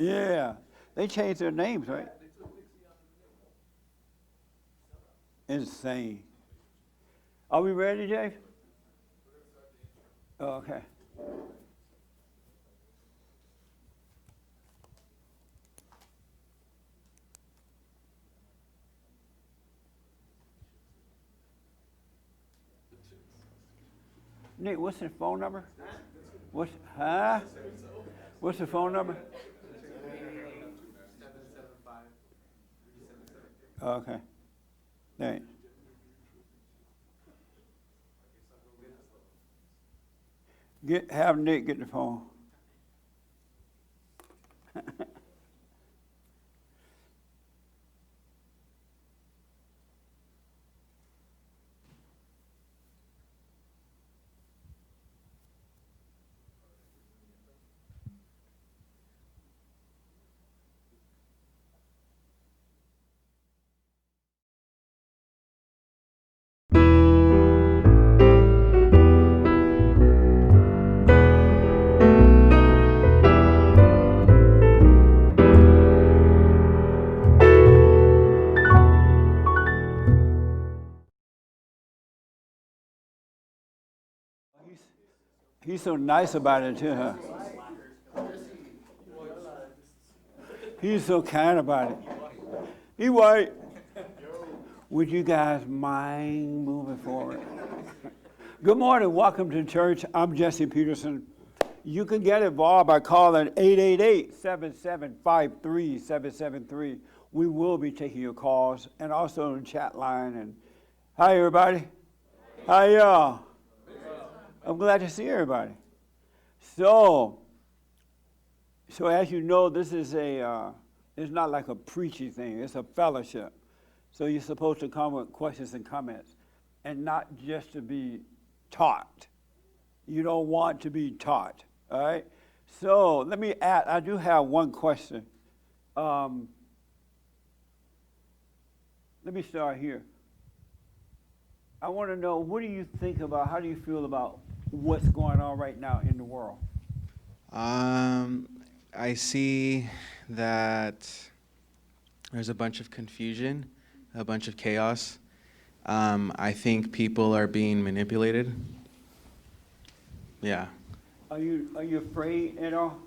Yeah. They changed their names, right? Insane. Are we ready, Jay? Oh, okay. Nick, what's the phone number? Huh? What's the phone number? Okay. Thanks. Have Nick get the phone. He's so nice about it too, huh? He's so kind about it. He white. Would you guys mind moving forward? Good morning. Welcome to church. I'm Jesse Peterson. You can get involved by calling 888-7753-773. We will be taking your calls and also on the chat line. And hi, everybody. Hi, y'all. I'm glad to see everybody. So as you know, this is it's not like a preachy thing. It's a fellowship. So you're supposed to come with questions and comments and not just to be taught. You don't want to be taught, all right? So let me add, I do have one question. Let me start here. I want to know, what do you think about, how do you feel about what's going on right now in the world? I see that there's a bunch of confusion, a bunch of chaos. I think people are being manipulated. Yeah. Are you afraid at all?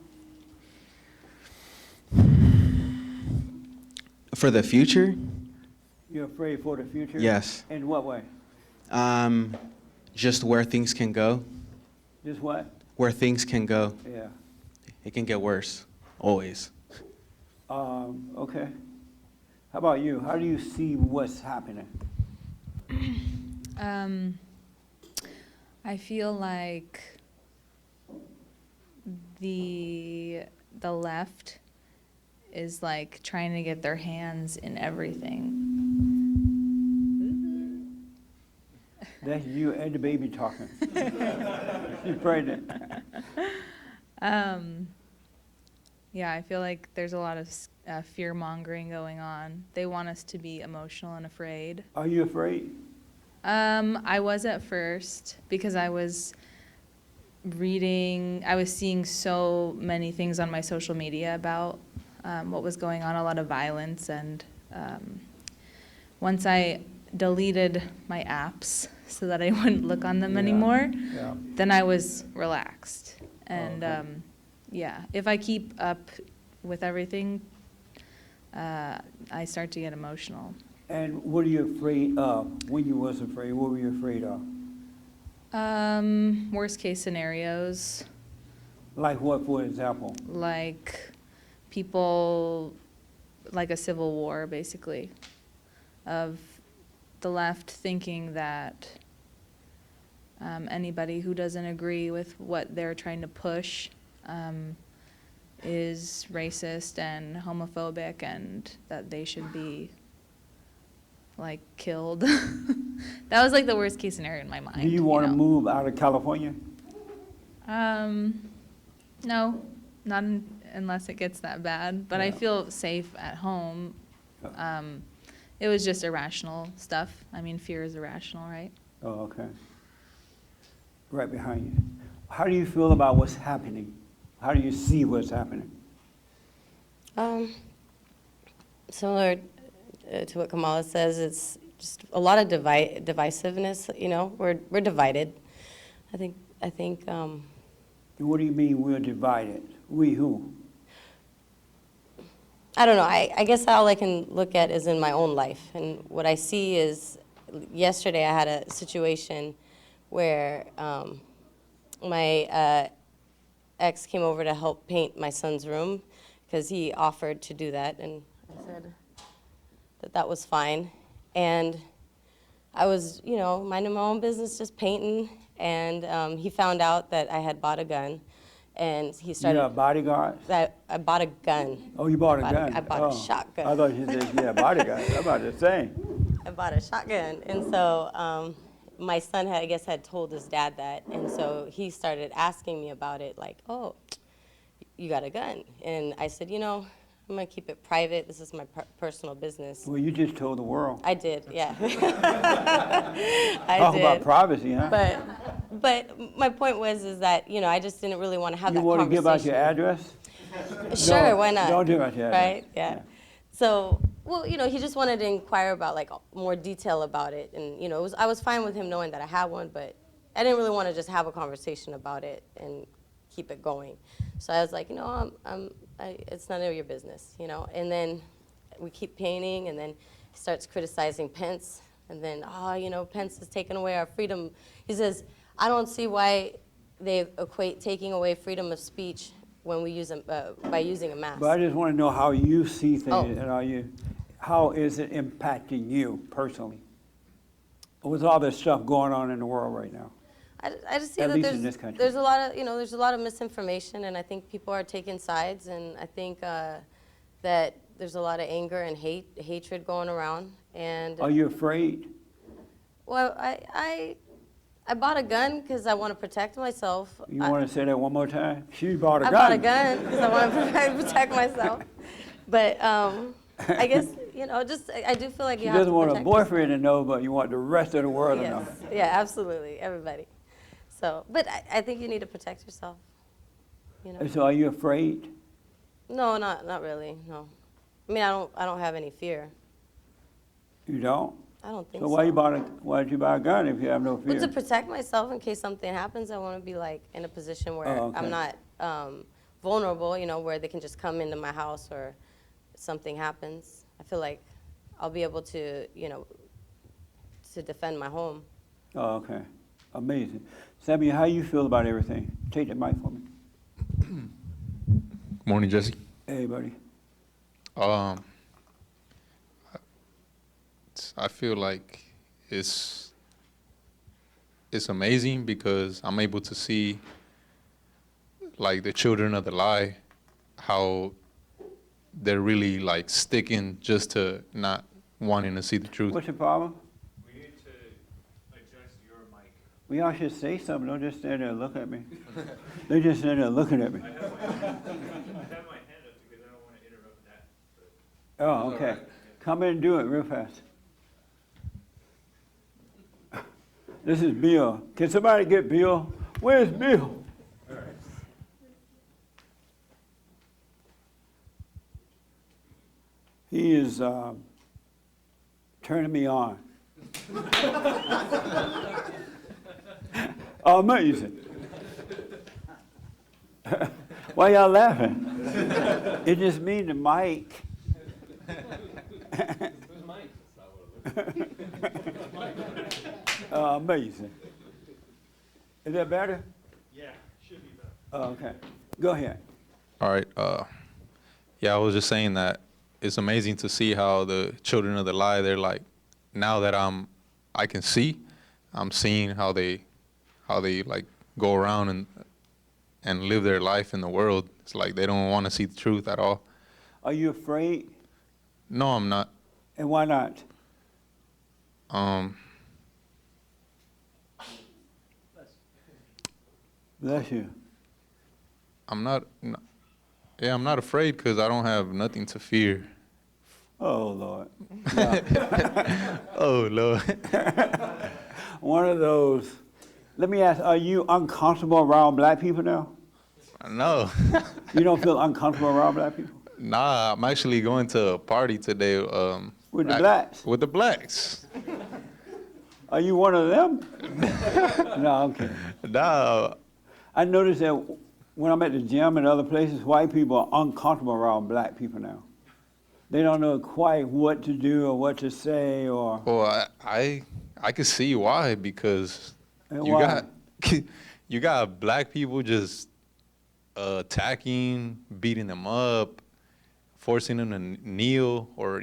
For the future? You're afraid for the future? Yes. In what way? Just where things can go. Just what? Where things can go. Yeah. It can get worse, always. Okay. How about you? How do you see what's happening? I feel like the left is like trying to get their hands in everything. That's you and the baby talking. She's pregnant. Yeah, I feel like there's a lot of fear-mongering going on. They want us to be emotional and afraid. Are you afraid? I was at first because I was seeing so many things on my social media about what was going on, a lot of violence, and once I deleted my apps so that I wouldn't look on them anymore, then I was relaxed. And yeah, if I keep up with everything, I start to get emotional. And what are you afraid of? When you was afraid, what were you afraid of? Worst case scenarios. Like what, for example? Like people, like a civil war, basically, of the left thinking that anybody who doesn't agree with what they're trying to push is racist and homophobic, and that they should be like killed. That was like the worst case scenario in my mind. Do you want to move out of California? No, not unless it gets that bad. But I feel safe at home. It was just irrational stuff. I mean, fear is irrational, right? Oh, okay. Right behind you. How do you feel about what's happening? How do you see what's happening? Similar to what Kamala says, it's just a lot of divisiveness. You know, we're divided. I think. What do you mean we're divided? We who? I don't know. I guess all I can look at is in my own life, and what I see is, yesterday I had a situation where my ex came over to help paint my son's room because he offered to do that, and I said that was fine. And I was, you know, minding my own business, just painting, and he found out that I had bought a gun, and he started. You're a bodyguard? I bought a gun. Oh, you bought a gun? I bought a shotgun. I thought you said, yeah, bodyguard. I'm about to say. I bought a shotgun, and so my son had told his dad that, and so he started asking me about it, like, oh, you got a gun, and I said, you know, I'm gonna keep it private. This is my personal business. Well, you just told the world. I did, yeah. Talk about privacy, huh? But my point is that, you know, I just didn't really want to have you that want conversation. to give out your address? Sure, No, why not? don't give out your address. Right, yeah. So, well, you know, he just wanted to inquire about, like, more detail about it. And, you know, I was fine with him knowing that I had one, but I didn't really want to just have a conversation about it and keep it going. So I was like, you know, it's none of your business, you know. And then we keep painting, and then he starts criticizing Pence. And then, oh, you know, Pence is taking away our freedom. He says, I don't see why they equate taking away freedom of speech when we use by using a mask. But I just want to know how you see things, Oh. and how is it impacting you personally with all this stuff going on in the world right now? I just see At that least in this country. there's a lot of, you know, there's a lot of misinformation, and I think people are taking sides, and I think that there's a lot of anger and hatred going around. And Are you afraid? well, I bought a gun because I want to protect myself. You want to say that one more time? She bought a I gun. bought a gun because I want to protect myself. But I guess, you know, just I do feel like She you have doesn't to want a protect boyfriend to know, but you want the rest of the world to know. Yes. Yeah, absolutely, everybody. So, but I think you need to protect yourself. You know. And so are you afraid? No, not really. No. I mean, I don't have any fear. You don't? I don't think So so. why did you buy a gun if you have no fear? Well, to protect myself in case something happens. I want to be like in a position where Oh, okay. I'm not vulnerable. You know, where they can just come into my house or something happens. I feel like I'll be able to, you know, to defend my home. Oh, okay. Amazing. Sammy, how you feel about everything? Take the mic for me. Morning, Jesse. Hey, buddy. I feel like it's amazing because I'm able to see, like, the children of the lie, how they're really, like, sticking just to not wanting to see the truth. What's the problem? We need to adjust your mic. Well, y'all should say something. Don't just stand there and look at me. They just stand there looking at me. I have my hand up because I don't want to interrupt that. Oh, okay. Come in and do it real fast. This is Bill. Can somebody get Bill? Where's Bill? He is turning me on. Amazing. Why y'all laughing? It just means the mic. Amazing. Is that better? Yeah, should be better. Oh, okay. Go ahead. All right. Yeah, I was just saying that it's amazing to see how the children of the lie, they're like, now that I can see, I'm seeing how they like go around and live their life in the world. It's like they don't want to see the truth at all. Are you afraid? No, I'm not. And why not? Bless you. I'm not afraid because I don't have nothing to fear. Oh, Lord. Oh, Lord. One of those. Let me ask, are you uncomfortable around black people now? No. You don't feel uncomfortable around black people? Nah, I'm actually going to a party today. With the blacks? With the blacks. Are you one of them? No, I'm kidding. Nah, I noticed that when I'm at the gym and other places, white people are uncomfortable around black people now. They don't know quite what to do or what to say or. well, I could see why, because And you why? you got black people just attacking, beating them up, forcing them to kneel, or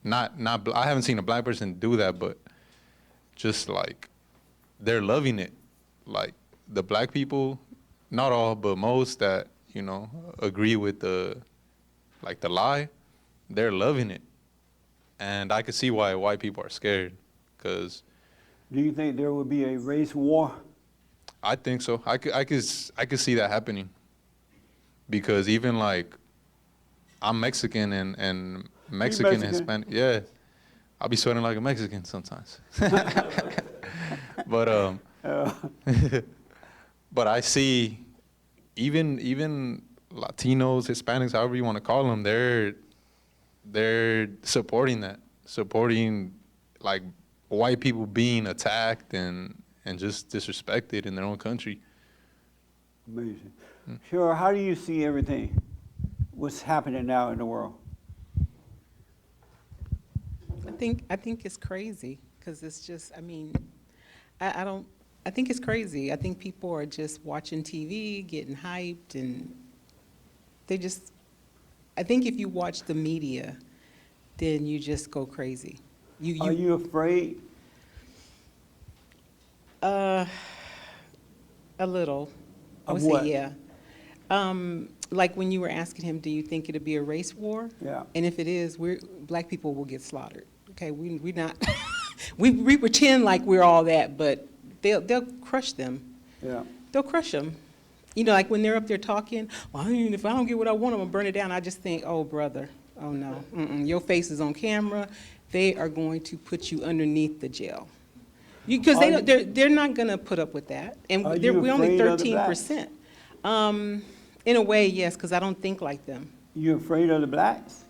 not. I haven't seen a black person do that, but just like they're loving it. Like the black people, not all, but most that agree with the lie, they're loving it, and I could see why white people are scared, because Do you think there will be a race war? I think so. I could see that happening, because even like I'm Mexican and Mexican and Mexican? Hispanic, yeah, I'll be sweating like a Mexican sometimes. But but I see even Latinos, Hispanics, however you want to call them, they're supporting that, supporting like white people being attacked and just disrespected in their own country. Amazing. Sure, how do you see everything? What's happening now in the world? I think it's crazy because it's just, I mean, I think it's crazy. I think people are just watching TV, getting hyped, and I think if you watch the media, then you just go crazy. Are you afraid? A little. I would Of what? say, yeah. Like when you were asking him, do you think it'll be a race war? Yeah. And if it is, black people will get slaughtered. Okay, we're not, we pretend like we're all that, but they'll crush them. Yeah. They'll crush them. You know, like when they're up there talking, well, I mean, if I don't get what I want, I'm gonna burn it down. I just think, oh, brother, oh no, your face is on camera. They are going to put you underneath the jail. Because they're not gonna put up with that. And Are you we're only afraid of the blacks? 13%. In a way, yes, because I don't think like them. You afraid of the blacks?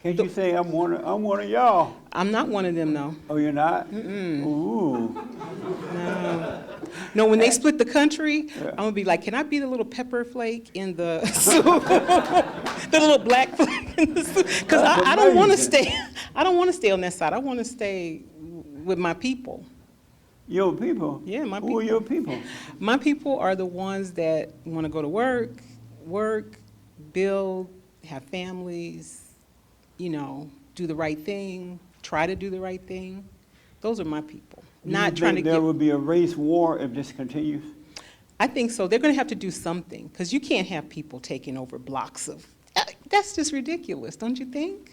Can't you say I'm one of y'all? I'm not one of them, no. Oh, you're not? Ooh. No, when they split the country, Yeah. I'm gonna be like, can I be the little pepper flake in the soup? The little black flake in the soup? Because That's I don't want to amazing. stay. I don't want to stay on that side. I want to stay with my people. Your people? Yeah, my Who are people. your people? My people are the ones that want to go to work, build, have families, do the right thing, try to do the right thing. Those are my people. Do Not you trying to think there get. will be a race war if this continues? I think so. They're going to have to do something because you can't have people taking over blocks of. That's just ridiculous, don't you think?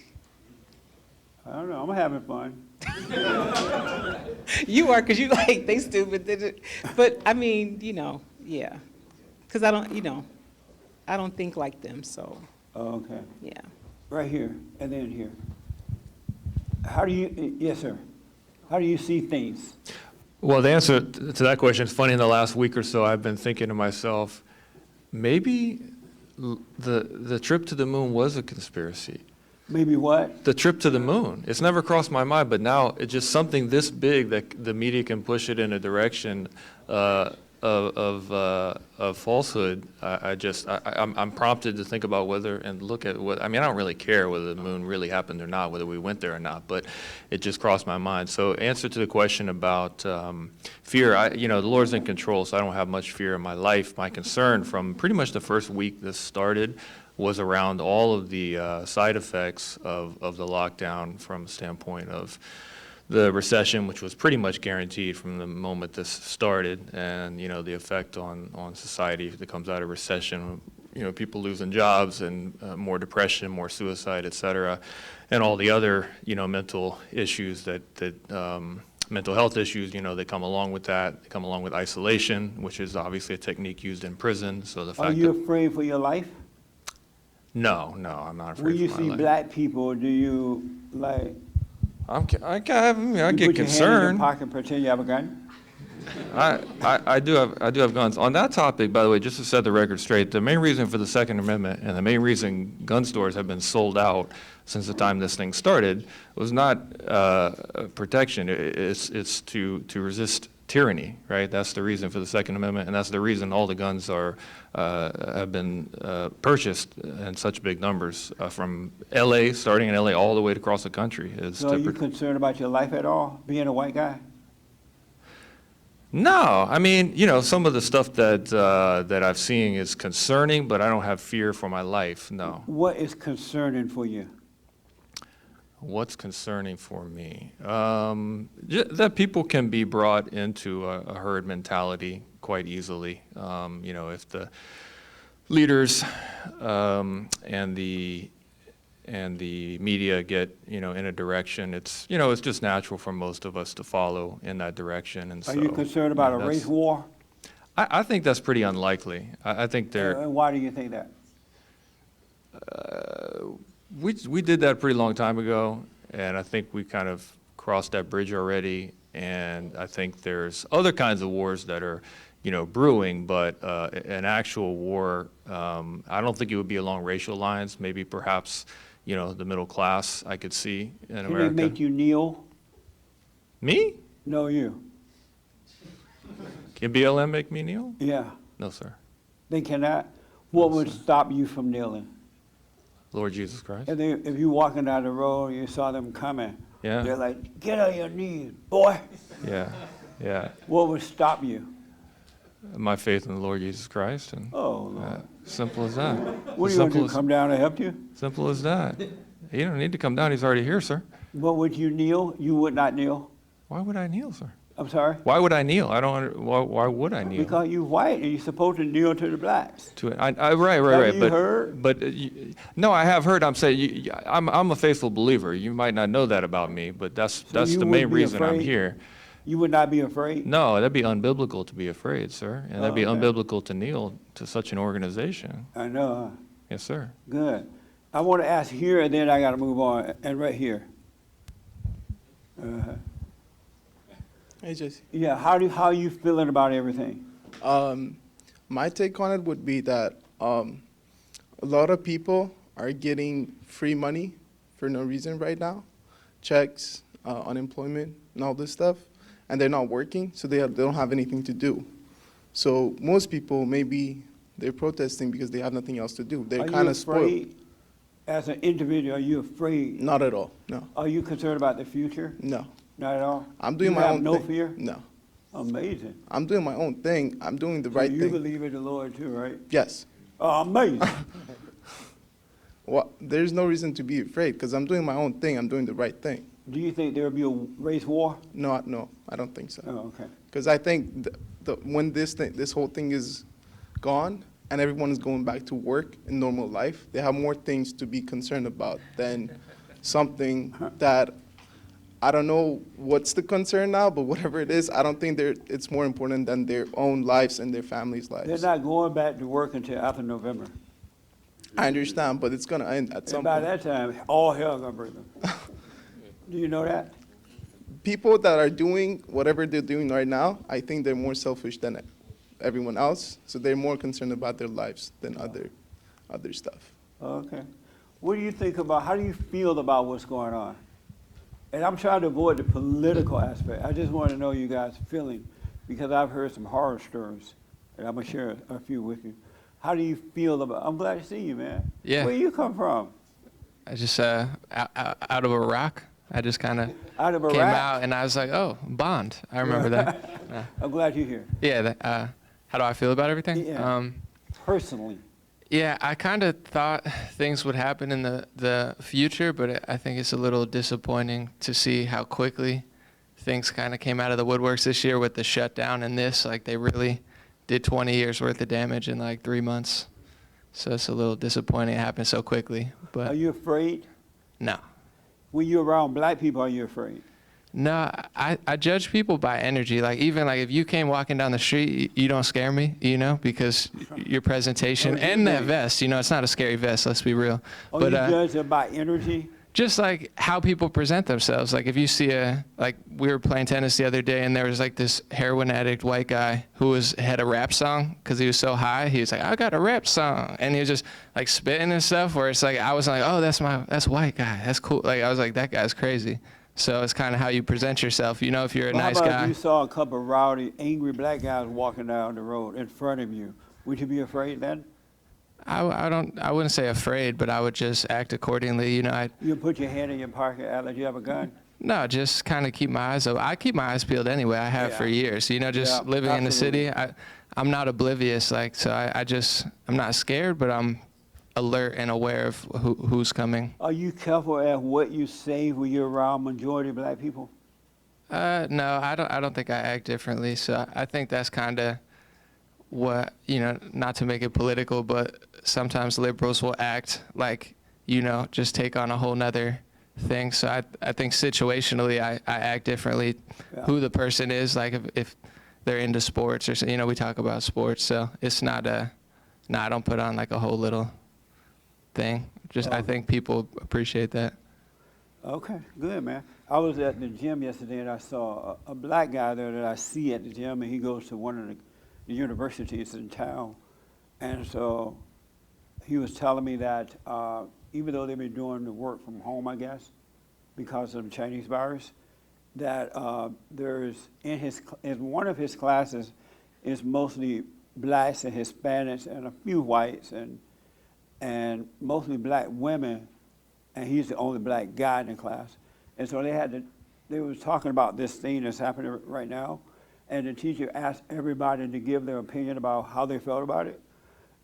I don't know. I'm having fun. You are, because you like they stupid. But I mean, yeah, because I don't think like them. So Oh, okay. yeah. Right here and then here. How do you, yes, sir. How do you see things? Well, the answer to that question is funny. In the last week or so, I've been thinking to myself, maybe the trip to the moon was a conspiracy. Maybe what? The trip to the moon. It's never crossed my mind, but now it's just something this big that the media can push it in a direction of falsehood. I'm prompted to think about whether and look at what. I mean, I don't really care whether the moon really happened or not, whether we went there or not, but it just crossed my mind. So, answer to the question about fear. The Lord's in control, so I don't have much fear in my life. My concern from pretty much the first week this started was around all of the side effects of the lockdown from a standpoint of the recession, which was pretty much guaranteed from the moment this started, and the effect on society that comes out of recession, people losing jobs and more depression, more suicide, et cetera, and all the other mental issues that mental health issues, that come along with that. They come along with isolation, which is obviously a technique used in prison. So the Are fact you that afraid for your life? no, I'm not When afraid you for see my life. black people, do you like I you get put your hand in your concerned. pocket and pretend you have a gun? I do have guns. On that topic, by the way, just to set the record straight, the main reason for the Second Amendment and the main reason gun stores have been sold out since the time this thing started was not protection. It's to resist tyranny, right? That's the reason for the Second Amendment, and that's the reason all the guns have been purchased in such big numbers from L.A., starting in L.A. all the way across the country. So are you concerned about your life at all, being a white guy? No, I mean, some of the stuff that I've seen is concerning, but I don't have fear for my life, no. What is concerning for you? What's concerning for me? That people can be brought into a herd mentality quite easily. If the leaders and the media get in a direction, it's just natural for most of us to follow in that direction. And Are you concerned about a race war? I think that's pretty unlikely. I think And why do you think that? We did that a pretty long time ago, and I think we kind of crossed that bridge already. And I think there's other kinds of wars that are, brewing, but an actual war, I don't think it would be along racial lines. Maybe perhaps, the middle class I could see in America. Can they make you kneel? Me? No, you. Can BLM make me kneel? Yeah, No, sir. they cannot. What would stop you from kneeling? Lord Jesus Christ. If you walking down the road and you saw them coming, Yeah. they're like, get on your knees, boy. Yeah. What would stop you? My faith in the Lord Jesus Christ, and Oh, Lord. simple as that. What are you going to Simple do, as- come down and help you? Simple as that. You don't need to come down. He's already here, sir. What would you kneel? You would not kneel? Why would I kneel, sir? I'm sorry? Why would I kneel? Why would I kneel? Because you white and you're supposed to kneel to the blacks. Right. Have you heard? But no, I have heard. I'm saying I'm a faithful believer. You might not know that about me, but that's you the main wouldn't be reason I'm afraid? here. You would not be afraid? No, that'd be unbiblical to be afraid, sir, and that'd be okay. unbiblical to kneel to such an organization. I know. Yes, sir. Good. I want to ask here, and then I got to move on, and right here. Hey, Jesse. Yeah, how you feeling about everything? My take on it would be that a lot of people are getting free money for no reason right now, checks, unemployment, and all this stuff, and they're not working, so they don't have anything to do. So most people, maybe they're protesting because they have nothing else to do. They're kind of spoiled. afraid? As an individual, are you afraid? Not at all. No. Are you concerned about the future? No. Not at all? I'm doing You my have own no thing. fear? No. Amazing. I'm doing my own thing. I'm doing the So right you thing. believe in the Lord too, right? Yes. Oh, amazing. Well, there's no reason to be afraid because I'm doing my own thing. I'm doing the right thing. Do you think there will be a race war? No, I don't think so. Oh, okay. Because I think when this whole thing is gone and everyone is going back to work in normal life, they have more things to be concerned about than something that I don't know what's the concern now, but whatever it is, I don't think it's more important than their own lives and their families' They're lives. not going back to work until after November. I understand, but it's going to end at And some by point. that time, all hell gonna break them. Do you know that? People that are doing whatever they're doing right now, I think they're more selfish than everyone else, so they're more concerned about their lives than other stuff. Okay. What do you think about, how do you feel about what's going on? And I'm trying to avoid the political aspect. I just want to know you guys' feeling, because I've heard some horror stories, and I'm going to share a few with you. How do you feel about, I'm glad to see you, man. Yeah. Where you come from? I just out of Iraq. I just kind of Out of Iraq? came out and I was like, oh, Bond. I remember that. I'm glad you're here. Yeah. How do I feel about everything? Yeah. Personally. Yeah, I kind of thought things would happen in the future, but I think it's a little disappointing to see how quickly things kind of came out of the woodworks this year with the shutdown and this. Like, they really did 20 years worth of damage in like 3 months. So it's a little disappointing it happened so quickly. Are But you afraid? no. When you're around black people, are you afraid? No, I judge people by energy. Like, even like if you came walking down the street, you don't scare me, because your presentation Oh, you and that think? vest, it's not a scary vest, let's be real. Are But you judged by energy? just like how people present themselves. Like if you see like we were playing tennis the other day and there was like this heroin addict white guy who had a rap song because he was so high. He was like, I got a rap song. And he was just like spitting and stuff where it's like, I was like, oh, that's white guy. That's cool. Like I was like, that guy's crazy. So it's kind of how you present yourself. You know, if you're a nice how about guy. if you saw a couple of rowdy, angry black guys walking down the road in front of you, would you be afraid then? I wouldn't say afraid, but I would just act accordingly. You know, You put your hand in your pocket, act like you have a gun? no, just kind of keep my eyes open. I keep my eyes peeled anyway. I have for years. You know, just living in the city, I'm not oblivious. Like, so I'm not scared, but I'm alert and aware of who's coming. Are you careful at what you say when you're around majority black people? No, I don't think I act differently. So I think that's kind of what, you know, not to make it political, but sometimes liberals will act like, you know, just take on a whole nother thing. So I think situationally I act differently. Yeah. Who the person is, like if they're into sports or, you know, we talk about sports. So it's not I don't put on like a whole little thing. Just I think people appreciate that. Okay, good, man. I was at the gym yesterday and I saw a black guy there that I see at the gym, and he goes to one of the universities in town. And so he was telling me that even though they've been doing the work from home, I guess, because of the Chinese virus, that there's in one of his classes is mostly blacks and Hispanics and a few whites and mostly black women, and he's the only black guy in the class. And so they was talking about this thing that's happening right now, and the teacher asked everybody to give their opinion about how they felt about it.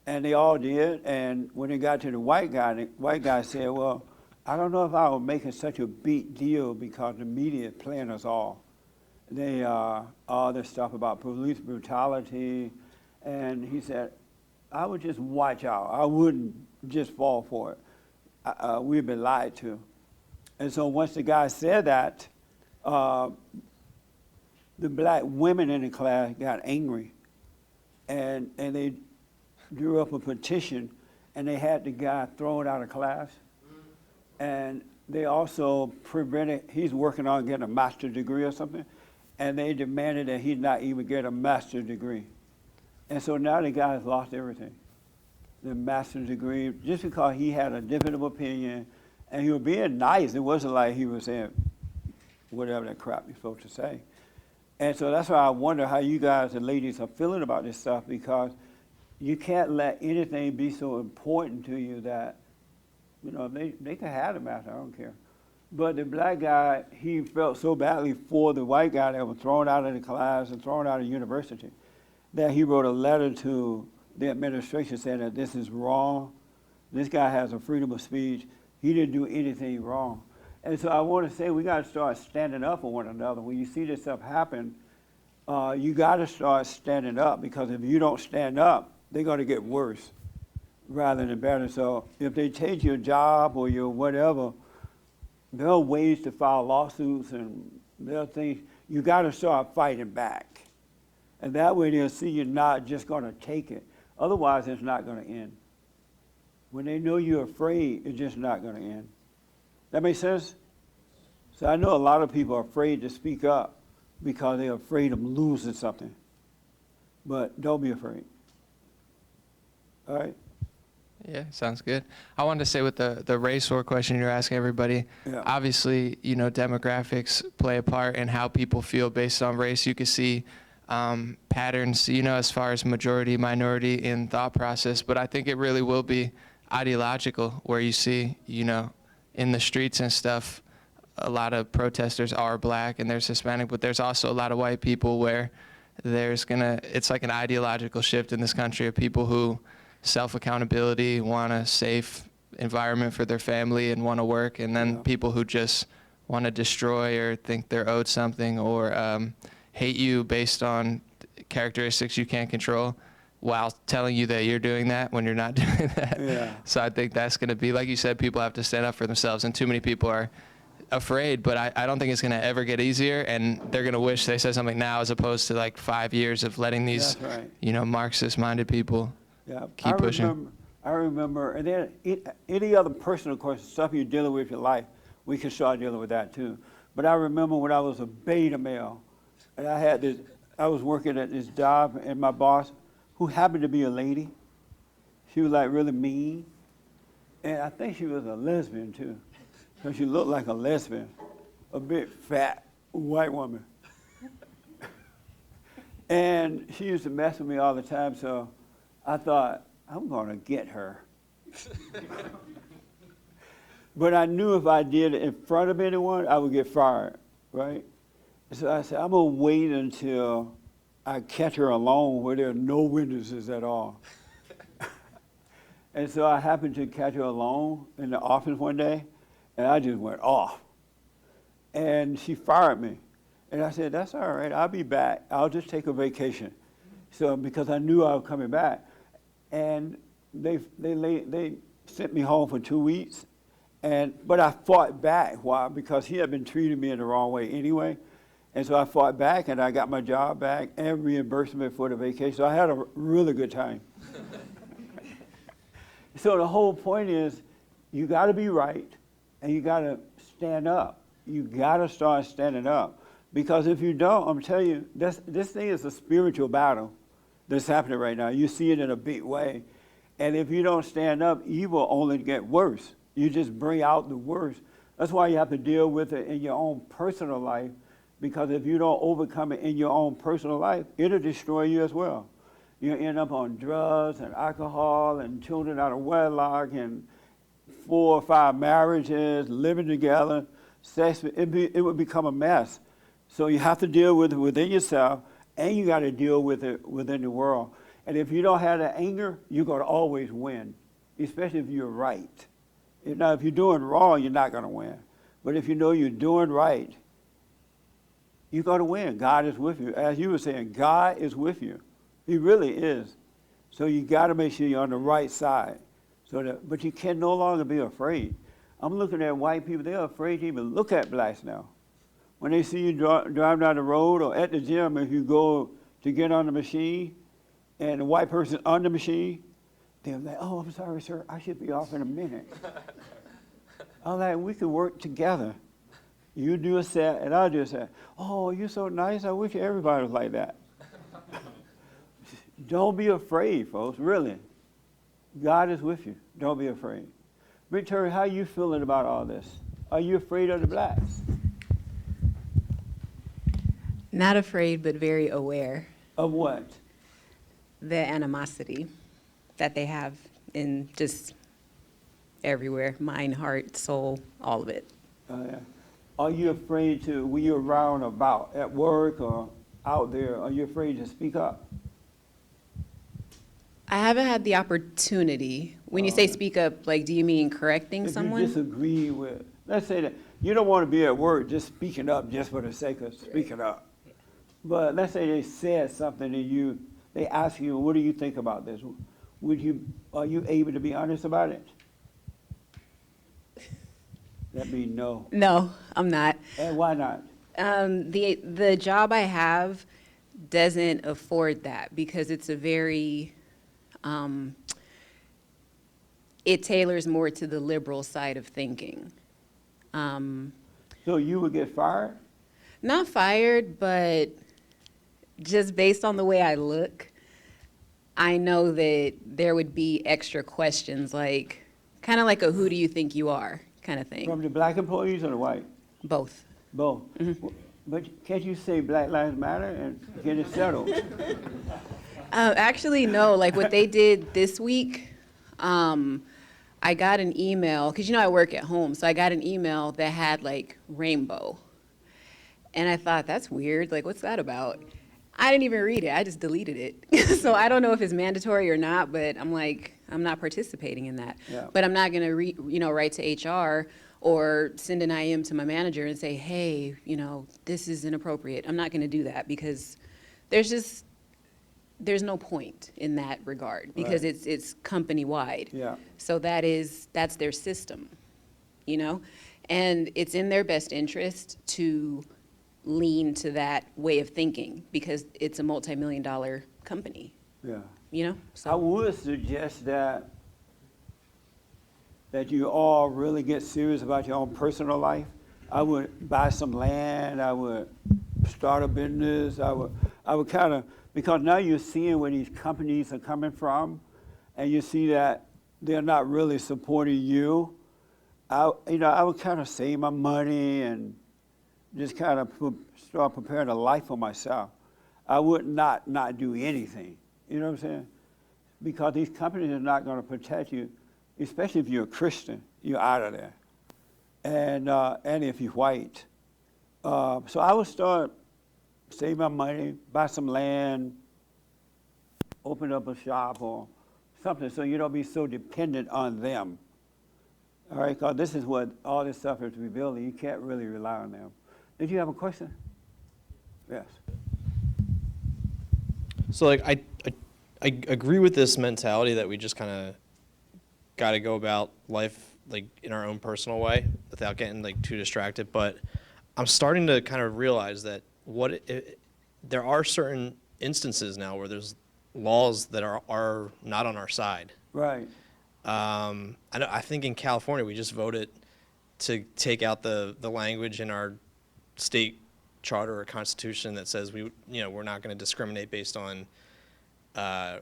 And they all did, and when it got to the white guy said, well, I don't know if I was making such a big deal because the media is playing us all. They, all this stuff about police brutality, and he said, I would just watch out. I wouldn't just fall for it. We've been lied to. And so once the guy said that, the black women in the class got angry, and they drew up a petition, and they had the guy thrown out of class. And they also prevented, he's working on getting a master's degree or something, and they demanded that he not even get a master's degree. And so now the guy's lost everything. The master's degree, just because he had a different opinion, and he was being nice. It wasn't like he was saying whatever that crap you're supposed to say. And so that's why I wonder how you guys and ladies are feeling about this stuff, because you can't let anything be so important to you that, you know, they can have the master, I don't care. But the black guy, he felt so badly for the white guy that was thrown out of the class and thrown out of university that he wrote a letter to the administration saying that this is wrong. This guy has a freedom of speech. He didn't do anything wrong. And so I want to say we got to start standing up for one another. When you see this stuff happen, you got to start standing up, because if you don't stand up, they're going to get worse rather than better. So if they take your job or your whatever, there are ways to file lawsuits, and there are things. You got to start fighting back. And that way they'll see you're not just going to take it. Otherwise, it's not going to end. When they know you're afraid, it's just not going to end. That makes sense? So I know a lot of people are afraid to speak up because they're afraid of losing something. But don't be afraid. All right? Yeah, sounds good. I wanted to say with the race war question you're asking everybody, Yeah. obviously, you know, demographics play a part in how people feel based on race. You can see patterns, you know, as far as majority, minority in thought process. But I think it really will be ideological, where you see, you know, in the streets and stuff, a lot of protesters are black and there's Hispanic, but there's also a lot of white people where it's like an ideological shift in this country of people who self-accountability, want a safe environment for their family and want to work, and then people who just want to destroy or think they're owed something, or hate you based on characteristics you can't control, while telling you that you're doing that when you're not doing that. Yeah. So I think that's going to be, like you said, people have to stand up for themselves, and too many people are afraid, but I don't think it's going to ever get easier, and they're going to wish they said something now as opposed to like 5 years of letting these, That's right. you know, Marxist-minded people keep pushing. I remember, and then any other personal, of course, stuff you're dealing with in your life, we can start dealing with that too. But I remember when I was a beta male, and I was working at this job, and my boss, who happened to be a lady, she was like really mean, and I think she was a lesbian too, because she looked like a lesbian, a big fat white woman. And she used to mess with me all the time, so I thought, I'm going to get her. But I knew if I did it in front of anyone, I would get fired, right? So I said, I'm going to wait until I catch her alone where there are no witnesses at all. And so I happened to catch her alone in the office one day, and I just went off. And she fired me. And I said, that's all right, I'll be back. I'll just take a vacation. So, because I knew I was coming back. And they sent me home for 2 weeks. But I fought back. Why? Because he had been treating me in the wrong way anyway. And so I fought back, and I got my job back and reimbursement for the vacation. So I had a really good time. So the whole point is, you got to be right, and you got to stand up. You got to start standing up. Because if you don't, I'm telling you, this thing is a spiritual battle that's happening right now. You see it in a big way. And if you don't stand up, evil only get worse. You just bring out the worst. That's why you have to deal with it in your own personal life, because if you don't overcome it in your own personal life, it'll destroy you as well. You'll end up on drugs and alcohol and children out of wedlock and 4 or 5 marriages, living together, sex. It would become a mess. So you have to deal with it within yourself, and you got to deal with it within the world. And if you don't have that anger, you're going to always win, especially if you're right. Now, if you're doing wrong, you're not going to win. But if you know you're doing right, you're going to win. God is with you. As you were saying, God is with you. He really is. So you got to make sure you're on the right side. But you can no longer be afraid. I'm looking at white people, they're afraid to even look at blacks now. When they see you drive down the road or at the gym, if you go to get on the machine and the white person's on the machine, they're like, oh, I'm sorry, sir, I should be off in a minute. I'm like, we can work together. You do a set and I'll do a set. Oh, you're so nice, I wish everybody was like that. Don't be afraid, folks, really. God is with you. Don't be afraid. Victoria, how are you feeling about all this? Are you afraid of the blacks? Not afraid, but very aware. Of what? The animosity that they have in just everywhere, mind, heart, soul, all of it. Yeah. Are you afraid to, when you're around about, at work or out there, are you afraid to speak up? I haven't had the opportunity. When you say speak up, like, do you mean correcting someone? If you disagree with, let's say that you don't want to be at work just speaking up just for the sake of speaking up. But let's say they said something to you, they ask you, what do you think about this? Are you able to be honest about it? That means no. No, I'm not. And why not? The job I have doesn't afford that because it's a very, it tailors more to the liberal side of thinking. So you would get fired? Not fired, but just based on the way I look, I know that there would be extra questions, like, kind of like a who do you think you are kind of thing. From the black employees or the white? Both. Both. Mm-hmm. But can't you say Black Lives Matter and get it settled? Actually, no. Like what they did this week, I got an email, because I work at home, so I got an email that had like rainbow. And I thought, that's weird. Like, what's that about? I didn't even read it. I just deleted it. So I don't know if it's mandatory or not, but I'm like, I'm not participating in that. Yeah. But I'm not going to, write to HR or send an IM to my manager and say, hey, this is inappropriate. I'm not going to do that because there's no point in that regard because Right. it's company-wide. Yeah. So that's their system, And it's in their best interest to lean to that way of thinking because it's a multi-million-dollar company, Yeah. So. I would suggest that that you all really get serious about your own personal life, I would buy some land, I would start a business, I would kind of, because now you're seeing where these companies are coming from, and you see that they're not really supporting you. I would kind of save my money and just kind of start preparing a life for myself. I would not do anything. You know what I'm saying? Because these companies are not going to protect you, especially if you're a Christian. You're out of there, and if you're white. So I would start save my money, buy some land, open up a shop or something, so you don't be so dependent on them. All right, because this is what all this stuff is revealing. You can't really rely on them. Did you have a question? Yes. So like I agree with this mentality that we just kind of got to go about life like in our own personal way without getting like too distracted. But I'm starting to kind of realize that there are certain instances now where there's laws that are not on our side. Right. I think in California we just voted to take out the language in our state charter or constitution that says we're not going to discriminate based on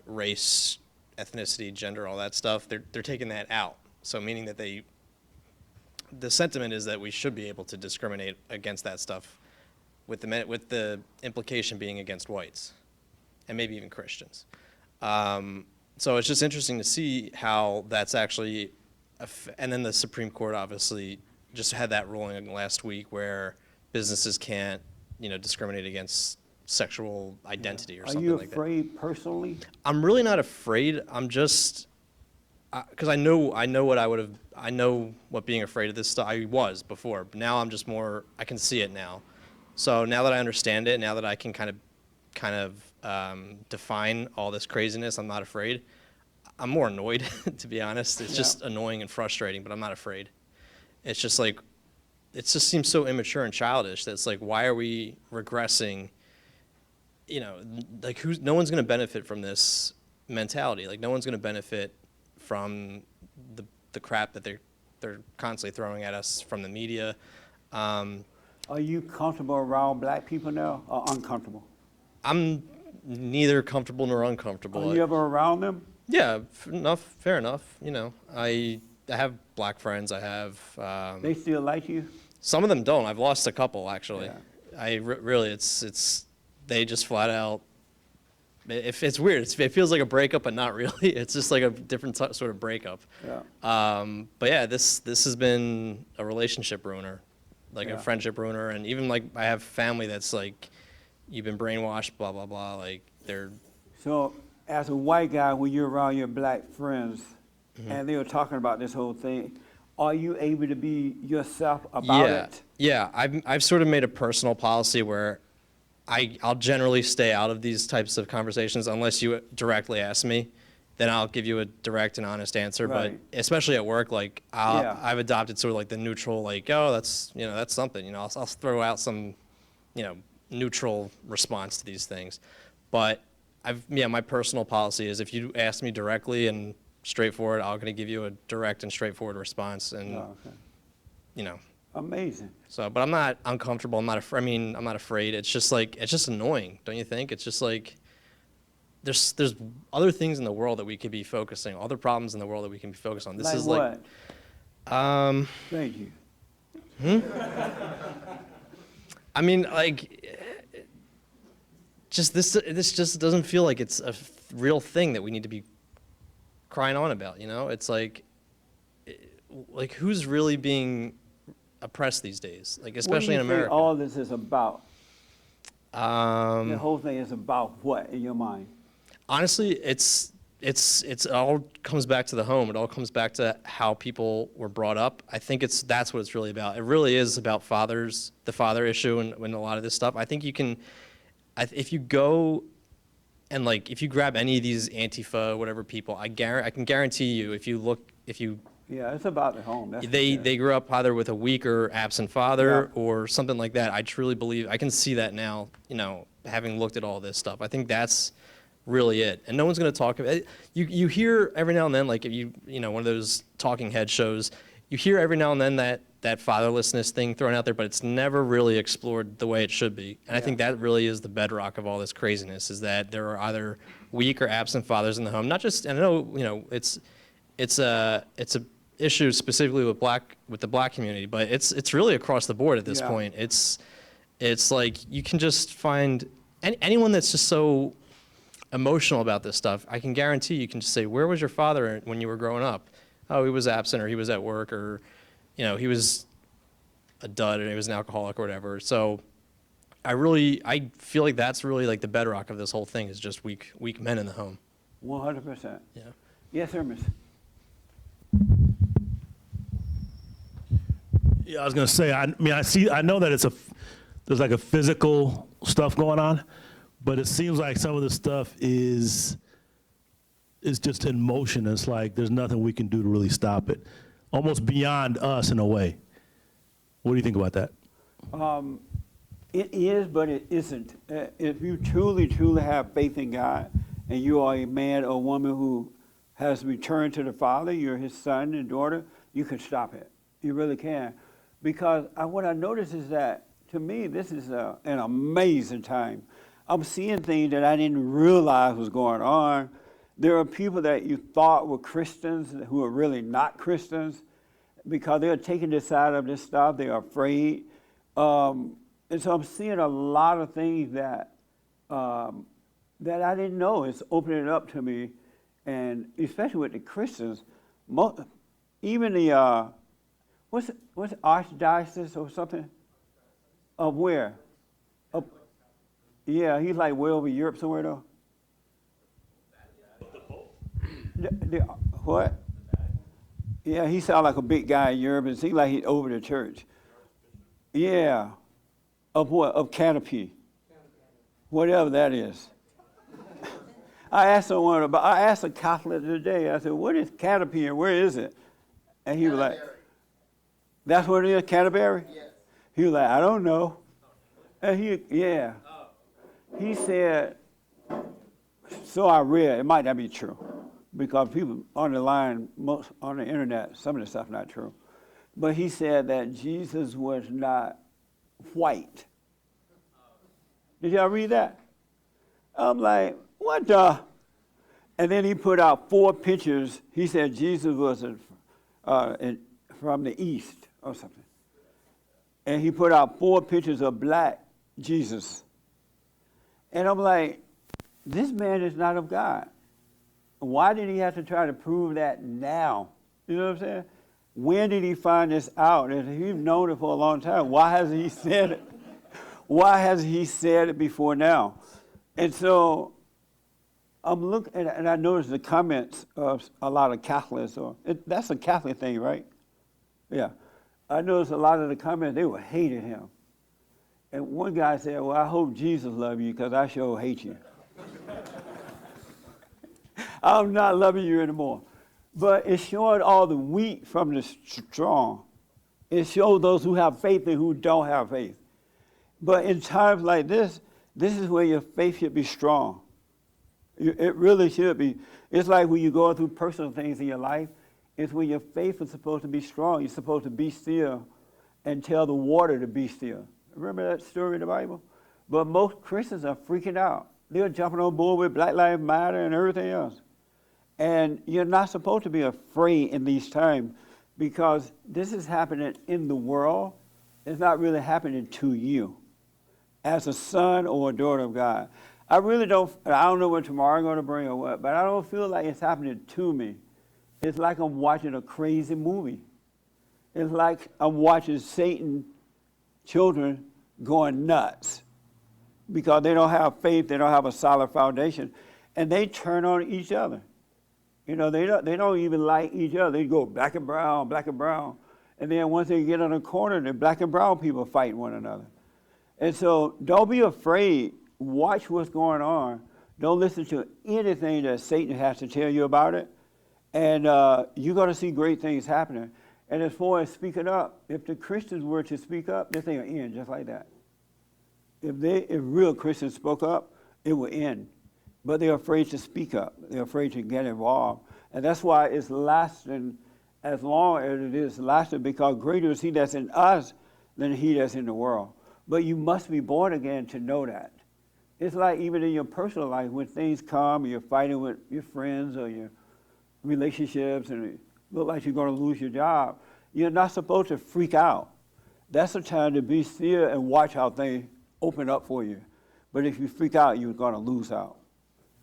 race, ethnicity, gender, all that stuff. They're taking that out. So meaning that the sentiment is that we should be able to discriminate against that stuff, with the implication being against whites, and maybe even Christians. So it's just interesting to see how that's actually, and then the Supreme Court obviously just had that ruling last week where businesses can't, discriminate against sexual identity or something like that. Are you afraid personally? I'm really not afraid. I'm just, because I know what being afraid of this stuff, I was before, but now I'm just more, I can see it now. So now that I understand it, now that I can kind of define all this craziness, I'm not afraid. I'm more annoyed, to be honest. It's just annoying and frustrating, but I'm not afraid. It's just like, it just seems so immature and childish that it's like, why are we regressing? Like no one's going to benefit from this mentality. Like no one's going to benefit from the crap that they're constantly throwing at us from the media. Are you comfortable around black people now, or uncomfortable? I'm neither comfortable nor uncomfortable. Are you ever around them? Yeah, fair enough. I have black friends. I have. They still like you? Some of them don't. I've lost a couple actually. Yeah. Really, it's they just flat out. It's weird. It feels like a breakup, but not really. It's just like a different sort of breakup. Yeah. But yeah, this has been a relationship ruiner, like a friendship ruiner, and even like I have family that's like, you've been brainwashed, blah blah blah. Like they're. So, as a white guy, when you're around your black friends, and they were talking about this whole thing, are you able to be yourself about it? Yeah, I've sort of made a personal policy where I'll generally stay out of these types of conversations unless you directly ask me. Then I'll give you a direct and honest answer. Right. But especially at work, like I've adopted sort of like the neutral, like, oh, that's something. I'll throw out some, neutral response to these things. But my personal policy is if you ask me directly and straightforward, I'm going to give you a direct and straightforward response. And Amazing. So, but I'm not uncomfortable. I'm not afraid. It's just annoying, don't you think? It's just like there's other things in the world that we could be focusing, other problems in the world that we can be focused on. This like is what? like, Thank you. I mean, like, this just doesn't feel like it's a real thing that we need to be crying on about. It's like who's really being oppressed these days, like especially in America. What do you think all this is about? The The whole thing is about what in your mind? Honestly, it's all comes back to the home. It all comes back to how people were brought up. I think that's what it's really about. It really is about fathers, the father issue, and a lot of this stuff. I think you can, if you go and like if you grab any of these Antifa whatever people, I can guarantee you if you Yeah, it's about the home. That's they grew up either with a weak or absent father or something like that. I truly believe I can see that now. Having looked at all this stuff, I think that's really it. And no one's going to talk about it. You hear every now and then, like if one of those talking head shows, you hear every now and then that fatherlessness thing thrown out there, but it's never really explored the way it should be. And I think that really is the bedrock of all this craziness, is that there are either weak or absent fathers in the home. Not just, and I know, it's a issue specifically with the black community, but it's really across the board at this point. It's like you can just find anyone that's just so emotional about this stuff. I can guarantee you can just say, where was your father when you were growing up? Oh, he was absent, or he was at work, or he was a dud, or he was an alcoholic, or whatever. So I feel like that's really like the bedrock of this whole thing, is just weak men in the home. 100%. Yeah. Yes, sir, miss. Yeah, I was gonna say. I know that there's like a physical stuff going on, but it seems like some of the stuff is just in motion. It's like there's nothing we can do to really stop it. Almost beyond us in a way. What do you think about that? It is, but it isn't. If you truly, truly have faith in God, and you are a man or woman who has returned to the Father, you're his son and daughter, you can stop it. You really can. Because what I notice is that, to me, this is an amazing time. I'm seeing things that I didn't realize was going on. There are people that you thought were Christians who are really not Christians because they're taking this side of this stuff. They're afraid. And so I'm seeing a lot of things that that I didn't know. It's opening up to me, and especially with the Christians, even the what's archdiocese or something of where? Yeah, he's like way over Europe somewhere though. What? Yeah, he sounds like a big guy in Europe. It seems like he's over the church. Yeah. Of what? Of Canopy. Whatever that is. I asked a Catholic today, I said, what is Canopy and where is it? And he was like, that's what it is, Canterbury? Yes. He was like, I don't know. And he said, so I read, it might not be true, because people on the line, most on the internet, some of the stuff not true. But he said that Jesus was not white. Did y'all read that? I'm like, what the? And then he put out 4 pictures. He said Jesus was from the East or something. And he put out 4 pictures of black Jesus. And I'm like, this man is not of God. Why did he have to try to prove that now? You know what I'm saying? When did he find this out? And he's known it for a long time. Why hasn't he said it? Why hasn't he said it before now? And so I'm looking, and I noticed the comments of a lot of Catholics. That's a Catholic thing, right? Yeah. I noticed a lot of the comments, they were hating him. And one guy said, well, I hope Jesus loves you because I sure hate you. I'm not loving you anymore. But it showed all the weak from the strong. It showed those who have faith and who don't have faith. But in times like this is where your faith should be strong. It really should be. It's like when you're going through personal things in your life, it's when your faith is supposed to be strong. You're supposed to be still and tell the water to be still. Remember that story in the Bible? But most Christians are freaking out. They're jumping on board with Black Lives Matter and everything else. And you're not supposed to be afraid in these times because this is happening in the world. It's not really happening to you as a son or a daughter of God. I don't know what tomorrow's going to bring or what, but I don't feel like it's happening to me. It's like I'm watching a crazy movie. It's like I'm watching Satan children going nuts because they don't have faith, they don't have a solid foundation, and they turn on each other. You know, they don't even like each other. They go black and brown, and then once they get on a corner, the black and brown people fight one another. And so don't be afraid. Watch what's going on. Don't listen to anything that Satan has to tell you about it. And you're going to see great things happening. And as far as speaking up, if the Christians were to speak up, this thing will end just like that. If real Christians spoke up, it would end. but they're afraid to speak up. They're afraid to get involved. And that's why it's lasting as long as it is lasting, because greater is he that's in us than he that's in the world. But you must be born again to know that. It's like even in your personal life, when things come, you're fighting with your friends or your relationships, and it looks like you're going to lose your job, you're not supposed to freak out. That's the time to be still and watch how things open up for you. But if you freak out, you're going to lose out.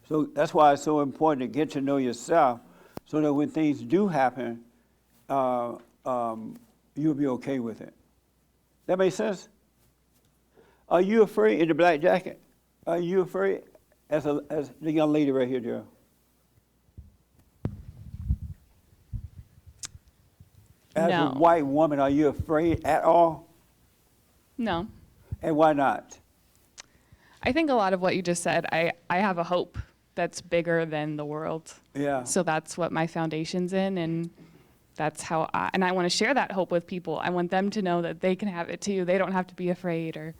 So that's why it's so important to get to know yourself, so that when things do happen, you'll be okay with it. That makes sense? Are you afraid, in the black jacket, are you afraid, as the young lady right here, Joe? As No. a white woman, are you afraid at all? No. And why not? I think a lot of what you just said, I have a hope that's bigger than the world. Yeah. So that's what my foundation's in, and that's how I want to share that hope with people. I want them to know that they can have it too. They don't have to be afraid, or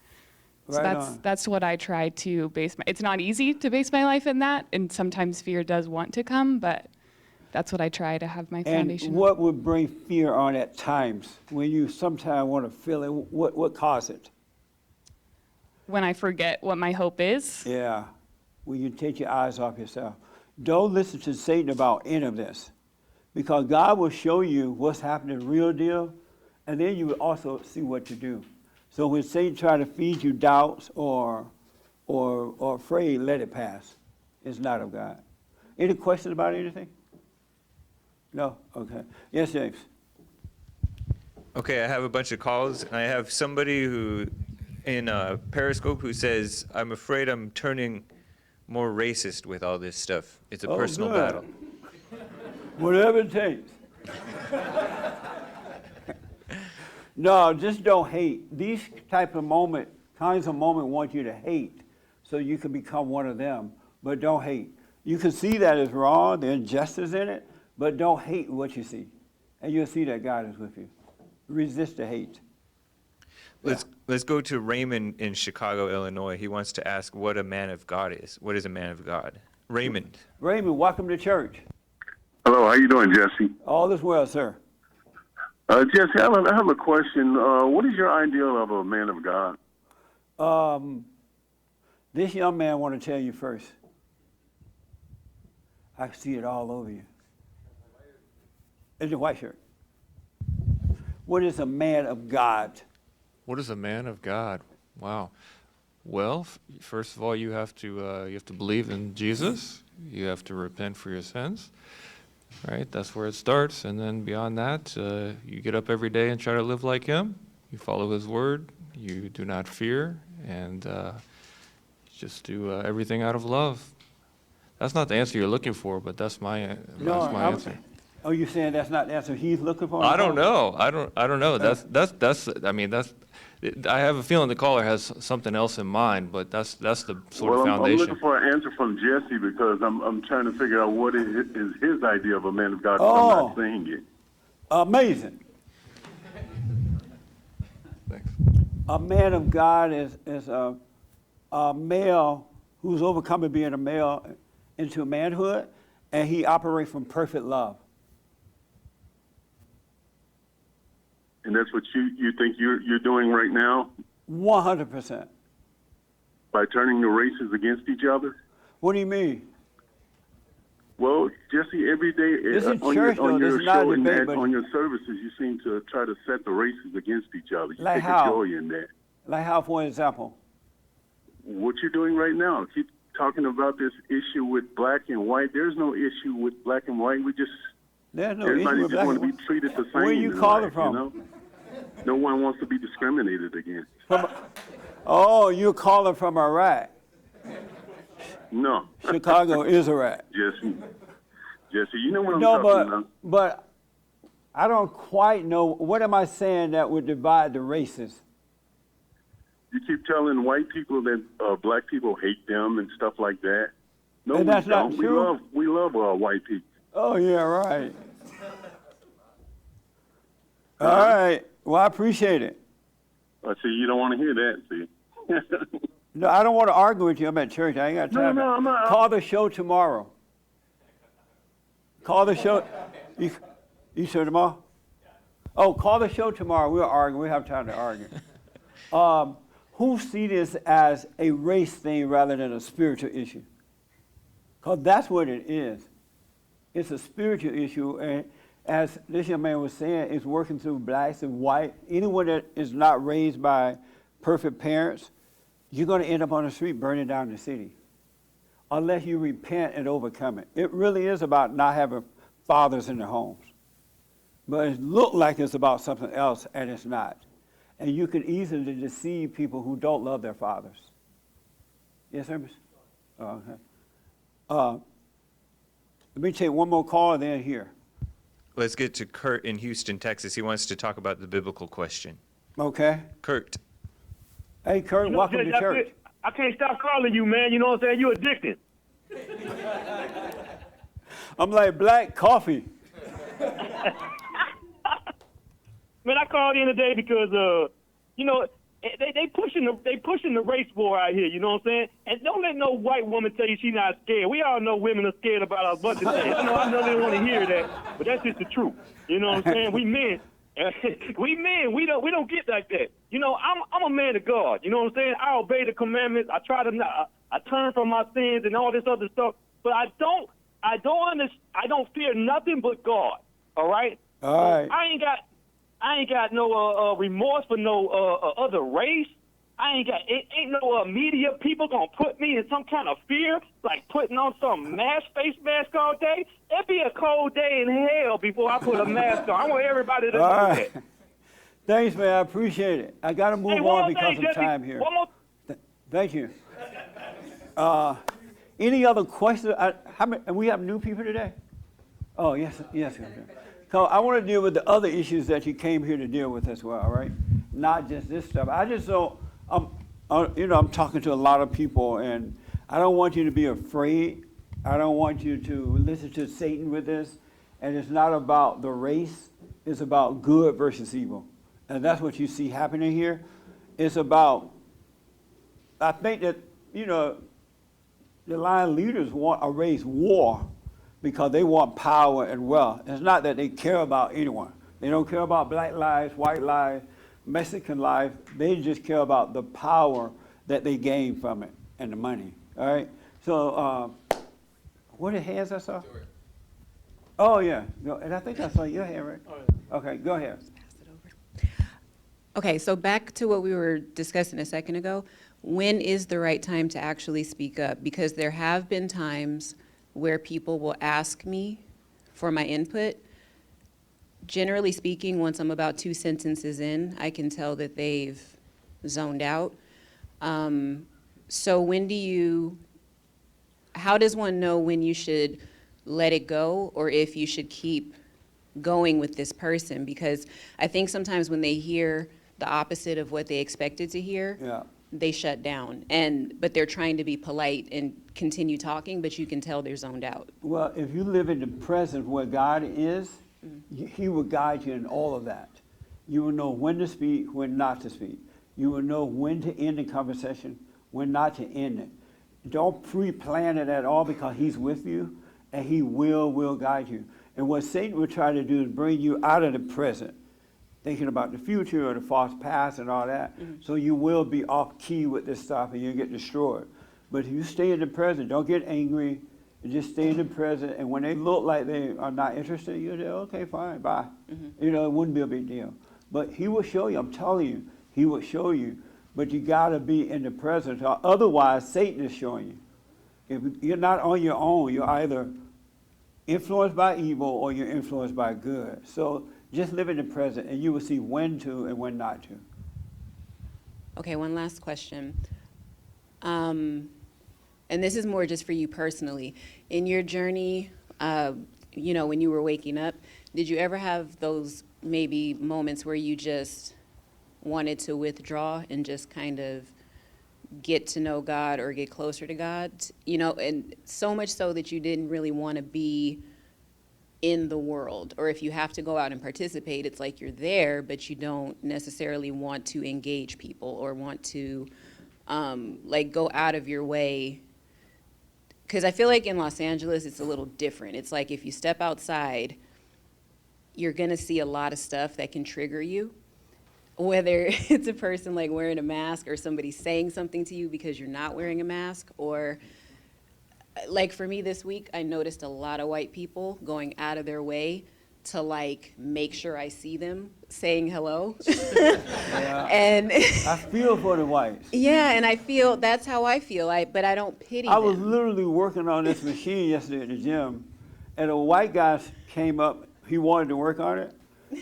so Right on. that's what I try to base my, it's not easy to base my life in that, and sometimes fear does want to come, but that's what I try to have my And foundation. what would bring fear on at times when you sometimes want to feel it? What causes it? When I forget what my hope is, Yeah, when you take your eyes off yourself. Don't listen to Satan about any of this, because God will show you what's happening real deal, and then you will also see what to do. So when Satan try to feed you doubts or afraid, let it pass. It's not of God. Any questions about anything? No? Okay. Yes, James. Okay, I have a bunch of calls, and I have somebody who, in Periscope, who says, "I'm afraid I'm turning more racist with all this stuff. It's a Oh, personal good. battle." Whatever it takes. No, just don't hate. These kinds of moments want you to hate so you can become one of them, but don't hate. You can see that is wrong, the injustice in it, but don't hate what you see. And you'll see that God is with you. Resist the hate. Let's go to Raymond in Chicago, Illinois. He wants to ask what a man of God is. What is a man of God? Raymond. Raymond, welcome to church. Hello, how you doing, Jesse? All is well, sir. Jesse, I have a question. What is your ideal of a man of God? This young man want to tell you first. I see it all over you. It's a white shirt. What is a man of God? What is a man of God? Wow. Well, first of all, you have to believe in Jesus. You have to repent for your sins. Right? That's where it starts. And then beyond that, you get up every day and try to live like him. You follow his word. You do not fear. And just do everything out of love. That's not the answer you're looking for, but that's my answer. Oh, you're saying that's not the answer he's looking for? I don't know. I don't know. I have a feeling the caller has something else in mind, but that's the sort of I'm foundation. looking for an answer from Jesse because I'm trying to figure out what is his idea of a man of God. Oh. I'm not saying it. Amazing. Thanks. A man of God is a male who's overcoming being a male into manhood, and he operates from perfect love. And that's what you think you're doing right now 100%. by turning the races against each other? What do you mean? Well, Jesse, every day This is on church, your though. This is not a show and debate, but- on your services, you seem to try to set the races against each other. You Like take how? a joy in that. Like how, for example? What you're doing right now, keep talking about this issue with black and white. There's no issue with black and white. There's no Everybody issue with just black want and to be treated the same. Where you in calling life, from? You know? No one wants to be discriminated against. Oh, you're calling from Iraq. No. Chicago is Iraq. Jesse, you know what I'm No, talking about. but I don't quite know. What am I saying that would divide the races? You keep telling white people that black people hate them and stuff like that. No, And we that's not don't. true? We love white people. Oh, yeah, right. All right. Well, I appreciate it. I see you don't want to hear that, see. No, I don't want to argue with you. I'm at church. I ain't got time. No, I'm not. Call the show tomorrow. Call the show. You sure tomorrow? Oh, call the show tomorrow. We'll argue. We have time to argue. Who see this as a race thing rather than a spiritual issue? Because that's what it is. It's a spiritual issue. And as this young man was saying, it's working through blacks and white. Anyone that is not raised by perfect parents, you're going to end up on the street burning down the city unless you repent and overcome it. It really is about not having fathers in their homes. But it looks like it's about something else, and it's not. And you can easily deceive people who don't love their fathers. Yes, sir? Oh, okay. Let me take one more call and then here. Let's get to Kurt in Houston, Texas. He wants to talk about the biblical question. Okay. Kurt. Hey, Kurt, welcome to church. I can't stop calling you, man. You know what I'm saying? You're addicted. I'm like black coffee. Man, I called in today because, you know, they pushing the race war out here. You know what I'm saying? And don't let no white woman tell you she's not scared. We all know women are scared about a bunch of things. I know they don't want to hear that, but that's just the truth. You know what I'm saying? We men. We don't get like that. You know, I'm a man of God. You know what I'm saying? I obey the commandments. I try to I turn from my sins and all this other stuff. But I don't fear nothing but God. All right. All right. I ain't got no remorse for no other race. Ain't no media people gonna put me in some kind of fear, like putting on some face mask all day. It'd be a cold day in hell before I put a mask on. I want everybody to know that. Thanks, man. I appreciate it. I got to move on because of Jesse, time here. One more. Thank you. Any other questions? How many? And we have new people today? Oh, yes. So I want to deal with the other issues that you came here to deal with as well, right? Not just this stuff. I just don't. I'm talking to a lot of people, and I don't want you to be afraid. I don't want you to listen to Satan with this. And it's not about the race. It's about good versus evil. And that's what you see happening here. It's about, I think that, the Lion leaders want a race war because they want power and wealth. It's not that they care about anyone. They don't care about black lives, white lives, Mexican life. They just care about the power that they gain from it and the money. All right. So, what hands I saw? Oh yeah. No, and I think I saw your hand, right? Okay, go ahead. Okay, so back to what we were discussing a second ago. When is the right time to actually speak up? Because there have been times where people will ask me for my input. Generally speaking, once I'm about 2 sentences in, I can tell that they've zoned out. So how does one know when you should let it go or if you should keep going with this person? Because I think sometimes when they hear the opposite of what they expected to hear, they shut down. But they're trying to be polite and continue talking, but you can tell they're zoned out. Well, if you live in the present where God is, He will guide you in all of that. You will know when to speak, when not to speak. You will know when to end the conversation, when not to end it. Don't pre-plan it at all because He's with you and He will guide you. And what Satan will try to do is bring you out of the present, thinking about the future or the false past and all that. So you will be off key with this stuff and you'll get destroyed. But if you stay in the present, don't get angry, just stay in the present. And when they look like they are not interested, you say, okay, fine, bye. It wouldn't be a big deal. But He will show you, I'm telling you, He will show you. But you gotta be in the present, otherwise Satan is showing you. If you're not on your own, you're either influenced by evil or you're influenced by good. So just live in the present and you will see when to and when not to. Okay, one last question. And this is more just for you personally. In your journey, when you were waking up, did you ever have those maybe moments where you just wanted to withdraw and just kind of get to know God or get closer to God? And so much so that you didn't really want to be in the world. Or if you have to go out and participate, it's like you're there, but you don't necessarily want to engage people or want to like go out of your way. Because I feel like in Los Angeles, it's a little different. It's like if you step outside, you're going to see a lot of stuff that can trigger you. Whether it's a person like wearing a mask or somebody saying something to you because you're not wearing a mask, or like for me this week, I noticed a lot of white people going out of their way to like make sure I see them saying hello. Yeah. And I feel for the whites. yeah, and I feel that's how I feel. But I don't pity I them. was literally working on this machine yesterday at the gym, and a white guy came up. He wanted to work on it,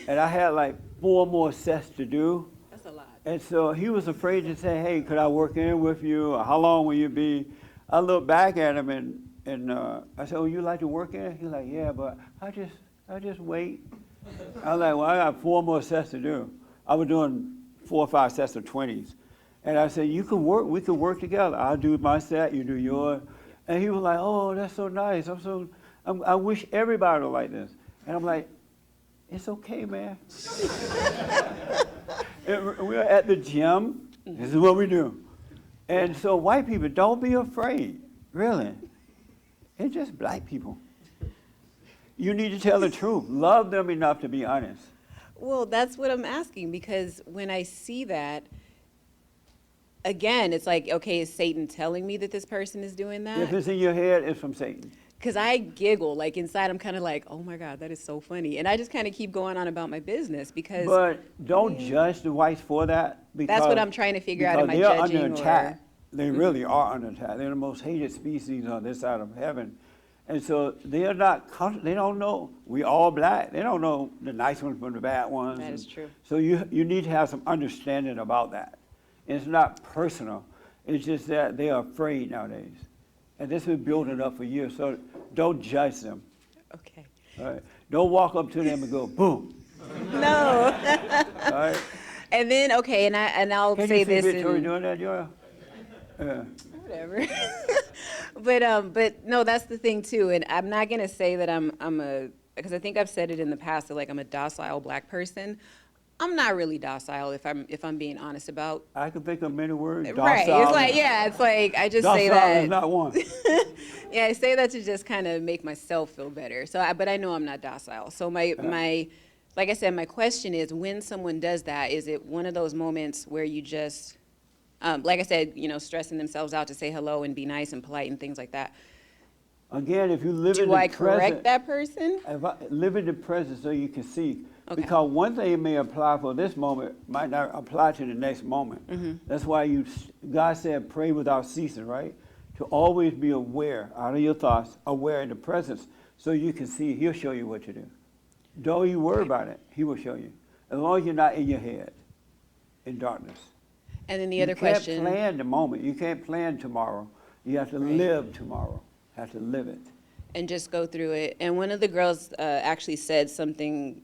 and I had like 4 more sets to do. That's a lot. And so he was afraid to say, "Hey, could I work in with you? Or how long will you be?" I looked back at him and I said, "Oh, you like to work in?" He's like, "Yeah, but I just wait." I was like, "Well, I got 4 more sets to do." I was doing 4 or 5 sets of 20s, and I said, "You can work. We can work together. I'll do my set, you do yours." And he was like, "Oh, that's so nice. I wish everybody was like this." And I'm like, "It's okay, man." We're at the gym. This is what we do. And so white people, don't be afraid, really. It's just black people. You need to tell the truth. Love them enough to be honest. Well, that's what I'm asking, because when I see that, again, it's like, okay, is Satan telling me that this person is doing If that? it's in your head, it's from Satan. Because I giggle, like inside I'm kind of like, oh my God, that is so funny. And I just kind of keep going on about my business because But don't judge the whites for that. Because, that's what I'm trying to figure out. Am I because judging they're under attack. or? They really are under attack. They're the most hated species on this side of heaven. And so they're not, they don't know, we all black. They don't know the nice ones from the bad ones. That is true. So you need to have some understanding about that. It's not personal. It's just that they are afraid nowadays. And this has been building up for years. So don't judge them. Okay. All right? Don't walk up to them and go, boom. No. All right? And then, okay, and I'll Can say you see this. Victoria doing that, Joya? Yeah. Whatever. But no, that's the thing too. And I'm not gonna say that because I think I've said it in the past that like I'm a docile black person. I'm not really docile if I'm being honest about. I can think of many words. Right. Docile. It's like, yeah, it's like I just Docile say that. is not one. Yeah, I say that to just kind of make myself feel better. But I know I'm not docile. So my like I said, my question is, when someone does that, is it one of those moments where you just like I said, stressing themselves out to say hello and be nice and polite and things like that? Again, if you live in Do the I present. correct that person? Live in the present so you can see. Okay. Because one thing may apply for this moment might not apply to the next moment. Mm-hmm. That's why God said, pray without ceasing, right? To always be aware, out of your thoughts, aware in the presence, so you can see. He'll show you what to do. Don't you worry about it. He will show you. As long as you're not in your head, in darkness. And then the other question. You can't plan the moment. You can't plan tomorrow. You have to live tomorrow. Have to live it. And just go through it. And one of the girls actually said something.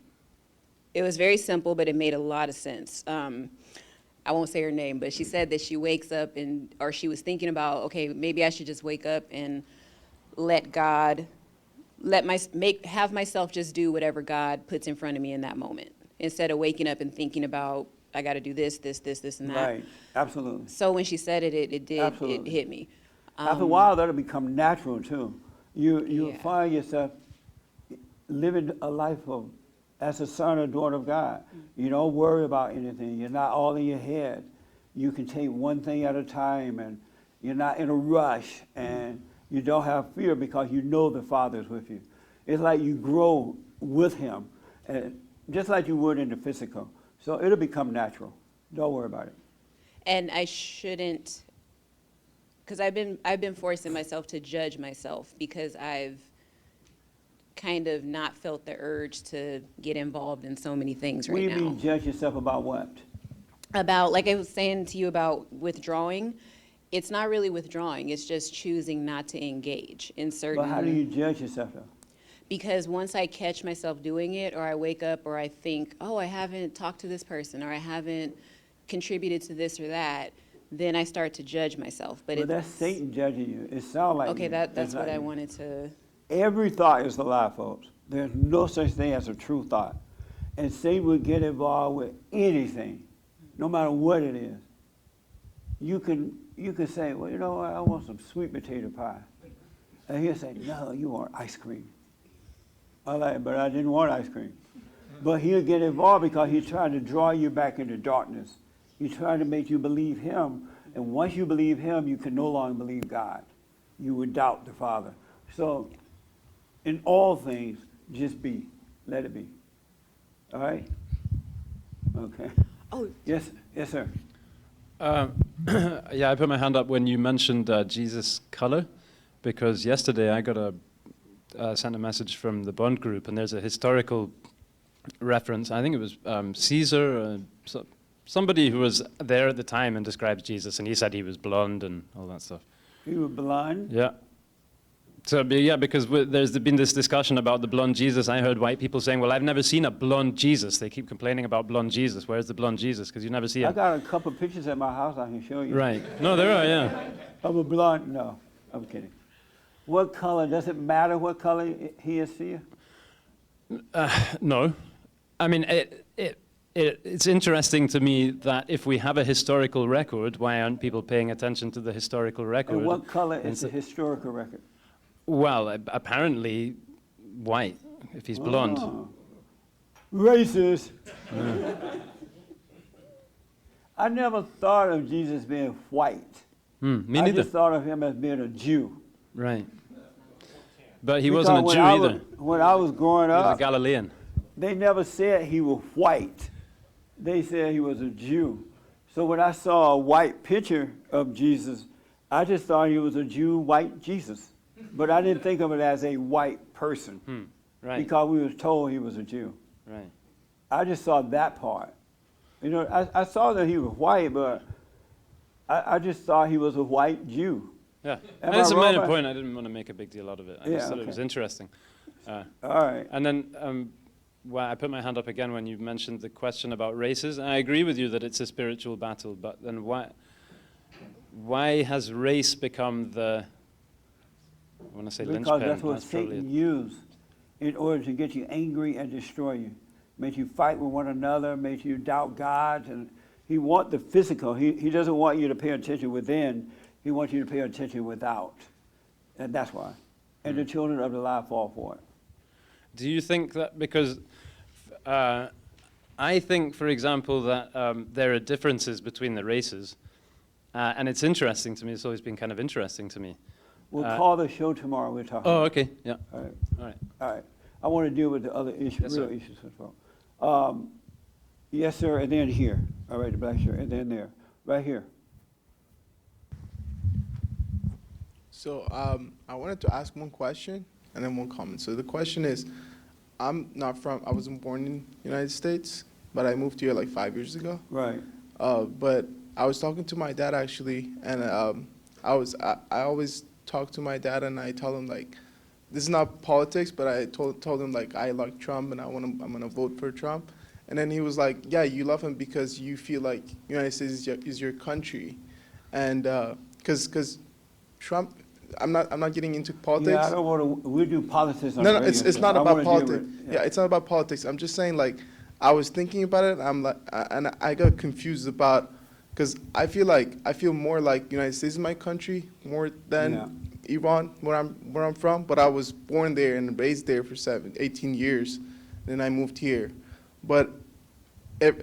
It was very simple, but it made a lot of sense. I won't say her name, but she said that she wakes up or she was thinking about, okay, maybe I should just wake up and let God, have myself just do whatever God puts in front of me in that moment, instead of waking up and thinking about, I got to do this, and that. Right, absolutely. So when she said it, it hit me. After a while, that'll become natural too. You'll find yourself living a life of, as a son or daughter of God. You don't worry about anything. You're not all in your head. You can take one thing at a time, and you're not in a rush, and you don't have fear because you know the Father is with you. It's like you grow with Him, and just like you would in the physical. So it'll become natural. Don't worry about it. And I shouldn't, because I've been forcing myself to judge myself because I've kind of not felt the urge to get involved in so many things right now. What do you mean judge yourself about what? About, like I was saying to you about withdrawing, it's not really withdrawing, it's just choosing not to engage in certain... But how do you judge yourself though? Because once I catch myself doing it, or I wake up, or I think, oh, I haven't talked to this person, or I haven't contributed to this or that, then I start to judge myself. But that's Satan judging you. It sounds like okay, you. that's what like I you. wanted to... Every thought is a lie, folks. There's no such thing as a true thought. And Satan will get involved with anything, no matter what it is. you can say, well, you know what, I want some sweet potato pie. And he'll say, no, you want ice cream. I'm like, but I didn't want ice cream. But he'll get involved because he's trying to draw you back into darkness. He's trying to make you believe him. And once you believe him, you can no longer believe God. You would doubt the Father. So in all things, just be. Let it be. All right? Okay. Oh. Yes, yes, sir. Yeah, I put my hand up when you mentioned Jesus' color, because yesterday I got sent a message from the Bond group, and there's a historical reference. I think it was Caesar, somebody who was there at the time and describes Jesus, and he said he was blonde and all that stuff. He was blind? Yeah. So, yeah, because there's been this discussion about the blonde Jesus. I heard white people saying, well, I've never seen a blonde Jesus. They keep complaining about blonde Jesus. Where's the blonde Jesus? Because you never see him. I got a couple of pictures at my house I can show you. Right. No, there are, yeah. Of a blonde, no, I'm kidding. What color, does it matter what color he is to you? No. I mean, it's interesting to me that if we have a historical record, why aren't people paying attention to the historical record? And what color is the historical record? Well, apparently white, if he's blonde. Oh. Racist. I never thought of Jesus being white. Me I neither. just thought of him as being a Jew. Right. But he Because wasn't a Jew either. When I was growing He was up, a Galilean. they never said he was white. They said he was a Jew. So when I saw a white picture of Jesus, I just thought he was a Jew, white Jesus. But I didn't think of it as a white person. Right. Because we was told he was a Jew. Right. I just saw that part. You know, I saw that he was white, but I just thought he was a white Jew. Yeah, Am and it's I a wrong minor by- point. I didn't want to make a big deal out of it. I Yeah, just thought it okay. was interesting. All right. And then well, I put my hand up again when you mentioned the question about races. And I agree with you that it's a spiritual battle, but then why has race become the, I want to say Because linchpin? that's what That's probably Satan it. used in order to get you angry and destroy you. Make you fight with one another, make you doubt God. And he wants the physical. He doesn't want you to pay attention within. He wants you to pay attention without. And that's why. And the children of the lie fall for it. Do you think that because I think, for example, that there are differences between the races, and it's interesting to me. It's always been kind of interesting to me. We'll call the show tomorrow. We'll talk. Oh, about okay. it. Yeah. All right. All right. All right. I want to deal with the other issues, Yes, real sir. issues as well. Yes, sir. And then here. All right, the black shirt. And then there. Right here. So I wanted to ask one question and then one comment. So the question is, I wasn't born in the United States, but I moved here like 5 years ago. Right. But I was talking to my dad actually, and I always talk to my dad and I tell him like, this is not politics, but I told him like I like Trump and I'm gonna vote for Trump. And then he was like, yeah, you love him because you feel like United States is your country, and because Trump. I'm not getting into politics. Yeah, I don't want to. We do politics on No, the radio, it's so not I about wanna deal politics. with- Yeah, it's not about politics. I'm just saying, like, I was thinking about it. I'm like, and I got confused about, because I feel more like United States is my country more than Iran, where I'm from. But I was born there and raised there for 18 years, then I moved here. But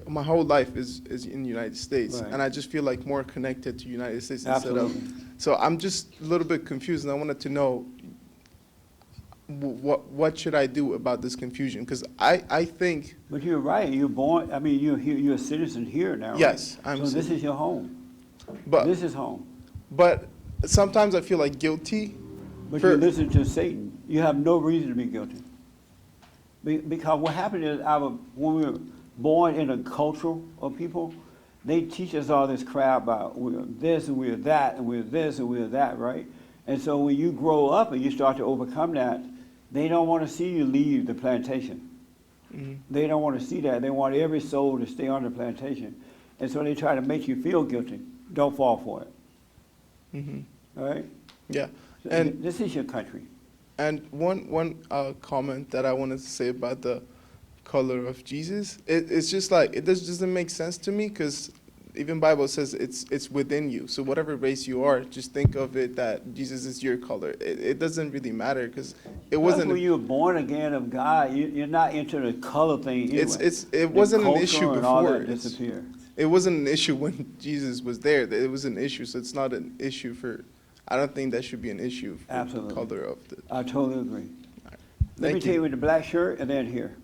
my whole life is in the United States, Right. and I just feel like more connected to United States Absolutely. instead of. So I'm just a little bit confused, and I wanted to know what should I do about this confusion? Because I think. But you're right. You're born. I mean, you're a citizen here now. Right? Yes, I'm So a this citizen. is your home. But This is home. But sometimes I feel like guilty. But you listen to Satan. You have no reason to be guilty. Because what happened is, when we were born in a culture of people, they teach us all this crap about we're this and we're that and we're this and we're that, right? And so when you grow up and you start to overcome that, they don't want to see you leave the plantation. Mhm. They don't want to see that. They want every soul to stay on the plantation. And so they try to make you feel guilty. Don't fall for it. Mm-hmm. All right? Yeah. So And this is your country. And one comment that I wanted to say about the color of Jesus, it's just like, it just doesn't make sense to me, because even Bible says it's within you. So whatever race you are, just think of it that Jesus is your color. It doesn't really matter because it wasn't. When you're born again of God, you're not into the color thing anyway. It wasn't an issue and all before. that disappeared. It wasn't an issue when Jesus was there. It was an issue, so it's not an issue for. I don't think that should be an issue for Absolutely. the color of the. I totally agree. Let me Thank take you. with the black shirt and then here.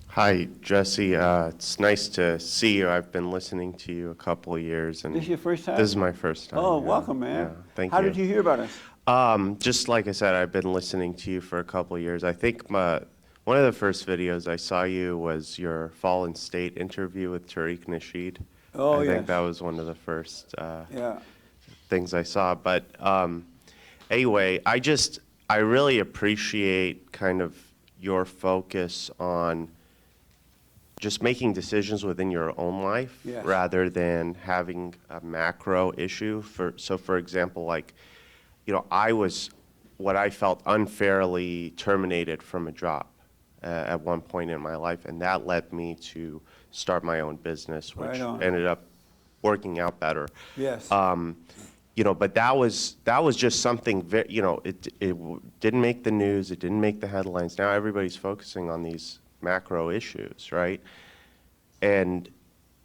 Hi, Jesse. It's nice to see you. I've been listening to you a couple of years, and This is your first time? This is my first time. Oh, yeah. welcome, man. Yeah, thank How you. did you hear about us? Just like I said, I've been listening to you for a couple of years. I think one of the first videos I saw you was your Fallen State interview with Tariq Nasheed. Oh, I yes. think that was one of the first Yeah. things I saw. But anyway, I really appreciate kind of your focus on just making decisions within your own life Yes. rather than having a macro issue. So for example, like, I was what I felt unfairly terminated from a job at one point in my life, and that led me to start my own business, which Right on. ended up working out better. Yes. But that was just something it didn't make the news, it didn't make the headlines. Now everybody's focusing on these macro issues, right? And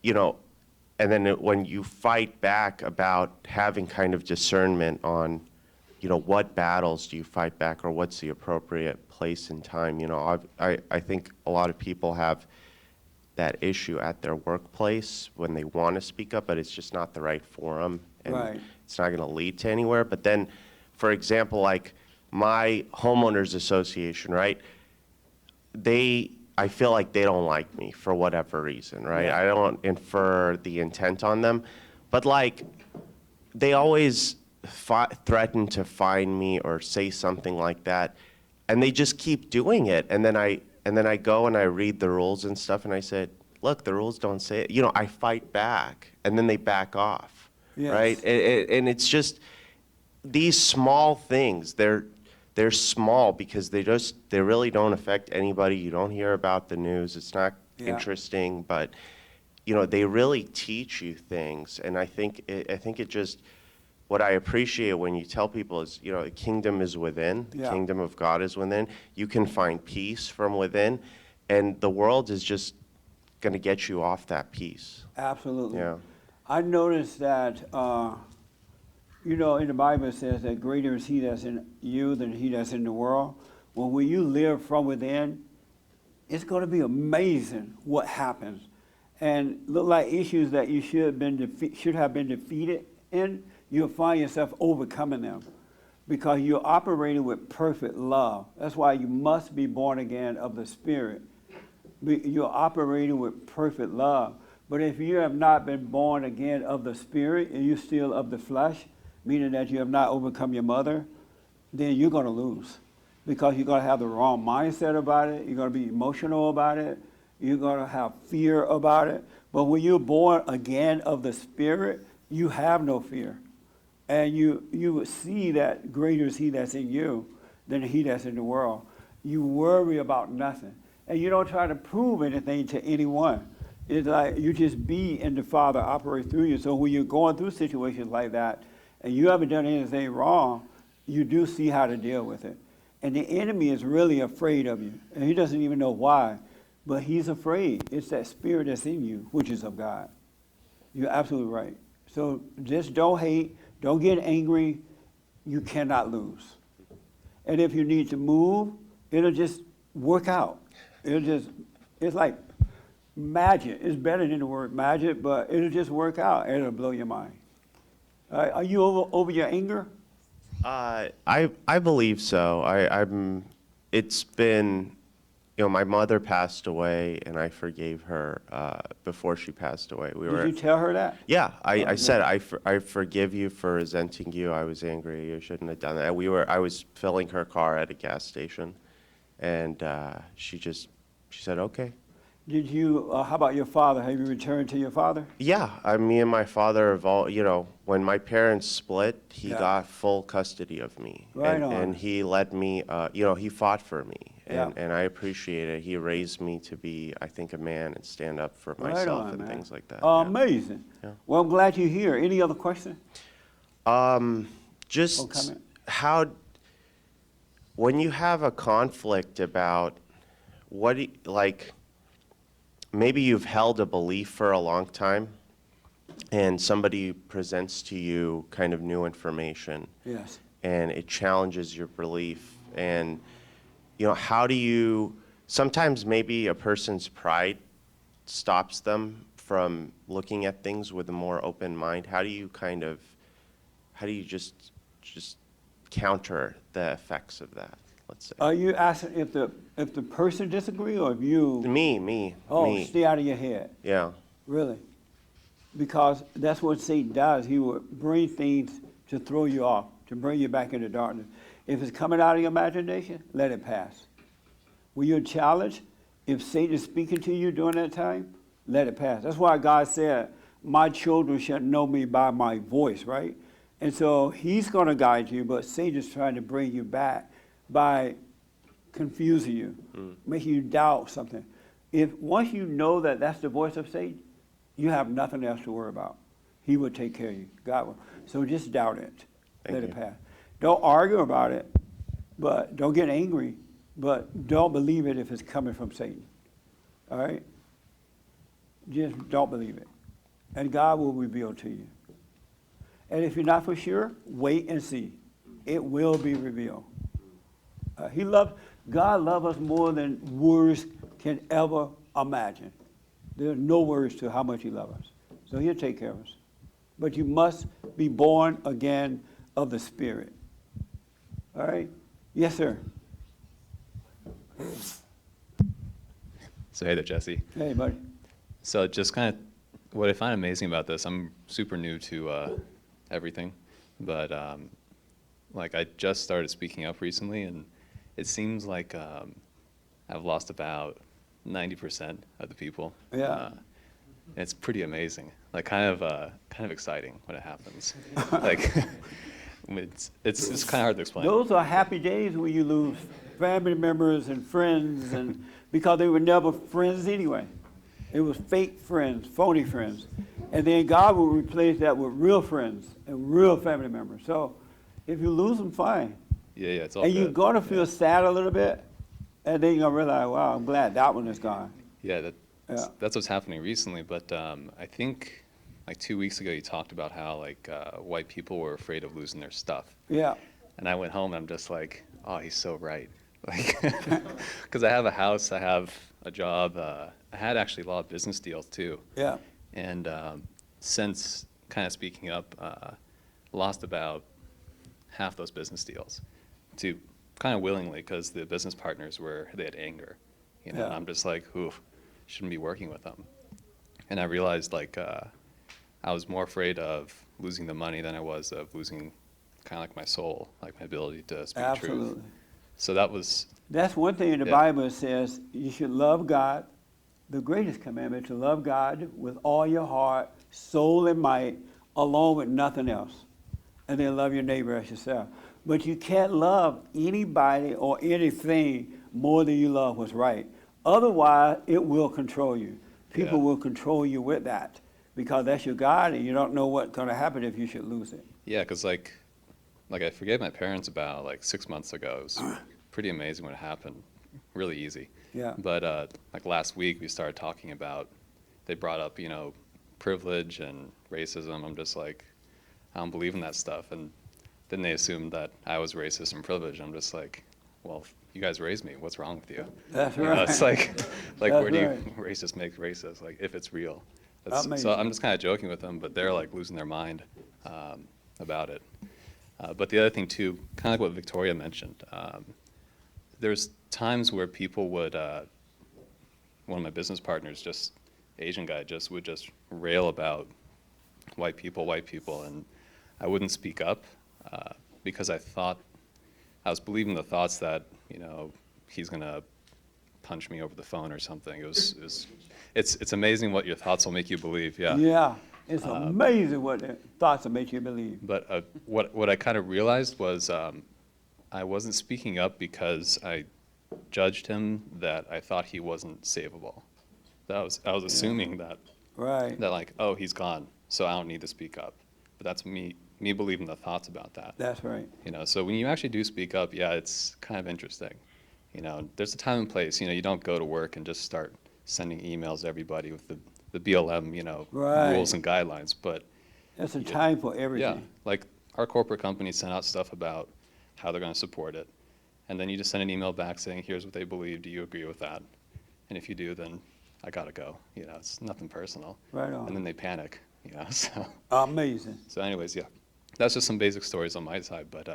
and then when you fight back about having kind of discernment on, what battles do you fight back, or what's the appropriate place and time? I think a lot of people have that issue at their workplace when they want to speak up, but it's just not the right forum, and Right. it's not going to lead to anywhere. But then, for example, like my homeowners association, right? I feel like they don't like me for whatever reason, right? Yeah. I don't infer the intent on them, but like they always threaten to fine me or say something like that, and they just keep doing it. And then I go and I read the rules and stuff, and I said, look, the rules don't say it. I fight back, and then they back off, Yes. right? And it's just these small things. They're small because they really don't affect anybody. You don't hear about the news. It's not Yeah. interesting, but they really teach you things. And I think it just, what I appreciate when you tell people is, the kingdom is within, the Yeah. kingdom of God is within. You can find peace from within, and the world is just going to get you off that peace. Absolutely. Yeah. I noticed that, in the Bible it says that greater is he that's in you than he that's in the world. Well, when you live from within, it's going to be amazing what happens. And look like issues that you should have been defeated in, you'll find yourself overcoming them because you're operating with perfect love. That's why you must be born again of the Spirit. You're operating with perfect love. But if you have not been born again of the Spirit and you're still of the flesh, meaning that you have not overcome your mother, then you're going to lose because you're going to have the wrong mindset about it. You're going to be emotional about it. You're going to have fear about it. But when you're born again of the Spirit, you have no fear. And you would see that greater is he that's in you than he that's in the world. You worry about nothing. And you don't try to prove anything to anyone. It's like you just be and the Father operate through you. So when you're going through situations like that and you haven't done anything wrong, you do see how to deal with it. And the enemy is really afraid of you. And he doesn't even know why. But he's afraid. It's that spirit that's in you, which is of God. You're absolutely right. So just don't hate. Don't get angry. You cannot lose. And if you need to move, it'll just work out. It's like magic. It's better than the word magic, but it'll just work out. It'll blow your mind. Are you over your anger? I believe so. It's been, my mother passed away, and I forgave her before she passed away. Did you tell her that? Yeah, I Oh, said yeah. I forgive you for resenting you. I was angry. You shouldn't have done that. I was filling her car at a gas station, and she said okay. Did you, how about your father? Have you returned to your father? Yeah, me and my father have all, when my parents split, he Yeah. got full custody of me. Right on. And he let me, he fought for me. and I appreciate it. He raised me to be, I think, a man and stand up for Right myself on, and man. things like that. Yeah. Amazing. Yeah. Well, I'm glad you're here. Any other questions? Just comment? how, when you have a conflict about what, like, maybe you've held a belief for a long time, and somebody presents to you kind of new information, Yes. and it challenges your belief, and, you know, how do you, sometimes maybe a person's pride stops them from looking at things with a more open mind. How do you kind of, how do you just counter the effects of that, let's say? Are you asking if the person disagree or if you? Me. Oh, stay out of your head. Yeah. Really? Because that's what Satan does. He will bring things to throw you off, to bring you back into darkness. If it's coming out of your imagination, let it pass. When you're challenged, if Satan is speaking to you during that time, let it pass. That's why God said, my children shall know me by my voice, right? And so he's going to guide you, but Satan's trying to bring you back by confusing you, making you doubt something. If once you know that that's the voice of Satan, you have nothing else to worry about. He will take care of you. God will. So just doubt it. Let it pass. Don't argue about it, but don't get angry, but don't believe it if it's coming from Satan. All right? Just don't believe it. And God will reveal to you. And if you're not for sure, wait and see. It will be revealed. God loves us more than words can ever imagine. There's no words to how much he loves us. So he'll take care of us. But you must be born again of the Spirit. All right? Yes, sir. So hey there, Jesse. Hey, buddy. So just kind of what I find amazing about this, I'm super new to everything, but like I just started speaking up recently, and it seems like I've lost about 90% of the people. Yeah. It's pretty amazing, like kind of exciting when it happens. Like it's kind of hard to explain. Those are happy days when you lose family members and friends, and because they were never friends anyway. It was fake friends, phony friends. And then God will replace that with real friends and real family members. So if you lose them, fine. Yeah, it's all And good. you're going to feel sad a little bit, and then you're going to realize, wow, I'm glad that one is gone. Yeah, that's what's happening recently. But I think like 2 weeks ago you talked about how like white people were afraid of losing their stuff. Yeah. And I went home and I'm just like, oh, he's so right. Like, because I have a house, I have a job. I had actually a lot of business deals too. Yeah. And since kind of speaking up, lost about half those business deals to kind of willingly, because the business partners they had anger, you know, Yeah. and I'm just like, oof, shouldn't be working with them. And I realized like I was more afraid of losing the money than I was of losing kind of like my soul, like my ability to speak truth. Absolutely. So That's one thing in the Bible that says you should love God. The greatest commandment, to love God with all your heart, soul, and might, along with nothing else. And then love your neighbor as yourself. But you can't love anybody or anything more than you love what's right. Otherwise, it will control you. People will control you with that, because that's your God, and you don't know what's going to happen if you should lose it. Yeah, because like I forgave my parents about like 6 months ago. It was pretty amazing when it happened, really easy. Yeah. But like last week we started talking about, they brought up, you know, privilege and racism. I'm just like, I don't believe in that stuff. And then they assumed that I was racist and privileged. I'm just like, well, you guys raised me. What's wrong with you? That's You know, right. it's like That's where do you right. racist make racist? Like if it's real. Amazing. So I'm just kind of joking with them, but they're like losing their mind about it. But the other thing too, kind of like what Victoria mentioned, there's times where people would, one of my business partners, just Asian guy, would just rail about white people, and I wouldn't speak up because I was believing the thoughts that, you know, he's gonna punch me over the phone or something. It's amazing what your thoughts will make you believe. Yeah. Yeah. It's amazing what the thoughts will make you believe. But what I kind of realized was I wasn't speaking up because I judged him that I thought he wasn't savable. I was assuming that Right. that like, oh, he's gone, so I don't need to speak up. But that's me believing the thoughts about that. That's right. You know, so when you actually do speak up, yeah, it's kind of interesting. You know, there's a time and place. You know, you don't go to work and just start sending emails to everybody with the BLM, you know, Right. rules and guidelines. But There's a time for yeah, everything. like our corporate companies send out stuff about how they're going to support it. And then you just send an email back saying, here's what they believe. Do you agree with that? And if you do, then I got to go. You know, it's nothing personal. Right on. And then they panic, you know, so. Amazing. So anyways, yeah, that's just some basic stories on my side. But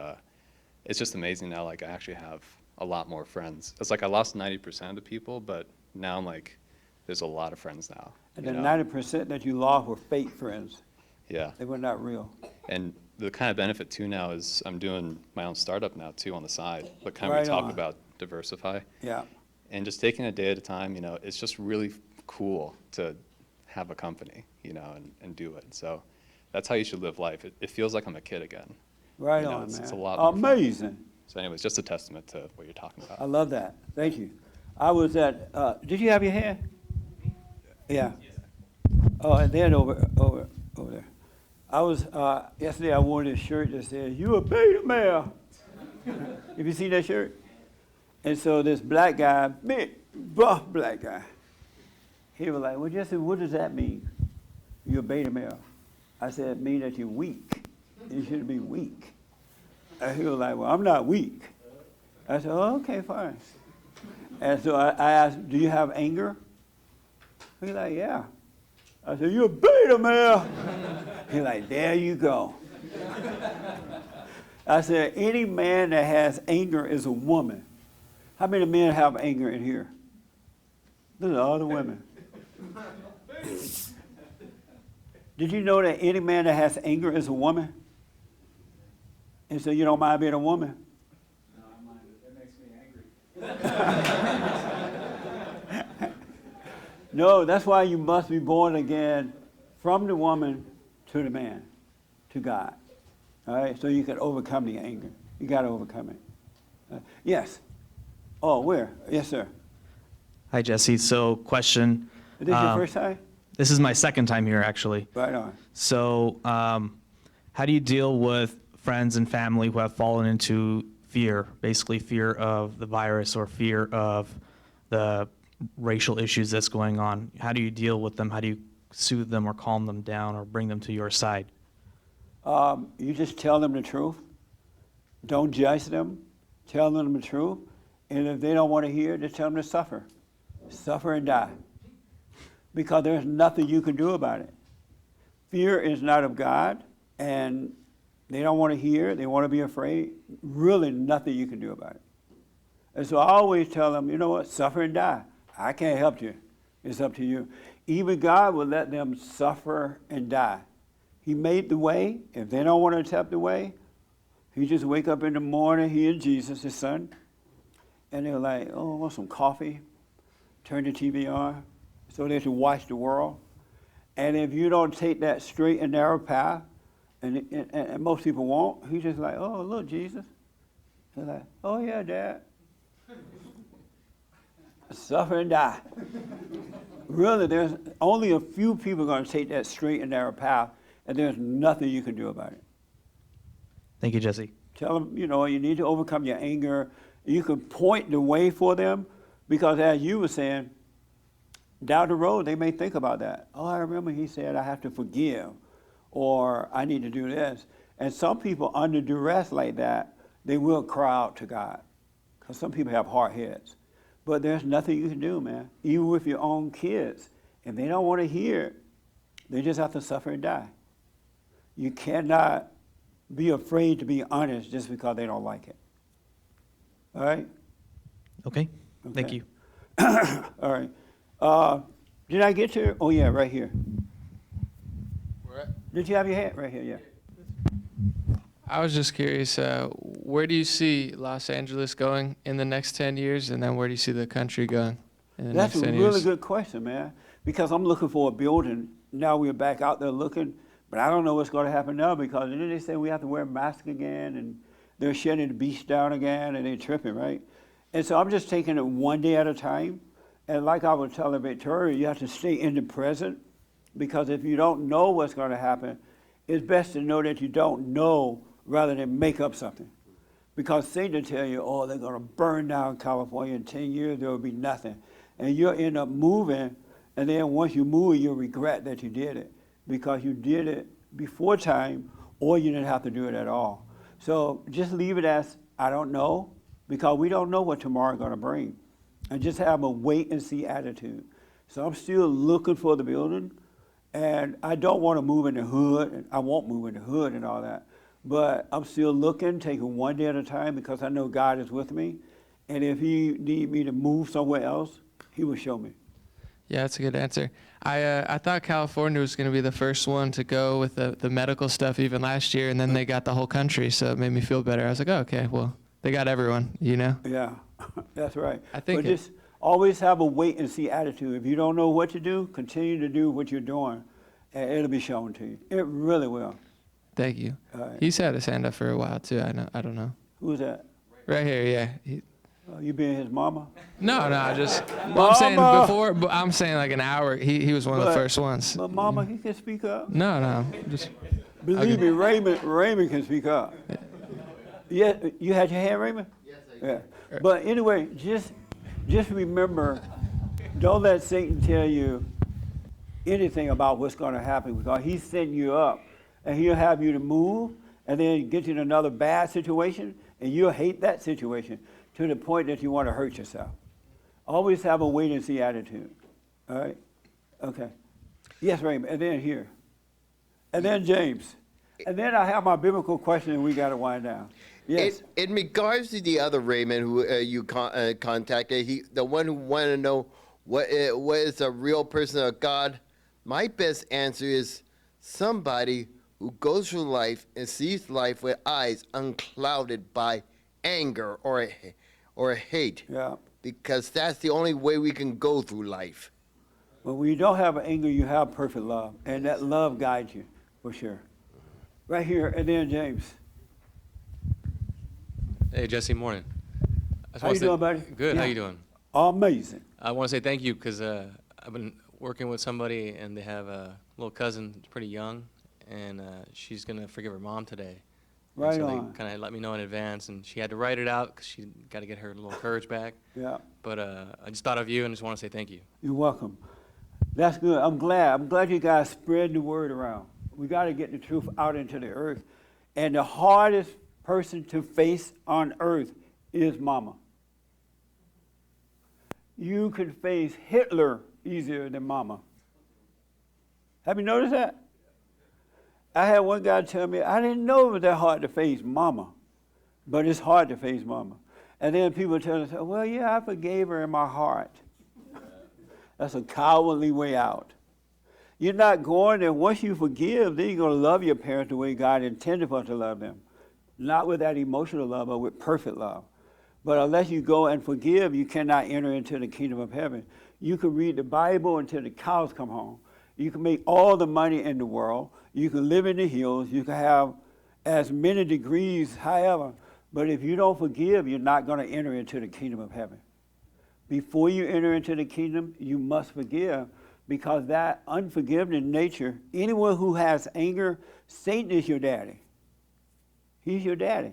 it's just amazing now, like I actually have a lot more friends. It's like I lost 90% of the people, but now I'm like, there's a lot of friends now. And you the know? 90% that you lost were fake friends. Yeah. They were not real. And the kind of benefit too now is I'm doing my own startup now too on the side. But kind of Right we talk on. about diversify. Yeah. And just taking a day at a time, you know, it's just really cool to have a company, you know, and do it. So that's how you should live life. It feels like I'm a kid again. Right You know, on, it's man. a lot more fun. Amazing. So anyways, just a testament to what you're talking about. I love that. Thank you. I was at, did you have your hand? Yeah. Oh, and then over there. I was, yesterday I wore this shirt that said, "You a beta male." Have you seen that shirt? And so this black guy, big, buff black guy, he was like, "Well, Jesse, what does that mean? You're a beta male." I said, "It means that you're weak. You shouldn't be weak." And he was like, "Well, I'm not weak." I said, "Oh, okay, fine." And so I asked, "Do you have anger?" He's like, "Yeah." I said, "You're a beta male." He's like, "There you go." I said, "Any man that has anger is a woman." How many men have anger in here? Look at all the women. Did you know that any man that has anger is a woman? And so you don't mind being a woman? No, I mind it. That makes me angry. No, that's why you must be born again from the woman to the man, to God. All right? So you can overcome the anger. You got to overcome it. Yes. Oh, where? Yes, sir. Hi, Jesse. So, question. Is this your first time? This is my second time here, actually. Right on. So, how do you deal with friends and family who have fallen into fear, basically fear of the virus or fear of the racial issues that's going on? How do you deal with them? How do you soothe them or calm them down or bring them to your side? You just tell them the truth. Don't judge them. Tell them the truth. And if they don't want to hear, just tell them to suffer. Suffer and die. Because there's nothing you can do about it. Fear is not of God, and they don't want to hear, they want to be afraid. Really nothing you can do about it. And so I always tell them, you know what, suffer and die. I can't help you. It's up to you. Even God will let them suffer and die. He made the way. If they don't want to accept the way, he just wake up in the morning, he and Jesus, his son, and they're like, "Oh, I want some coffee." Turn the TV on so they can watch the world. And if you don't take that straight and narrow path, and most people won't, he's just like, "Oh, look, Jesus." They're like, "Oh, yeah, Dad." Suffer and die. Really, there's only a few people going to take that straight and narrow path, and there's nothing you can do about it. Thank you, Jesse. Tell them, you know, you need to overcome your anger. You can point the way for them, because as you were saying, down the road, they may think about that. "Oh, I remember he said I have to forgive," or "I need to do this." And some people, under duress like that, they will cry out to God, because some people have hard heads. But there's nothing you can do, man. Even with your own kids, if they don't want to hear, they just have to suffer and die. You cannot be afraid to be honest just because they don't like it. All right? Okay. Thank you. All right. Did I get to? Oh, yeah, right here. Did you have your hand? Right here, yeah. I was just curious, where do you see Los Angeles going in the next 10 years, and then where do you see the country going in the That's next a 10 really years? good question, man, because I'm looking for a building. Now we're back out there looking, but I don't know what's going to happen now, because then they say we have to wear masks again, and they're shutting the beach down again, and they're tripping, right? And so I'm just taking it one day at a time. And like I was telling Victoria, you have to stay in the present, because if you don't know what's going to happen, it's best to know that you don't know rather than make up something. Because Satan will tell you, oh, they're going to burn down California in 10 years, there will be nothing. And you'll end up moving, and then once you move, you'll regret that you did it, because you did it before time, or you didn't have to do it at all. So just leave it as, I don't know, because we don't know what tomorrow's going to bring. And just have a wait and see attitude. So I'm still looking for the building, and I don't want to move in the hood, and I won't move in the hood and all that. But I'm still looking, taking one day at a time, because I know God is with me. And if He need me to move somewhere else, He will show me. Yeah, that's a good answer. I thought California was going to be the first one to go with the medical stuff even last year, and then they got the whole country, so it made me feel better. I was like, oh, okay, well, they got everyone, you know? Yeah, that's right. I think but just always have a wait and see attitude. If you don't know what to do, continue to do what you're doing, and it'll be shown to you. It really will. Thank you. All right. He's had his hand up for a while, too. I don't know. Who's that? Right here, yeah. You being his mama? No, I'm saying before, but I'm saying like an hour. He was one of the first ones. But mama, he can speak up. No, just Believe me, Raymond can speak up. Yeah, you had your hand, Raymond? Yes, I did. Yeah. But anyway, just remember, don't let Satan tell you anything about what's going to happen, because he's setting you up, and he'll have you to move, and then get you in another bad situation, and you'll hate that situation to the point that you want to hurt yourself. Always have a wait and see attitude. All right? Okay. Yes, Raymond. And then here. And then James. And then I have my biblical question, and we got to wind down. Yes. In regards to the other Raymond who you contacted, the one who wanted to know what is a real person of God, my best answer is somebody who goes through life and sees life with eyes unclouded by anger or hate. Yeah. Because that's the only way we can go through life. Well, when you don't have anger, you have perfect love, and that love guides you, for sure. Right here, and then James. Hey, Jesse, morning. How you doing, buddy? Good, Yeah. how you doing? Amazing. I want to say thank you, because I've been working with somebody, and they have a little cousin, pretty young, and she's going to forgive her mom today. And Right so on. they kind of let me know in advance, and she had to write it out because she got to get her little courage back. Yeah. But I just thought of you and just want to say thank you. You're welcome. That's good. I'm glad you guys spread the word around. We got to get the truth out into the earth. And the hardest person to face on earth is mama. You can face Hitler easier than mama. Have you noticed that? I had one guy tell me, I didn't know it was that hard to face mama, but it's hard to face mama. And then people tell us, well, yeah, I forgave her in my heart. That's a cowardly way out. You're not going there. Once you forgive, then you're going to love your parents the way God intended for us to love them. Not with that emotional love, but with perfect love. But unless you go and forgive, you cannot enter into the kingdom of heaven. You can read the Bible until the cows come home. You can make all the money in the world. You can live in the hills. You can have as many degrees, however. But if you don't forgive, you're not going to enter into the kingdom of heaven. Before you enter into the kingdom, you must forgive, because that unforgiving nature, anyone who has anger, Satan is your daddy. He's your daddy.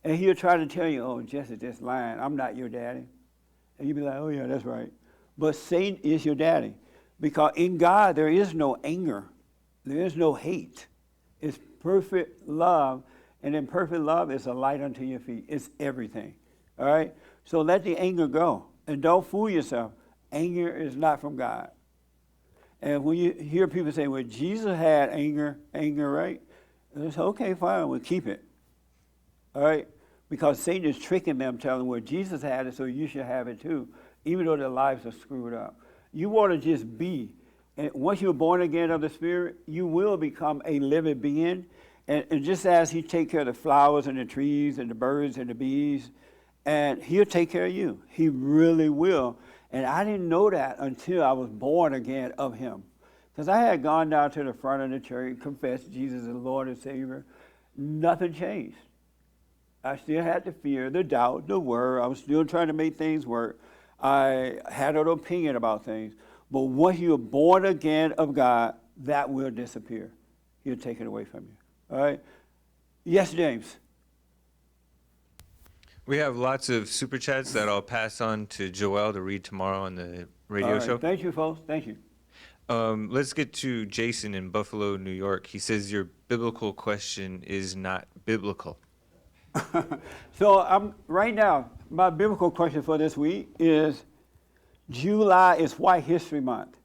And he'll try to tell you, oh, Jesse, just lying. I'm not your daddy. And you'll be like, oh, yeah, that's right. But Satan is your daddy. Because in God, there is no anger. There is no hate. It's perfect love. And in perfect love, it's a light unto your feet. It's everything. All right? So let the anger go. And don't fool yourself. Anger is not from God. And when you hear people say, well, Jesus had anger, right? It's okay, fine, we'll keep it. All right? Because Satan is tricking them, telling them, well, Jesus had it, so you should have it too, even though their lives are screwed up. You want to just be. And once you're born again of the Spirit, you will become a living being. And just as He takes care of the flowers and the trees and the birds and the bees, and He'll take care of you. He really will. And I didn't know that until I was born again of Him. Because I had gone down to the front of the church, confessed Jesus as Lord and Savior. Nothing changed. I still had the fear, the doubt, the worry. I was still trying to make things work. I had an opinion about things. But once you're born again of God, that will disappear. He'll take it away from you. All right? Yes, James. We have lots of super chats that I'll pass on to Joel to read tomorrow on the radio All right. show. Thank you, folks. Thank you. Let's get to Jason in Buffalo, New York. He says your biblical question is not biblical. So right now, my biblical question for this week is July is White History Month.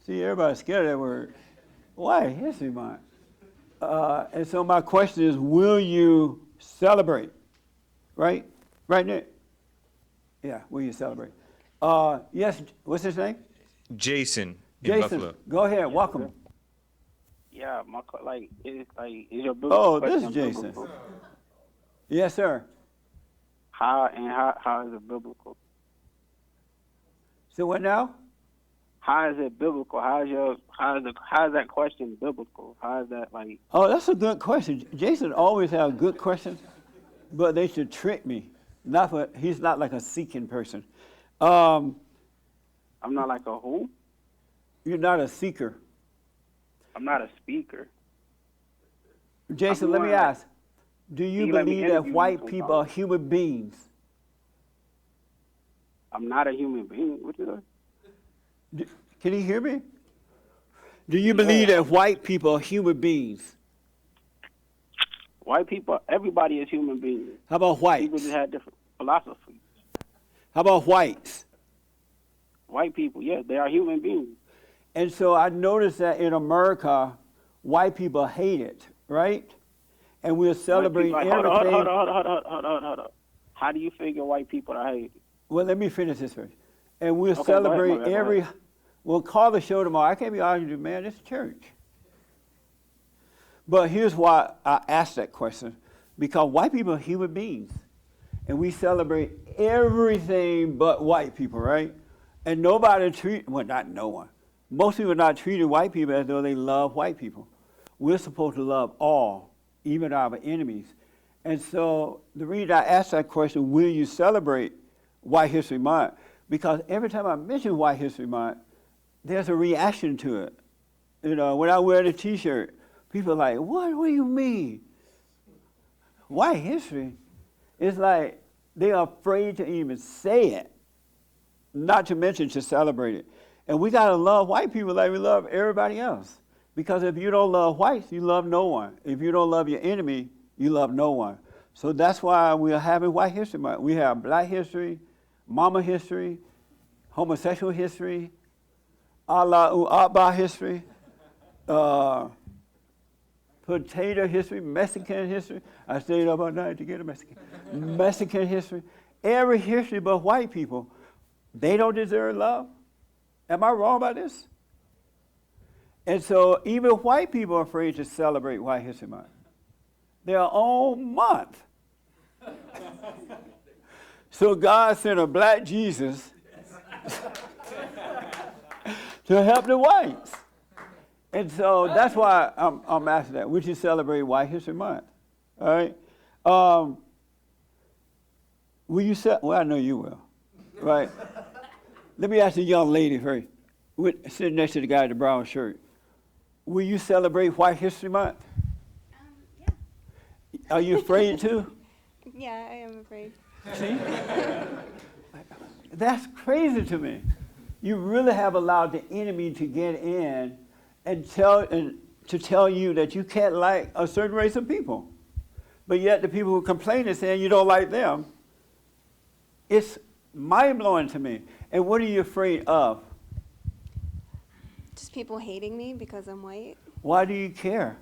See, everybody's scared of that word. White History Month. And so my question is, will you celebrate? Right? Right, Nick? Yeah, will you celebrate? Yes, what's his name? Jason in Buffalo. Go ahead, welcome. Yeah, is your biblical Oh, question this is Jason. biblical? Yes, sir. How is it biblical? So what now? How is it biblical? How is that question biblical? How is that like? Oh, that's a good question. Jason always has good questions, but they should trick me. He's not like a seeking person. I'm not like a who? You're not a seeker. I'm not a speaker. Jason, let me ask. Do you believe that white people are human beings? I'm not a human being. What you say? Can you hear me? Do you believe that white people are human beings? White people, everybody is human beings. How about whites? People just have different philosophies. How about whites? White people, yes, they are human beings. And so I noticed that in America, white people hate it, right? And we're celebrating everything. Hold on. How do you figure white people are hated? Well, let me finish this first. And we'll Okay, celebrate go ahead. We'll call the show tomorrow. I can't be arguing with you, man. It's church. But here's why I asked that question. Because white people are human beings. And we celebrate everything but white people, right? And not no one. Most people are not treating white people as though they love white people. We're supposed to love all, even our enemies. And so the reason I asked that question, will you celebrate White History Month? Because every time I mention White History Month, there's a reaction to it. You know, when I wear the T-shirt, people are like, what do you mean? White history? It's like they are afraid to even say it, not to mention to celebrate it. And we got to love white people like we love everybody else. Because if you don't love whites, you love no one. If you don't love your enemy, you love no one. So that's why we're having White History Month. We have black history, mama history, homosexual history, Allah Akbar history, potato history, Mexican history. I stayed up all night to get a Mexican history. Every history but white people. They don't deserve love. Am I wrong about this? And so even white people are afraid to celebrate White History Month. Their own month. So God sent a black Jesus to help the whites. And so that's why I'm asking that. We should celebrate White History Month. All right? Will you well, I know you will. Right? Let me ask the young lady first, sitting next to the guy in the brown shirt. Will you celebrate White History Month? Yeah. Are you afraid too? Yeah, I am afraid. See? That's crazy to me. You really have allowed the enemy to get in and to tell you that you can't like a certain race of people. But yet the people who complain and saying you don't like them, it's mind-blowing to me. And what are you afraid of? Just people hating me because I'm white. Why do you care?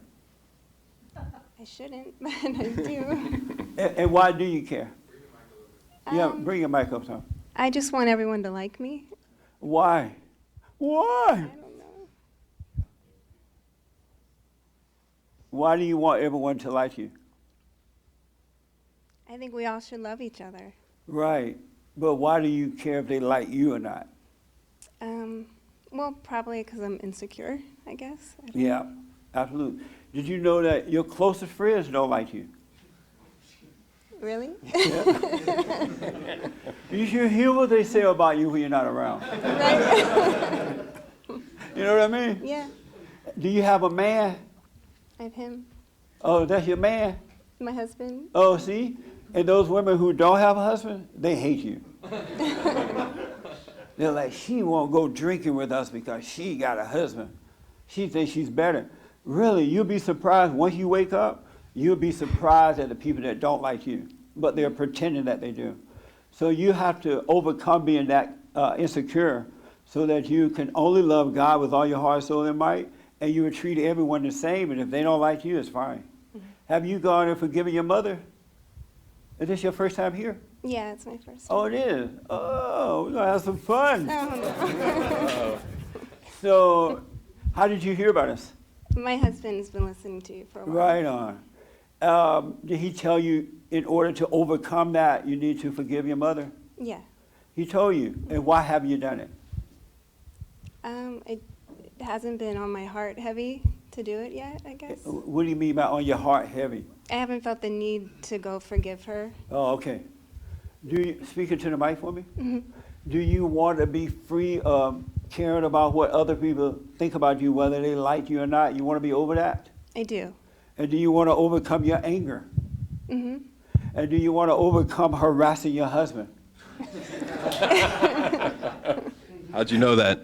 I shouldn't, but I do. And why do you care? Yeah, bring your mic up, Tom. I just want everyone to like me. Why? Why? I don't know. Why do you want everyone to like you? I think we all should love each other. Right. But why do you care if they like you or not? Well, probably because I'm insecure, I guess. Yeah, absolutely. Did you know that your closest friends don't like you? Really? You should hear what they say about you when you're not around. Right. You know what I mean? Yeah, Do you have a man? I have him, Oh, that's your man? my husband. Oh, see? And those women who don't have a husband, they hate you. They're like, she won't go drinking with us because she got a husband. She thinks she's better. Really, you'll be surprised once you wake up, you'll be surprised at the people that don't like you, but they're pretending that they do. So you have to overcome being that insecure so that you can only love God with all your heart, soul, and might, and you will treat everyone the same, and if they don't like you, it's fine. Have you gone and forgiven your mother? Is this your first time here? Yeah, it's my first. Oh, it is? Oh, we're going to have some fun. Oh, no. So, how did you hear about us? My husband's been listening to you for a while. Right on. Did he tell you in order to overcome that, you need to forgive your mother? Yeah. He told you. And why have you done it? It hasn't been on my heart heavy to do it yet, I guess. What do you mean by on your heart heavy? I haven't felt the need to go forgive her. Oh, okay. Do you, speak into the mic for me? Mhm. Do you want to be free of caring about what other people think about you, whether they like you or not? You want to be over that? I do. And do you want to overcome your anger? Mm-hmm. And do you want to overcome harassing your husband? How'd you know that?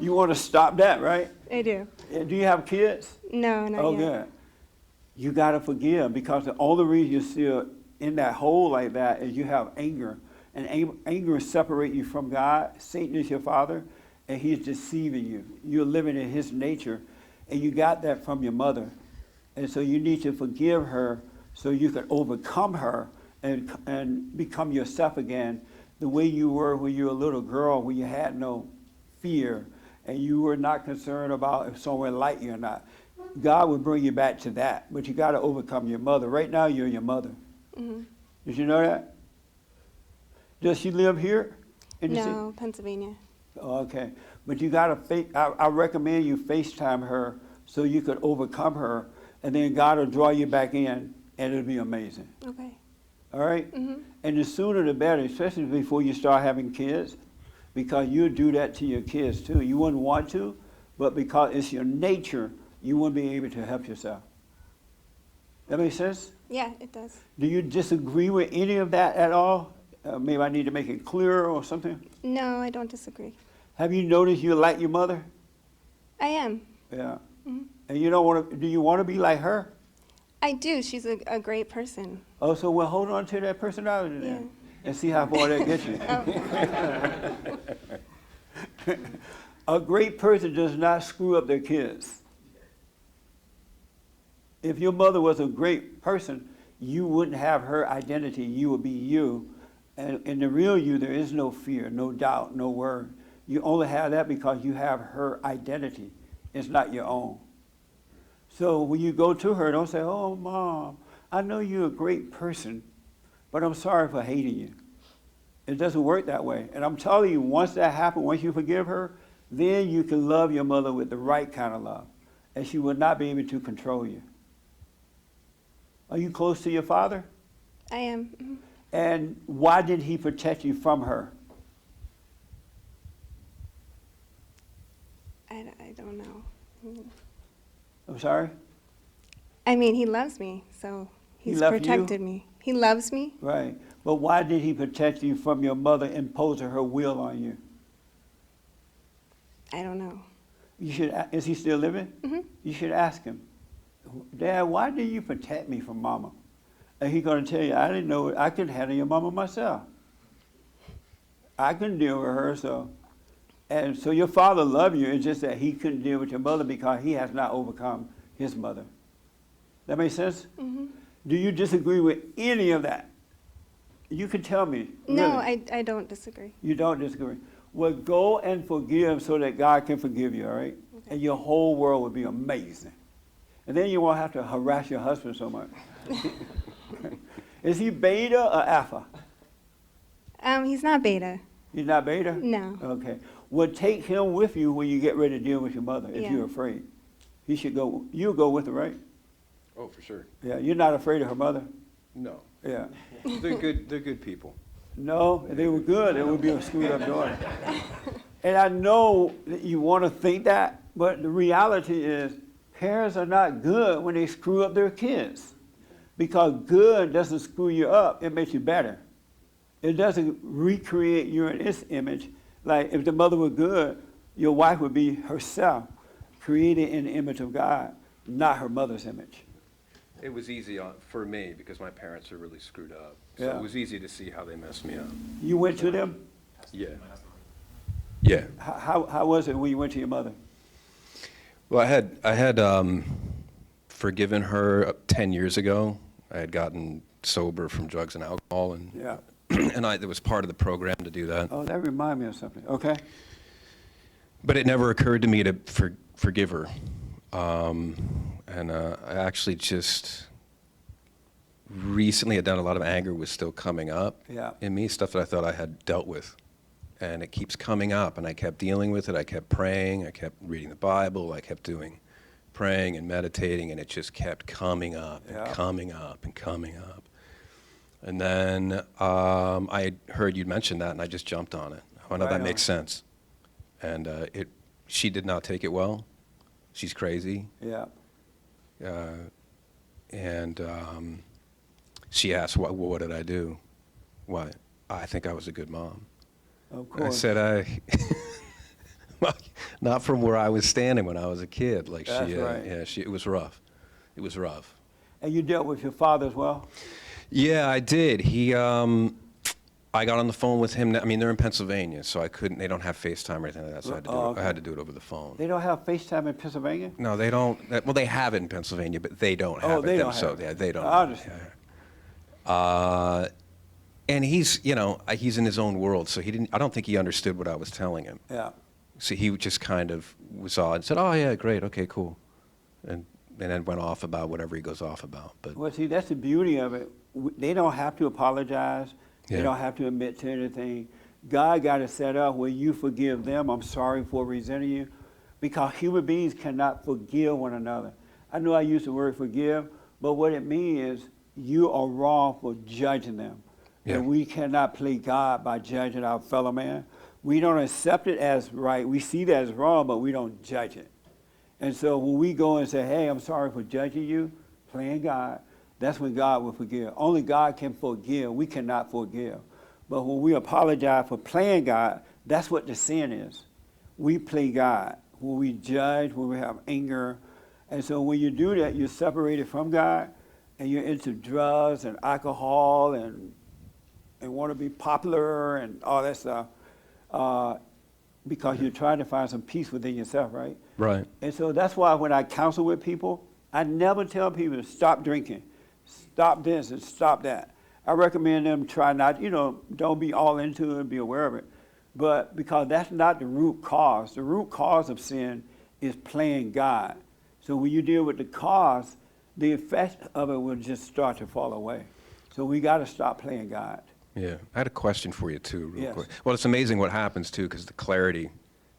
You want to stop that, right? I do. And do you have kids? No, not Oh, yet. good. You got to forgive because the only reason you're still in that hole like that is you have anger. And anger separates you from God. Satan is your father, and he's deceiving you. You're living in his nature, and you got that from your mother. And so you need to forgive her so you can overcome her and become yourself again the way you were when you were a little girl, when you had no fear and you were not concerned about if someone liked you or not. God will bring you back to that, but you got to overcome your mother. Right now, you're your mother. Mm-hmm. Did you know that? Does she live here? In the No, Pennsylvania. Oh, okay. But you got to, I recommend you FaceTime her so you could overcome her, and then God will draw you back in, and it'll be amazing. Okay. All right? Mm-hmm. And the sooner the better, especially before you start having kids, because you'll do that to your kids too. You wouldn't want to, but because it's your nature, you wouldn't be able to help yourself. That makes sense? Yeah, it does. Do you disagree with any of that at all? Maybe I need to make it clearer or something. No, I don't disagree. Have you noticed you like your mother? I am. Yeah. Mhm. And you don't want to, do you want to be like her? I do. She's a great person. Oh, so we'll hold on to that personality then and see how far that gets you. A great person does not screw up their kids. If your mother was a great person, you wouldn't have her identity. You would be you. And in the real you, there is no fear, no doubt, no worry. You only have that because you have her identity. It's not your own. So when you go to her, don't say, oh, Mom, I know you're a great person, but I'm sorry for hating you. It doesn't work that way. And I'm telling you, once that happens, once you forgive her, then you can love your mother with the right kind of love, and she will not be able to control you. Are you close to your father? I am. Mhm. And why did he protect you from her? I don't know. I'm sorry? I mean, he loves me, so he's loved you? protected me. He loves me. Right. But why did he protect you from your mother imposing her will on you? I don't know. You should. Is he still living? Mm-hmm. You should ask him, Dad, why did you protect me from Mama? And he's going to tell you, I didn't know I could handle your mama myself. I couldn't deal with her, so. And so your father loved you, it's just that he couldn't deal with your mother because he has not overcome his mother. That make sense? Mm-hmm. Do you disagree with any of that? You can tell me. No, really. I don't disagree. You don't disagree. Well, go and forgive so that God can forgive you, all right? Okay. And your whole world will be amazing. And then you won't have to harass your husband so much. Is he beta or alpha? He's not beta. He's not beta? No. Okay. Well, take him with you when you get ready to deal with your mother if Yeah. you're afraid. He should go. You'll go with her, right? Oh, for sure. Yeah, you're not afraid of her mother? No. Yeah. They're good. They're good people. No, if they were good, it would be a screwed up daughter. And I know that you want to think that, but the reality is parents are not good when they screw up their kids. Because good doesn't screw you up, it makes you better. It doesn't recreate you in its image. Like if the mother were good, your wife would be herself, created in the image of God, not her mother's image. It was easy for me because my parents are really screwed up. So Yeah. it was easy to see how they messed me up. You went to them? Yeah. Yeah. How was it when you went to your mother? Well, I had forgiven her 10 years ago. I had gotten sober from drugs and alcohol, and Yeah. and it was part of the program to do that. Oh, that reminded me of something. Okay. But it never occurred to me to forgive her. I actually just recently had done a lot of anger was still coming up Yeah. in me, stuff that I thought I had dealt with. And it keeps coming up, and I kept dealing with it. I kept praying. I kept reading the Bible. I kept praying and meditating, and it just kept coming up and Yeah. coming up and coming up. And then I heard you'd mentioned that, and I just jumped on it. Oh, no, Right that on. makes sense. And she did not take it well. She's crazy. Yeah. She asked, what did I do? What? I think I was a good mom. Of I course. said, not from where I was standing when I was a kid. Like That's she, right. yeah, it was rough. It was rough. And you dealt with your father as well? Yeah, I did. I got on the phone with him. I mean, they're in Pennsylvania, so they don't have FaceTime or anything like that, so I had to do it over the phone. They don't have FaceTime in Pennsylvania? No, they don't. Well, they have it in Pennsylvania, but they don't have it they don't themselves. have it. Yeah, they don't. I understand. And he's in his own world, so I don't think he understood what I was telling him. Yeah. So he just kind of was odd and said, "Oh yeah, great, okay, cool," and then went off about whatever he goes off about. But Well, see, that's the beauty of it. They don't have to apologize. They Yeah. don't have to admit to anything. God got it set up where you forgive them. I'm sorry for resenting you. Because human beings cannot forgive one another. I know I use the word forgive, but what it means is you are wrong for judging them. Yeah. And we cannot play God by judging our fellow man. We don't accept it as right. We see that as wrong, but we don't judge it. And so when we go and say, hey, I'm sorry for judging you, playing God, that's when God will forgive. Only God can forgive. We cannot forgive. But when we apologize for playing God, that's what the sin is. We play God. When we judge, when we have anger. And so when you do that, you're separated from God, and you're into drugs and alcohol and want to be popular and all that stuff. Because you're trying to find some peace within yourself, right? Right. And so that's why when I counsel with people, I never tell people to stop drinking, stop this and stop that. I recommend them try not, don't be all into it, be aware of it. But because that's not the root cause. The root cause of sin is playing God. So when you deal with the cause, the effect of it will just start to fall away. So we got to stop playing God. yeah, I had a question for you too, real Yes. quick. Well, it's amazing what happens too, because the clarity.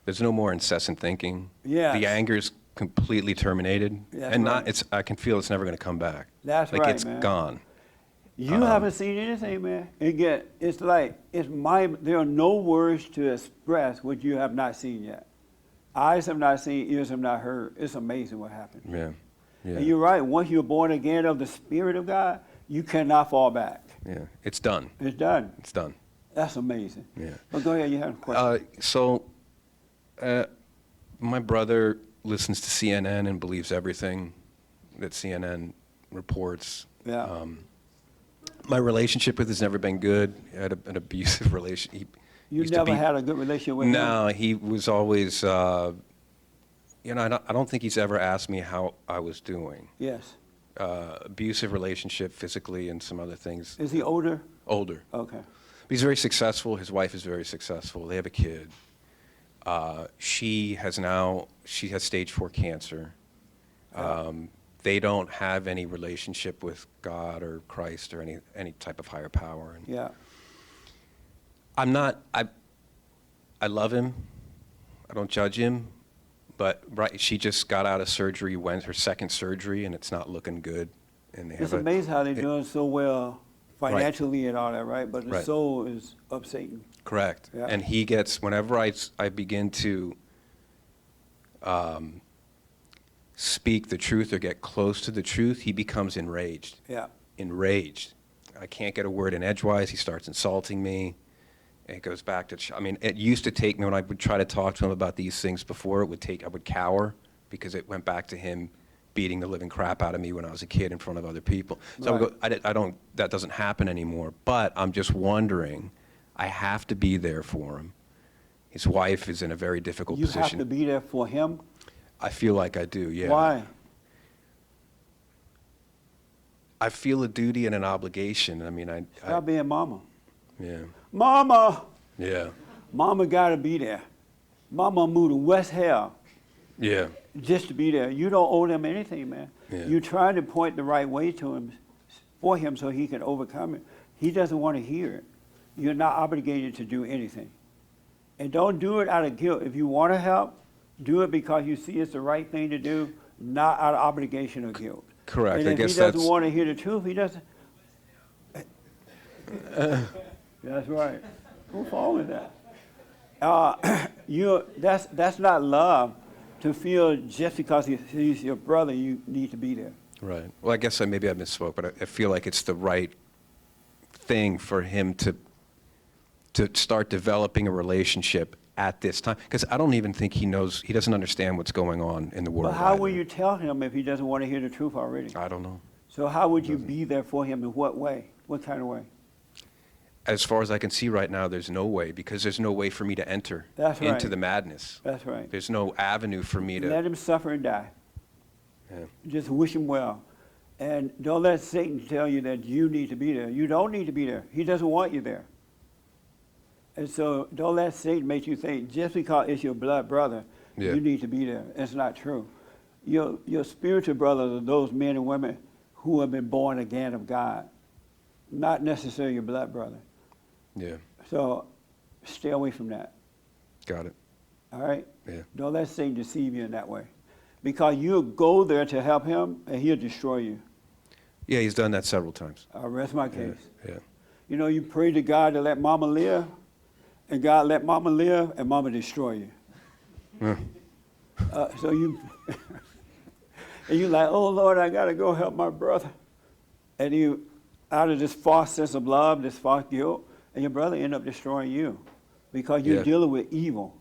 There's no more incessant thinking. Yes. The anger's completely terminated, That's and right. I can feel it's never going to come back. That's like right, it's man. gone. You haven't seen anything, man. There are no words to express what you have not seen yet. Eyes have not seen, ears have not heard. It's amazing what happens. Yeah. Yeah. And you're right. Once you're born again of the Spirit of God, you cannot fall back. Yeah. It's done. It's done. It's done. That's amazing. Yeah. But go ahead, you have a question. My brother listens to CNN and believes everything that CNN reports. Yeah. My relationship with him has never been good. I had an abusive relationship. You never had a good relationship with him? No, he was always, I don't think he's ever asked me how I was doing. Yes. Abusive relationship, physically, and some other things. Is he older? Older. Okay. But he's very successful. His wife is very successful. They have a kid. She has stage 4 cancer. They don't have any relationship with God or Christ or any type of higher power. And Yeah. I love him. I don't judge him. But she just got out of surgery, went her second surgery, and it's not looking good. And they It's have amazing how they're doing so well Right. financially and all that, right? But the Right. soul is of Satan. Correct. Yeah. And he gets, whenever I begin to speak the truth or get close to the truth, he becomes enraged. Yeah. Enraged. I can't get a word in edgewise. He starts insulting me. It goes back to, I mean, it used to take me when I would try to talk to him about these things before, I would cower because it went back to him beating the living crap out of me when I was a kid in front of other people. So I would go, I don't, that doesn't happen anymore. But I'm just wondering, I have to be there for him. His wife is in a very difficult You position. have to be there for him? I feel like I do, yeah. Why? I feel a duty and an obligation. I mean, Stop being mama. yeah, Mama! yeah, Mama got to be there. Mama moved to West Hell yeah, just to be there. You don't owe them anything, man. Yeah. You try to point the right way to him, for him, so he can overcome it. He doesn't want to hear it. You're not obligated to do anything. And don't do it out of guilt. If you want to help, do it because you see it's the right thing to do, not out of obligation or guilt. correct. And I if guess he doesn't that's, want to hear the truth, he doesn't. That's right. Who fall with that? That's not love. To feel just because he's your brother, you need to be there. right. Well, I guess maybe I misspoke, but I feel like it's the right thing for him to start developing a relationship at this time. Because I don't even think he doesn't understand what's going on in the world. But how either. will you tell him if he doesn't want to hear the truth already? I don't know. So how would you be there for him? In what way? What kind of way? As far as I can see right now, there's no way, because there's no way for me to enter That's right. into the madness. That's right. There's no avenue for me to. Let him suffer and die. Yeah. Just wish him well. And don't let Satan tell you that you need to be there. You don't need to be there. He doesn't want you there. And so don't let Satan make you think just because it's your blood brother, Yeah. you need to be there. It's not true. Your spiritual brothers are those men and women who have been born again of God, not necessarily your blood brother. Yeah. So stay away from that. Got it. All right? Yeah. Don't let Satan deceive you in that way. Because you'll go there to help him and he'll destroy you. Yeah, he's done that several times. I'll rest my case. Yeah. You know, you pray to God to let mama live, and God let mama live, and mama destroy you. Yeah. So you, and you like, oh Lord, I gotta go help my brother. And you, out of this false sense of love, this false guilt, and your brother end up destroying you. Because you're Yeah. dealing with evil.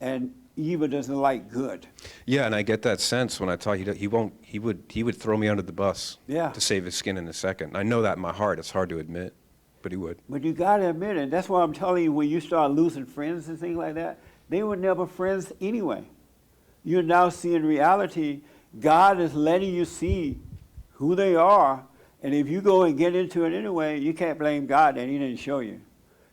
And evil doesn't like good. Yeah, and I get that sense when I talk. He would throw me under the bus. Yeah. To save his skin in a second. I know that in my heart. It's hard to admit, but he would. But you gotta admit it. That's why I'm telling you, when you start losing friends and things like that, they were never friends anyway. You're now seeing reality. God is letting you see who they are, and if you go and get into it anyway, you can't blame God that He didn't show you.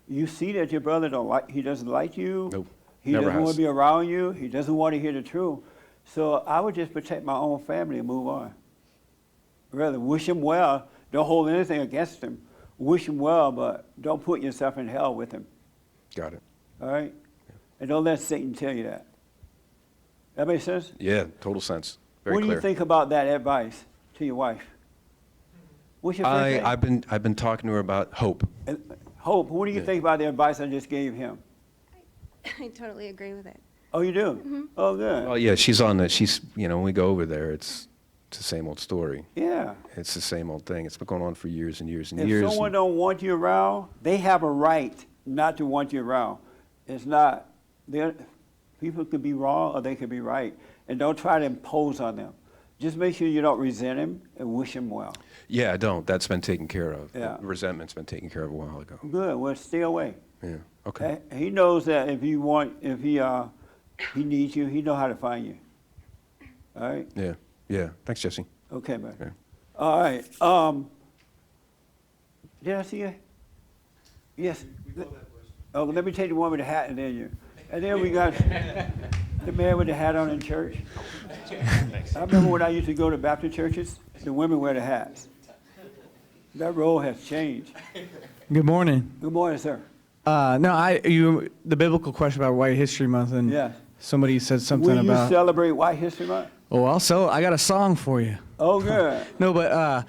You see that your brother he doesn't like you. Nope. He Never doesn't want has. to be around you. He doesn't want to hear the truth. So I would just protect my own family and move on. Rather, wish him well. Don't hold anything against him. Wish him well, but don't put yourself in hell with him. Got it. All right? And don't let Satan tell you that. That makes sense? Yeah, total sense. Very What do clear. you think about that advice to your wife? What's your first name? I've been talking to her about hope. Hope. What do you Yeah. think about the advice I just gave him? I totally agree with it. Oh, you do? Mhm. Oh, good. Oh yeah, she's on the. She's when we go over there, it's the same old story. Yeah. It's the same old thing. It's been going on for years and years and If years. someone don't want you around, they have a right not to want you around. It's not. People could be wrong or they could be right, and don't try to impose on them. Just make sure you don't resent him and wish him well. Yeah, I don't. That's been taken care of. Yeah. Resentment's been taken care of a while ago. Good. Well, stay away. Yeah. Okay. He knows that if he needs you, he know how to find you. All right. Yeah. Yeah. Thanks, Jesse. Okay, man. Okay. All right. Did I see you? Yes. Oh, let me take the one with the hat, and then you. And then we got the man with the hat on in church. I remember when I used to go to Baptist churches, the women wear the hats. That role has changed. Good morning. Good morning, sir. The biblical question about White History Month, and Yes. somebody said something Will you about. celebrate White History Month? Oh, also, I got a song for you. Oh, good. No, but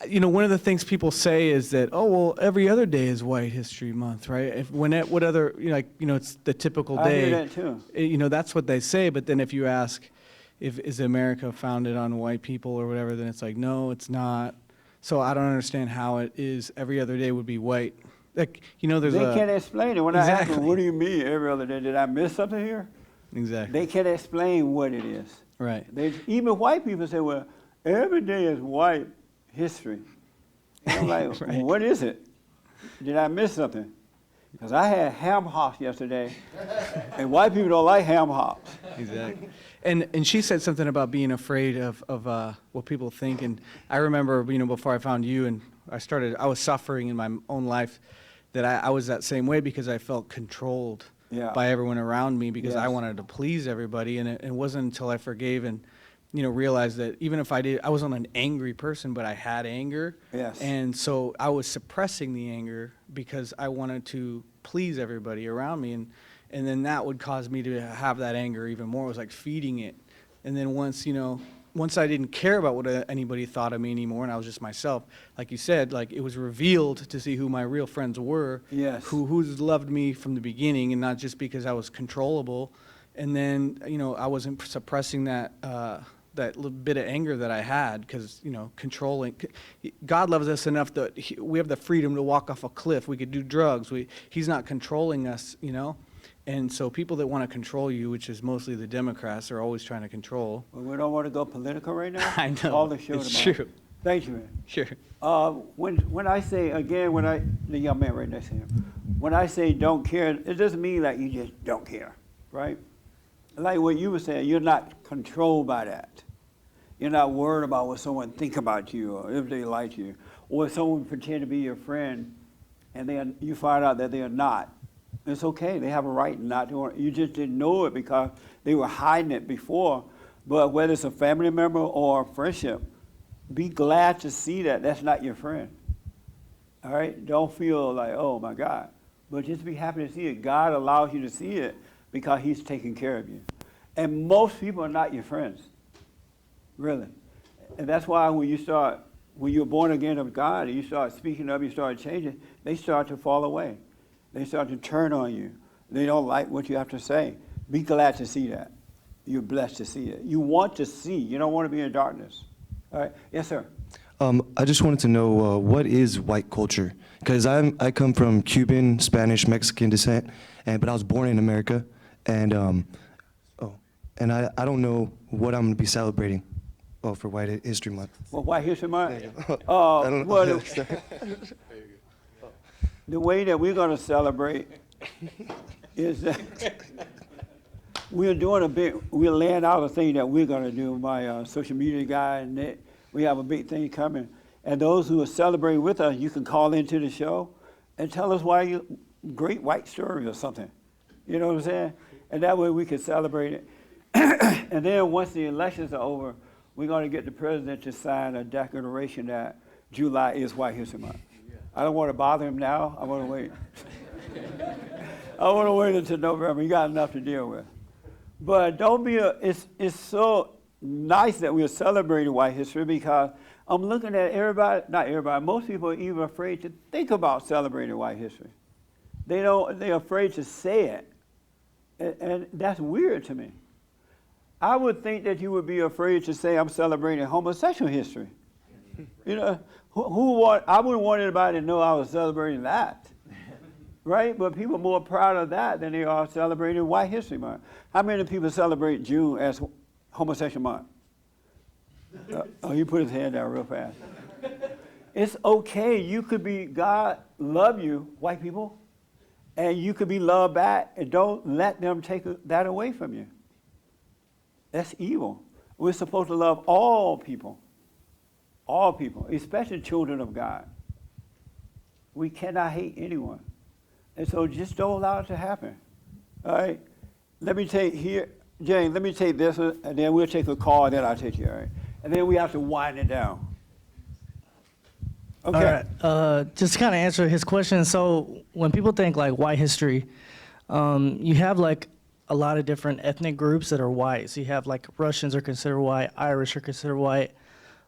one of the things people say is that, oh, well, every other day is White History Month, right? What other, it's the typical I day. hear that too. That's what they say. But then if you ask, is America founded on white people or whatever, then it's like, no, it's not. So I don't understand how it is every other day would be white. Like, there's They can't explain it. When I ask Exactly. them, what do you mean every other day? Did I miss something here? Exactly. They can't explain what it is. Right. Even white people say, well, every day is white history. And I'm like, Right. what is it? Did I miss something? Because I had ham hocks yesterday, and white people don't like ham hocks. Exactly. And she said something about being afraid of what people think. And I remember, before I found you and I was suffering in my own life, that I was that same way because I felt controlled by everyone around me because I wanted to please everybody. And it wasn't until I forgave and, realized that even if I wasn't an angry person, but I had anger. Yes. And so I was suppressing the anger because I wanted to please everybody around me. And then that would cause me to have that anger even more. It was like feeding it. And then once I didn't care about what anybody thought of me anymore and I was just myself, like you said, like it was revealed to see who my real friends were. Yes. Who loved me from the beginning and not just because I was controllable. And then, I wasn't suppressing that little bit of anger that I had because, controlling. God loves us enough that we have the freedom to walk off a cliff. We could do drugs. He's not controlling us, And so people that want to control you, which is mostly the Democrats, are always trying to control. Well, we don't want to go political right now. I know. All the show It's tomorrow. true. Thank you, man. Sure. When I say, again, the young man right next to him, when I say don't care, it doesn't mean like you just don't care, right? Like what you were saying, you're not controlled by that. You're not worried about what someone think about you or if they like you. Or if someone pretend to be your friend and you find out that they are not. It's okay. They have a right not to. You just didn't know it because they were hiding it before. But whether it's a family member or a friendship, be glad to see that that's not your friend. All right? Don't feel like, oh, my God. But just be happy to see it. God allows you to see it because he's taking care of you. And most people are not your friends. Really. And that's why when you're born again of God and you start speaking up, you start changing, they start to fall away. They start to turn on you. They don't like what you have to say. Be glad to see that. You're blessed to see it. You want to see. You don't want to be in darkness. All right? Yes, sir. I just wanted to know what is white culture? Because I come from Cuban, Spanish, Mexican descent, but I was born in America, and I don't know what I'm going to be celebrating. For White History Month. Well, White History Month? I don't know. The way that we're going to celebrate is that we're laying out a thing that we're going to do. My social media guy and Nick, we have a big thing coming. And those who are celebrating with us, you can call into the show and tell us why you great white story or something. You know what I'm saying? And that way we can celebrate it. And then once the elections are over, we're going to get the president to sign a declaration that July is White History Month. I don't want to bother him now. I want to wait. I want to wait until November. You got enough to deal with. But don't be it's so nice that we're celebrating white history because I'm looking at not everybody, most people are even afraid to think about celebrating white history. They're afraid to say it. And that's weird to me. I would think that you would be afraid to say I'm celebrating homosexual history. I wouldn't want anybody to know I was celebrating that, right? But people are more proud of that than they are celebrating White History Month. How many people celebrate June as homosexual month? He put his hand down real fast. It's okay. You could be, God love you, white people, and you could be loved back, and don't let them take that away from you. That's evil. We're supposed to love all people, especially children of God. We cannot hate anyone. And so just don't allow it to happen. All right? Jane, let me take this one, and then we'll take a call, and then I'll take you, all right? And then we have to wind it down. Okay. All right. Just to kind of answer his question, so when people think like white history, you have like a lot of different ethnic groups that are white. So you have like Russians are considered white, Irish are considered white,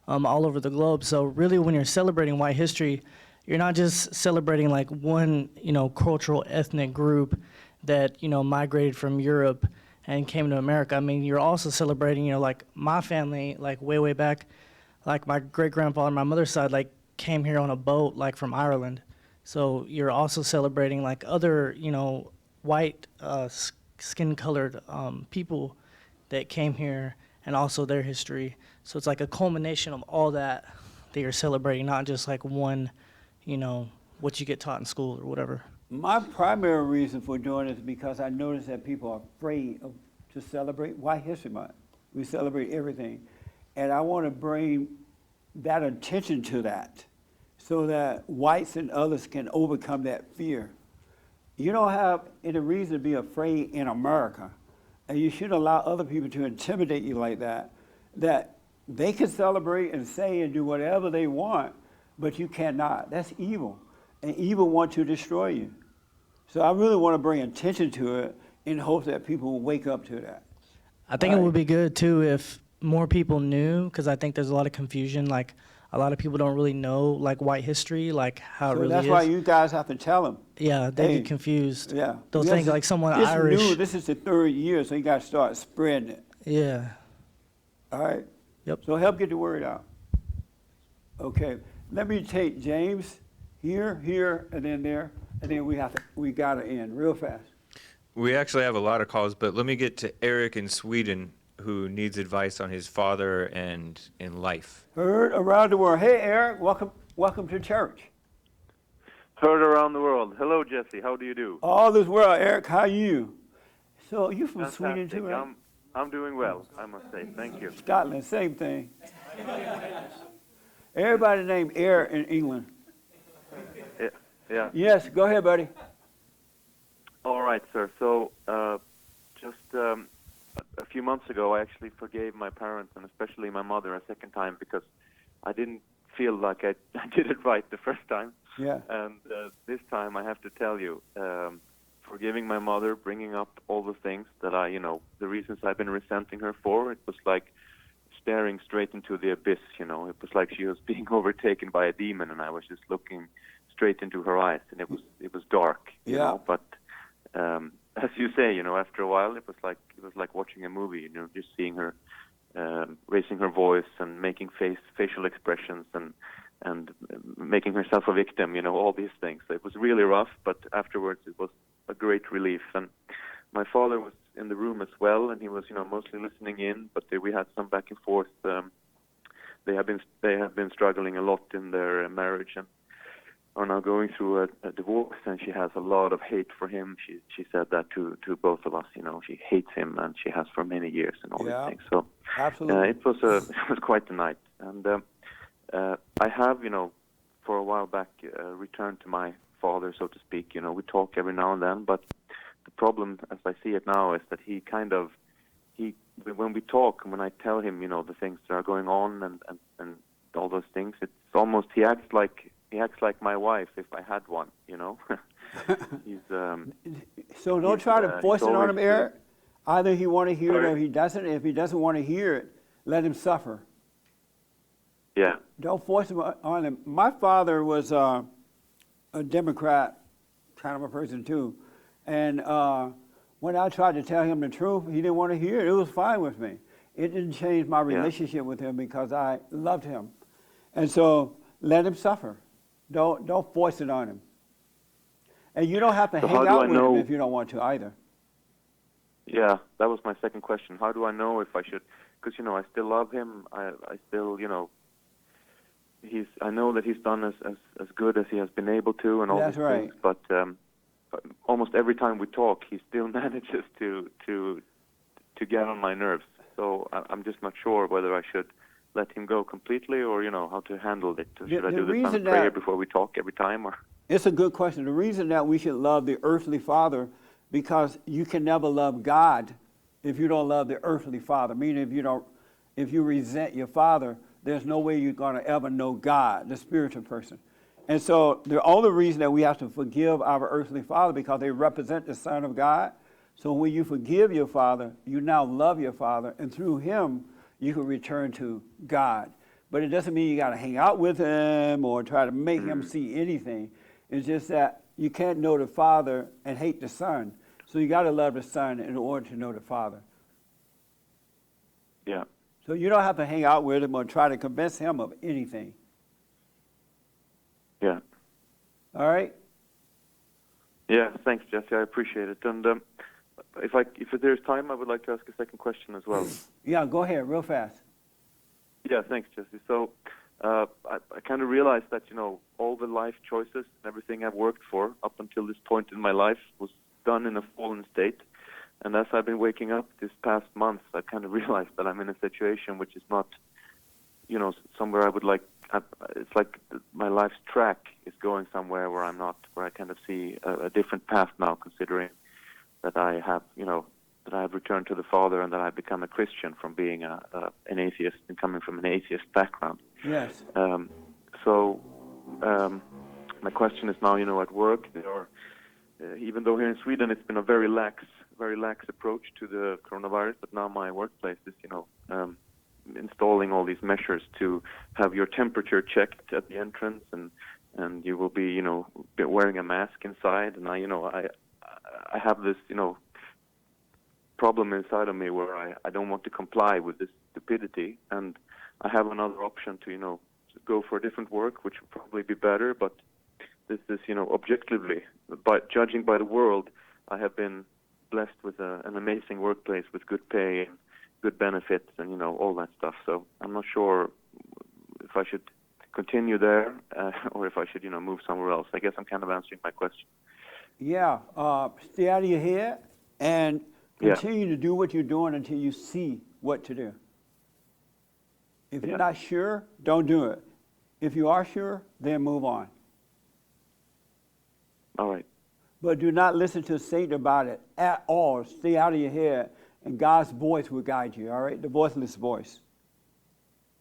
all over the globe. So really, when you're celebrating white history, you're not just celebrating like one, cultural ethnic group that, migrated from Europe and came to America. I mean, you're also celebrating, like my family, like way back, like my great grandfather, my mother's side, like came here on a boat, like from Ireland. So you're also celebrating like other, white skin-colored people that came here and also their history. So it's like a culmination of all that you're celebrating, not just like one, what you get taught in school or whatever. My primary reason for doing it is because I notice that people are afraid to celebrate White History Month. We celebrate everything. And I want to bring that attention to that so that whites and others can overcome that fear. You don't have any reason to be afraid in America. And you shouldn't allow other people to intimidate you like that, that they can celebrate and say and do whatever they want, but you cannot. That's evil. And evil wants to destroy you. So I really want to bring attention to it in hopes that people will wake up to that. I think it would be good too if more people knew, because I think there's a lot of confusion. Like a lot of people don't really know like white history, like how it really that's is. why you guys have to tell them. Yeah, they get confused. Yeah. They'll think like someone it's Irish. New. This is the third year, so you got to start spreading it. Yeah. All right? Yep. So help get the word out. Okay. Let me take James here, and then there, and then we got to end real fast. We actually have a lot of calls, but let me get to Erik in Sweden, who needs advice on his father and in life. Heard around the world. Hey, Erik, welcome to church. Heard around the world. Hello, Jesse. How do you do? All this world, Erik, how you? So you from Fantastic. Sweden too, right? I'm doing well, I must say. Thank you. Scotland, same thing. Everybody named Erik in England. Yeah. Yes, go ahead, buddy. All right, sir. So, just a few months ago, I actually forgave my parents and especially my mother a second time because I didn't feel like I did it right the first time. Yeah. And this time, I have to tell you, forgiving my mother, bringing up all the things that the reasons I've been resenting her for, it was like staring straight into the abyss, It was like she was being overtaken by a demon, and I was just looking straight into her eyes, and it was dark, you know. But as you say, after a while, it was like watching a movie, just seeing her raising her voice and making facial expressions and making herself a victim, all these things. So it was really rough, but afterwards it was a great relief. And my father was in the room as well, and he was, mostly listening in, but we had some back and forth. They have been struggling a lot in their marriage and are now going through a divorce, and she has a lot of hate for him. She said that to both of us, she hates him, and she has for many years and all these things. So absolutely. it was quite a night. And I have, for a while back, returned to my father, so to speak. We talk every now and then, but the problem, as I see it now, is that he when we talk, when I tell him, the things that are going on and all those things, it's almost he acts like my wife if I had one, He's so don't try to force it on him, Erik. Either he want to hear it or he doesn't. If he doesn't want to hear it, let him suffer. Yeah. Don't force him on him. My father was a Democrat kind of a person too, and when I tried to tell him the truth, he didn't want to hear it. It was fine with me. It didn't change my relationship with him because I loved him, and so let him suffer. Don't force it on him. And you don't have to hang out with him if you don't want to either. Yeah, that was my second question. How do I know if I should? Because I still love him. I still I know that he's done as good as he has been able to, and all these things. But almost every time we talk, he still manages to get on my nerves. So I'm just not sure whether I should let him go completely, or how to handle it. Should I do the silent prayer before we talk every time, or? It's a good question. The reason that we should love the earthly father, because you can never love God if you don't love the earthly father. Meaning, if you resent your father, there's no way you're going to ever know God, the spiritual person. And so the only reason that we have to forgive our earthly father because they represent the Son of God. So when you forgive your father, you now love your father, and through him, you can return to God. But it doesn't mean you got to hang out with him or try to make him see anything. It's just that you can't know the father and hate the son. So you got to love the son in order to know the father. Yeah. So you don't have to hang out with him or try to convince him of anything. Yeah. All right? Yeah, thanks, Jesse. I appreciate it. And if there's time, I would like to ask a second question as well. Yeah, go ahead, real fast. Yeah, thanks, Jesse. So I kind of realized that, all the life choices and everything I've worked for up until this point in my life was done in a fallen state. And as I've been waking up this past month, I kind of realized that I'm in a situation which is not, somewhere I would like. It's like my life's track is going somewhere where I'm not, where I kind of see a different path now, considering that I have, that I have returned to the Father and that I've become a Christian from being an atheist and coming from an atheist background. Yes. My question is now, at work, even though here in Sweden it's been a very lax approach to the coronavirus, but now my workplace is, installing all these measures to have your temperature checked at the entrance, and you will be, wearing a mask inside. And I have this, problem inside of me where I don't want to comply with this stupidity, and I have another option to, go for a different work, which would probably be better, but this is, objectively, judging by the world, I have been blessed with an amazing workplace with good pay and good benefits and, all that stuff. So I'm not sure if I should continue there or if I should, move somewhere else. I guess I'm kind of answering my question. Yeah, stay out of your head and continue to do what you're doing until you see what to do. If you're not sure, don't do it. If you are sure, then move on. All right. But do not listen to Satan about it at all. Stay out of your head, and God's voice will guide you, all right? The voiceless voice.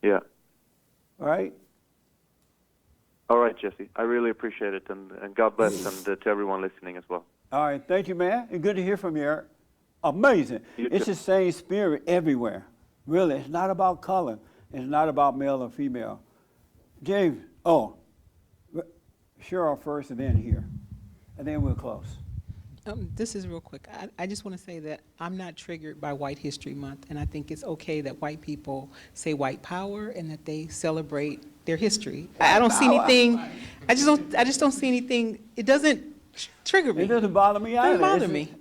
Yeah. All right? All right, Jesse. I really appreciate it, and God bless, and to everyone listening as well. All right. Thank you, man. It's good to hear from you, Erik. Amazing. It's the same spirit everywhere. Really, it's not about color. It's not about male or female. James, Cheryl first and then here. And then we'll close. This is real quick. I just want to say that I'm not triggered by White History Month, and I think it's okay that white people say white power and that they celebrate their history. I don't see anything. I just don't see anything. It doesn't trigger me. It doesn't bother me either. It doesn't bother me.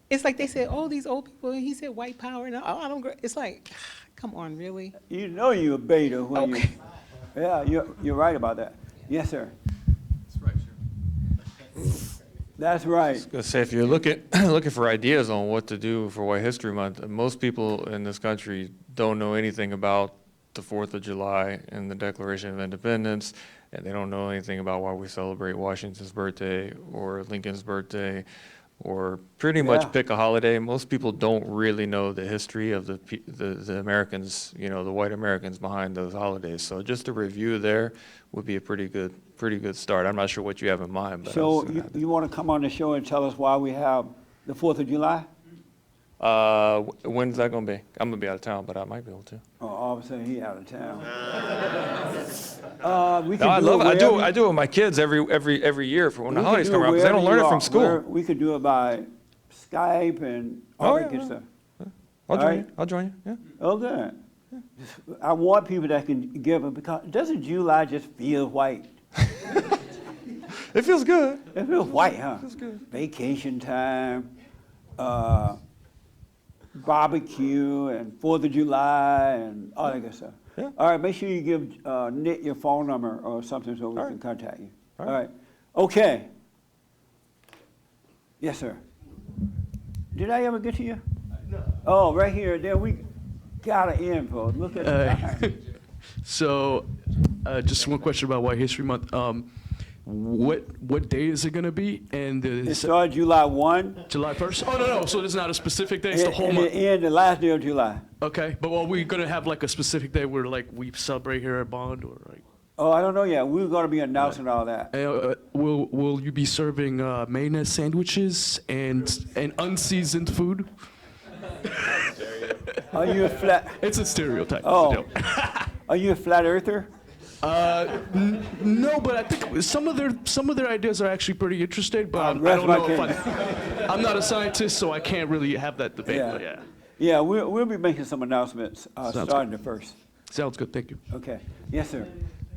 It's like they said, oh, these old people, and he said white power, and I don't. It's like, come on, really? You know you're a beta when you. Yeah, you're right about that. Yes, sir. That's right. I was going to say, if you're looking for ideas on what to do for White History Month, most people in this country don't know anything about the 4th of July and the Declaration of Independence, and they don't know anything about why we celebrate Washington's birthday or Lincoln's birthday, or pretty much pick a holiday. Most people don't really know the history of the Americans, the white Americans behind those holidays. So just a review there would be a pretty good start. I'm not sure what you have in mind. But so you want to come on the show and tell us why we have the 4th of July? When's that going to be? I'm going to be out of town, but I might be able to. Oh, all of a sudden he out of town. I do it with my kids every year for when the holidays come around because they don't learn it from school. We could do it by Skype and all that good stuff. I'll join you. Yeah. Oh, good. I want people that can give it, because doesn't July just feel white? It feels good. It feels white, huh? It feels good. Vacation time, barbecue, and 4th of July, and all that good stuff. Yeah. All right, make sure you give Nick your phone number or something so we can contact you. All right. Okay. Yes, sir. Did I ever get to you? No. Oh, right here. There we got an info. Look at the time. So, just one question about White History Month. What day is it going to be? And it started July 1. July 1st? Oh, no. So it's not a specific day. It's the whole month. And the last day of July. Okay, but are we going to have like a specific day where like we celebrate here at Bond, or like? Oh, I don't know yet. We're going to be announcing all that. Will you be serving mayonnaise sandwiches and unseasoned food? Are you a flat? It's a stereotype. Oh, are you a flat earther? No, but I think some of their ideas are actually pretty interesting. But I rest don't my know if case. I'm not a scientist, so I can't really have that debate. Yeah. But yeah. Yeah, we'll be making some announcements starting the first. Sounds good. Thank you. Okay. Yes, sir.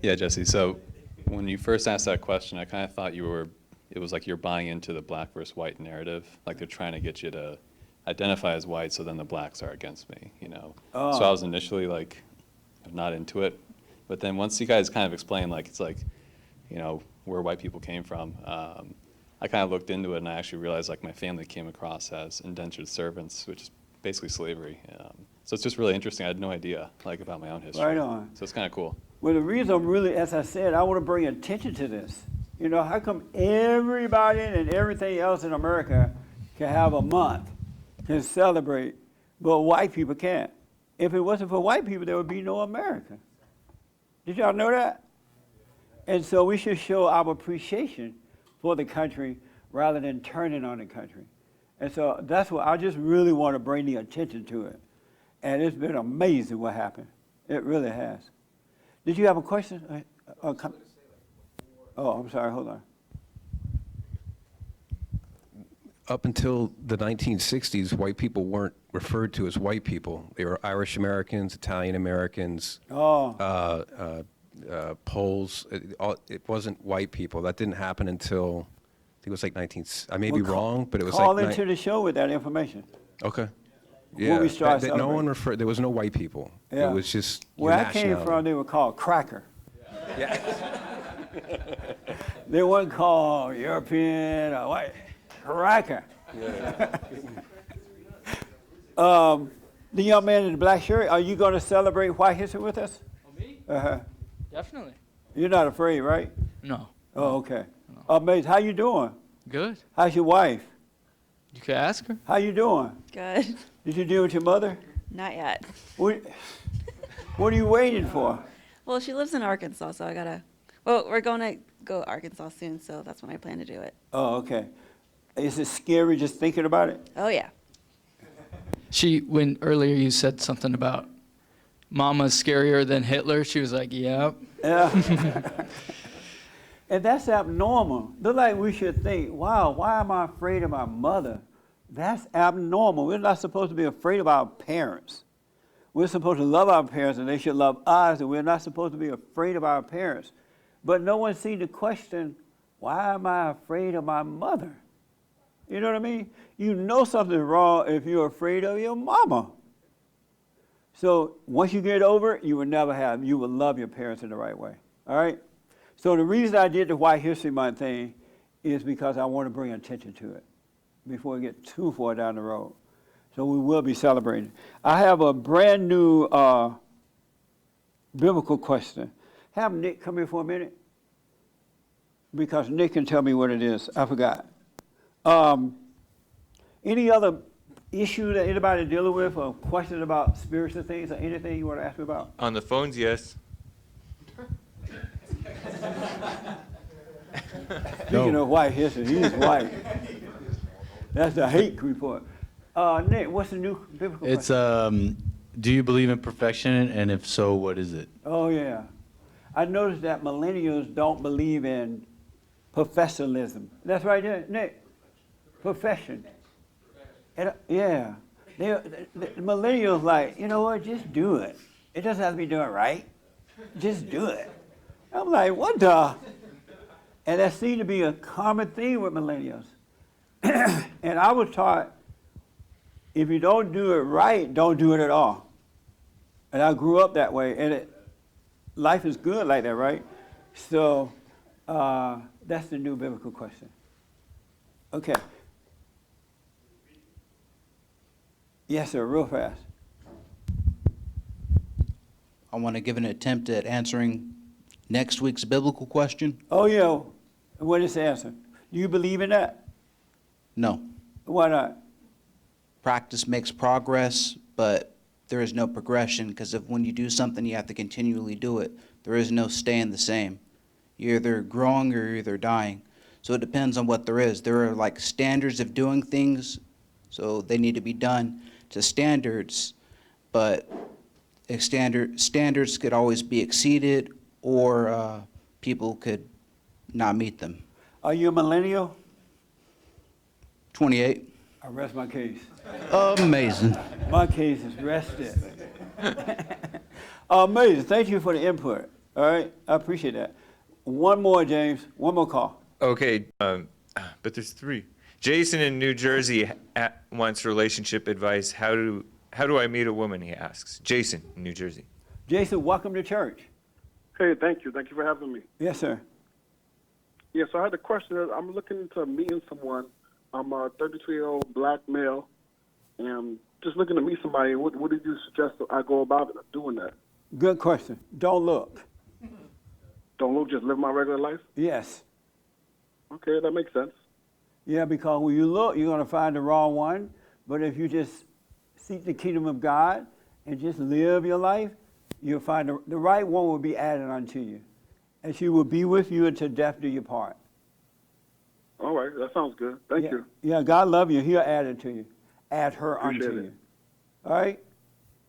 Yeah, Jesse. So when you first asked that question, I kind of thought it was like you're buying into the black versus white narrative. Like they're trying to get you to identify as white, so then the blacks are against me, you know. Oh. So I was initially like not into it. But then once you guys kind of explained, like, it's like, you know, where white people came from, I kind of looked into it and I actually realized like my family came across as indentured servants, which is basically slavery. So it's just really interesting. I had no idea like about my own history. Right on. So it's kind of cool. Well, the reason I'm really, as I said, I want to bring attention to this. You know, how come everybody and everything else in America can have a month, can celebrate, but white people can't? If it wasn't for white people, there would be no America. Did y'all know that? And so we should show our appreciation for the country rather than turning on the country. And so that's what I just really want to bring the attention to it. And it's been amazing what happened. It really has. Did you have a question? Oh, I'm sorry. Hold on. Up until the 1960s, white people weren't referred to as white people. They were Irish Americans, Italian Americans, Poles. It wasn't white people. That didn't happen until, I think it was like I may be wrong, but it was call like... into the show with that information. Okay. Before Yeah, we start no celebrating. one referred, there was no white people. Yeah. It was just Where your I came nationality. from, they were called cracker. Yeah. They weren't called European or white. Cracker. Yeah. The young man in the black shirt, are you going to celebrate White History with us? Oh, me? Uh-huh. Definitely. You're not afraid, right? No. Oh, okay. Amazing. How you doing? Good. How's your wife? You could ask her. How you doing? Good. Did you deal with your mother? Not yet. What are you waiting for? Well, she lives in Arkansas, so I gotta. Well, we're going to go to Arkansas soon, so that's when I plan to do it. Oh, okay. Is it scary just thinking about it? Oh yeah. When earlier you said something about Mama's scarier than Hitler, she was like, yep. Yeah. And that's abnormal. Look like we should think, wow, why am I afraid of my mother? That's abnormal. We're not supposed to be afraid of our parents. We're supposed to love our parents and they should love us, and we're not supposed to be afraid of our parents. But no one seemed to question, why am I afraid of my mother? You know what I mean? You know something's wrong if you're afraid of your mama. So once you get over it, you will love your parents in the right way. All right? So the reason I did the White History Month thing is because I want to bring attention to it before we get too far down the road. So we will be celebrating. I have a brand new biblical question. Have Nick come here for a minute, because Nick can tell me what it is. I forgot. Any other issue that anybody dealing with, or questions about spiritual things, or anything you want to ask me about? On the phones, yes. Speaking of white history, he's white. That's the hate report. Nick, what's the new biblical It's question? do you believe in perfection, and if so, what is it? Oh yeah, I noticed that millennials don't believe in professionalism. That's right there, Nick. Profession. And, yeah, the millennials like, you know what? Just do it. It doesn't have to be doing right. Just do it. I'm like, what the? And that seemed to be a common theme with millennials. And I was taught, if you don't do it right, don't do it at all. And I grew up that way, and life is good like that, right? So that's the new biblical question. Okay. Yes, sir, real fast. I want to give an attempt at answering next week's biblical question. Oh, yeah. What is the answer? Do you believe in that? No. Why not? Practice makes progress, but there is no progression, because if when you do something, you have to continually do it. There is no staying the same. You're either growing or you're either dying. So it depends on what there is. There are like standards of doing things, so they need to be done to standards, but standards could always be exceeded, or people could not meet them. Are you a millennial? 28. I rest my case. Amazing. My case is rested. Amazing. Thank you for the input. All right, I appreciate that. One more, James. One more call. Okay, but there's three. Jason in New Jersey wants relationship advice. How do I meet a woman, he asks. Jason in New Jersey. Jason, welcome to church. Hey, thank you. Thank you for having me. Yes, sir. Yeah, so I had a question. I'm looking into meeting someone. I'm a 32-year-old black male, and I'm just looking to meet somebody. What did you suggest that I go about doing that? Good question. Don't look. Don't look, just live my regular life? Yes. Okay, that makes sense. Yeah, because when you look, you're going to find the wrong one. But if you just seek the kingdom of God and just live your life, you'll find the right one will be added unto you. And she will be with you until death do you part. All right, that sounds good. Thank you. Yeah, God love you. He'll add it to you. Add her Appreciate unto it. you. All right?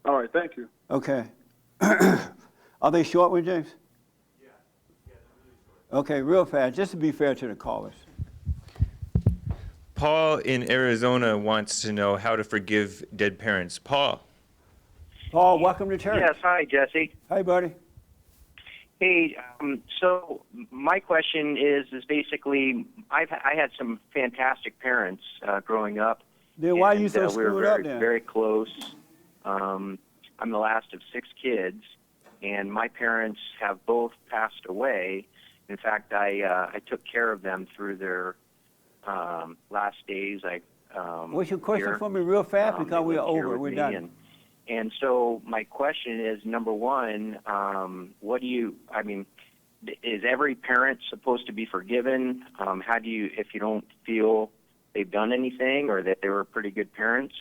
All right, thank you. Okay. Are they short with James? Okay, real fast, just to be fair to the callers. Paul in Arizona wants to know how to forgive dead parents. Paul. Paul, welcome to church. Yes, hi, Jesse. Hi, buddy. Hey, so my question is basically, I had some fantastic parents growing up. Then why are you and, so we were screwed very, up then? very close. I'm the last of 6 kids, and my parents have both passed away. In fact, I took care of them through their last days. What's your question here. for me real fast because They we're lived here over. with We're me, done. And so my question is, number one, what do you, is every parent supposed to be forgiven? How do you, if you don't feel they've done anything or that they were pretty good parents,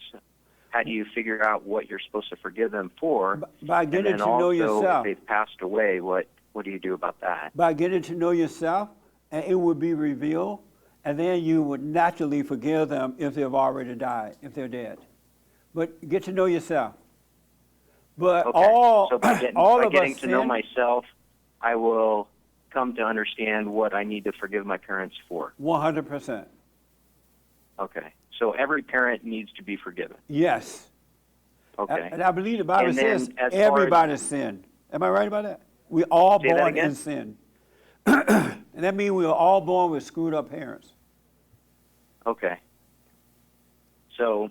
how do you figure out what you're supposed to forgive them for? By getting and to then know also, yourself. if they've passed away, what do you do about that? By getting to know yourself, and it would be revealed, and then you would naturally forgive them if they've already died, if they're dead. But get to know yourself. But Okay. all, so by getting, all by of getting us to know sin. myself, I will come to understand what I need to forgive my parents for. 100%. Okay. So every parent needs to be forgiven. Yes. Okay. And I believe the Bible And then says as far as- everybody sinned. Am I right about that? We all Say that born again? in sin. And that means we were all born with screwed up parents. Okay. So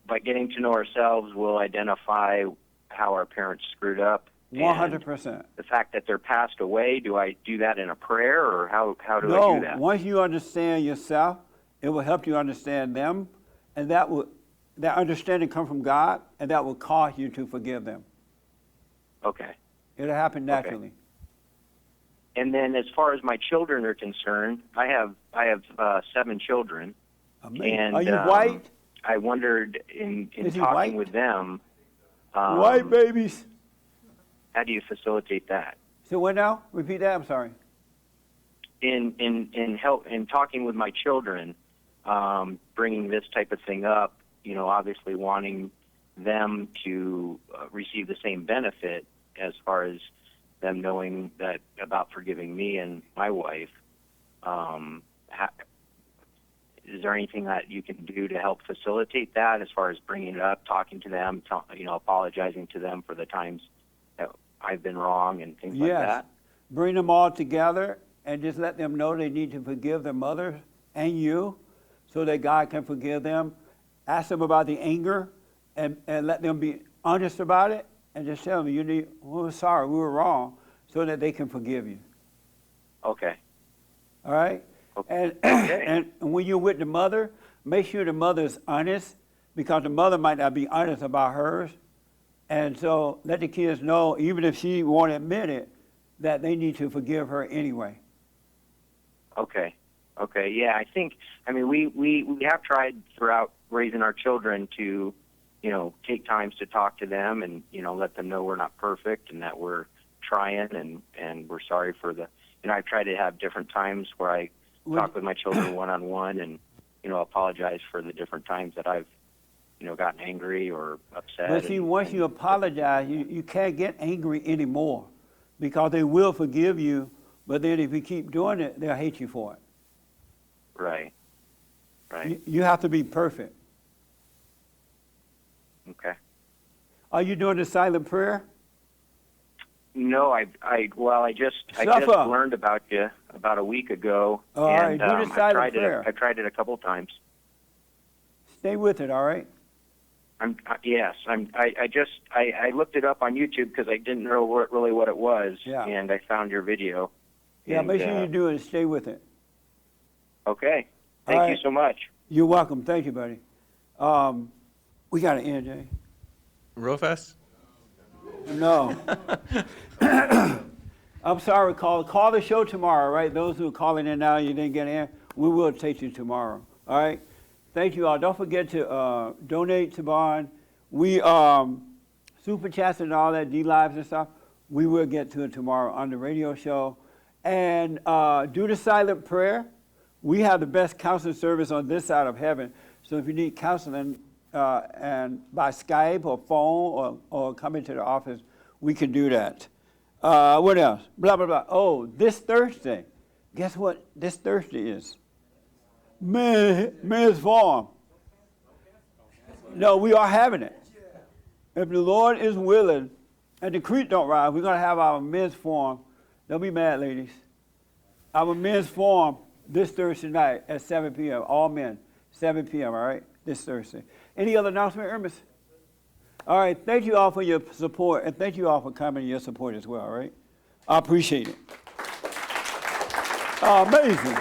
by getting to know ourselves, we'll identify how our parents screwed up. and 100%. The fact that they're passed away, do I do that in a prayer, or how do I No, do that? once you understand yourself, it will help you understand them, and that understanding come from God, and that will cause you to forgive them. Okay. It'll happen naturally. And then as far as my children are concerned, I have 7 children. Amazing. And, Are you white? I wondered in Is he talking white? with them, White babies. how do you facilitate that? So what now? Repeat that. I'm sorry. In talking with my children, bringing this type of thing up, obviously wanting them to receive the same benefit as far as them knowing that about forgiving me and my wife. Is there anything that you can do to help facilitate that as far as bringing it up, talking to them, apologizing to them for the times that I've been wrong and things like that? Bring them all together and just let them know they need to forgive their mother and you so that God can forgive them. Ask them about the anger and let them be honest about it and just tell them, we're sorry, we were wrong, so that they can forgive you. Okay. All right? And when you're with the mother, make sure the mother is honest because the mother might not be honest about hers. And so let the kids know, even if she won't admit it, that they need to forgive her anyway. Okay. Yeah, we have tried throughout raising our children to take times to talk to them and, let them know we're not perfect and that we're trying and we're sorry for the, I try to have different times where I talk with my children one-on-one and, apologize for the different times that I've, gotten angry or upset. But see, once you apologize, you can't get angry anymore because they will forgive you, but then if you keep doing it, they'll hate you for it. Right. You have to be perfect. Okay. Are you doing the silent prayer? No, I just learned about you about a week ago, All and right, do the silent prayer. I tried it a couple times. Stay with it, all right? I looked it up on YouTube because I didn't know what it was, and I found your video. Yeah, and, make sure you do it and stay with it. Okay. Thank you so much. You're welcome. Thank you, buddy. We got to end, Jay. Real fast? No. I'm sorry, call the show tomorrow, right? Those who are calling in now, you didn't get in, we will take you tomorrow, all right? Thank you all. Don't forget to donate to Bond. We, Super Chats and all that, D-Lives and stuff, we will get to it tomorrow on the radio show. And do the silent prayer. We have the best counseling service on this side of heaven. So if you need counseling and by Skype or phone or come into the office, we can do that. What else? Blah, blah, blah. Oh, this Thursday. Guess what this Thursday is? Men's Forum. No, we are having it. If the Lord is willing and the creek don't rise, we're going to have our men's forum. Don't be mad, ladies. Our men's forum this Thursday night at 7 p.m. All men, 7 p.m., all right? This Thursday. Any other announcement, Ernest? All right, thank you all for your support, and thank you all for coming and your support as well, all right? I appreciate it. Amazing.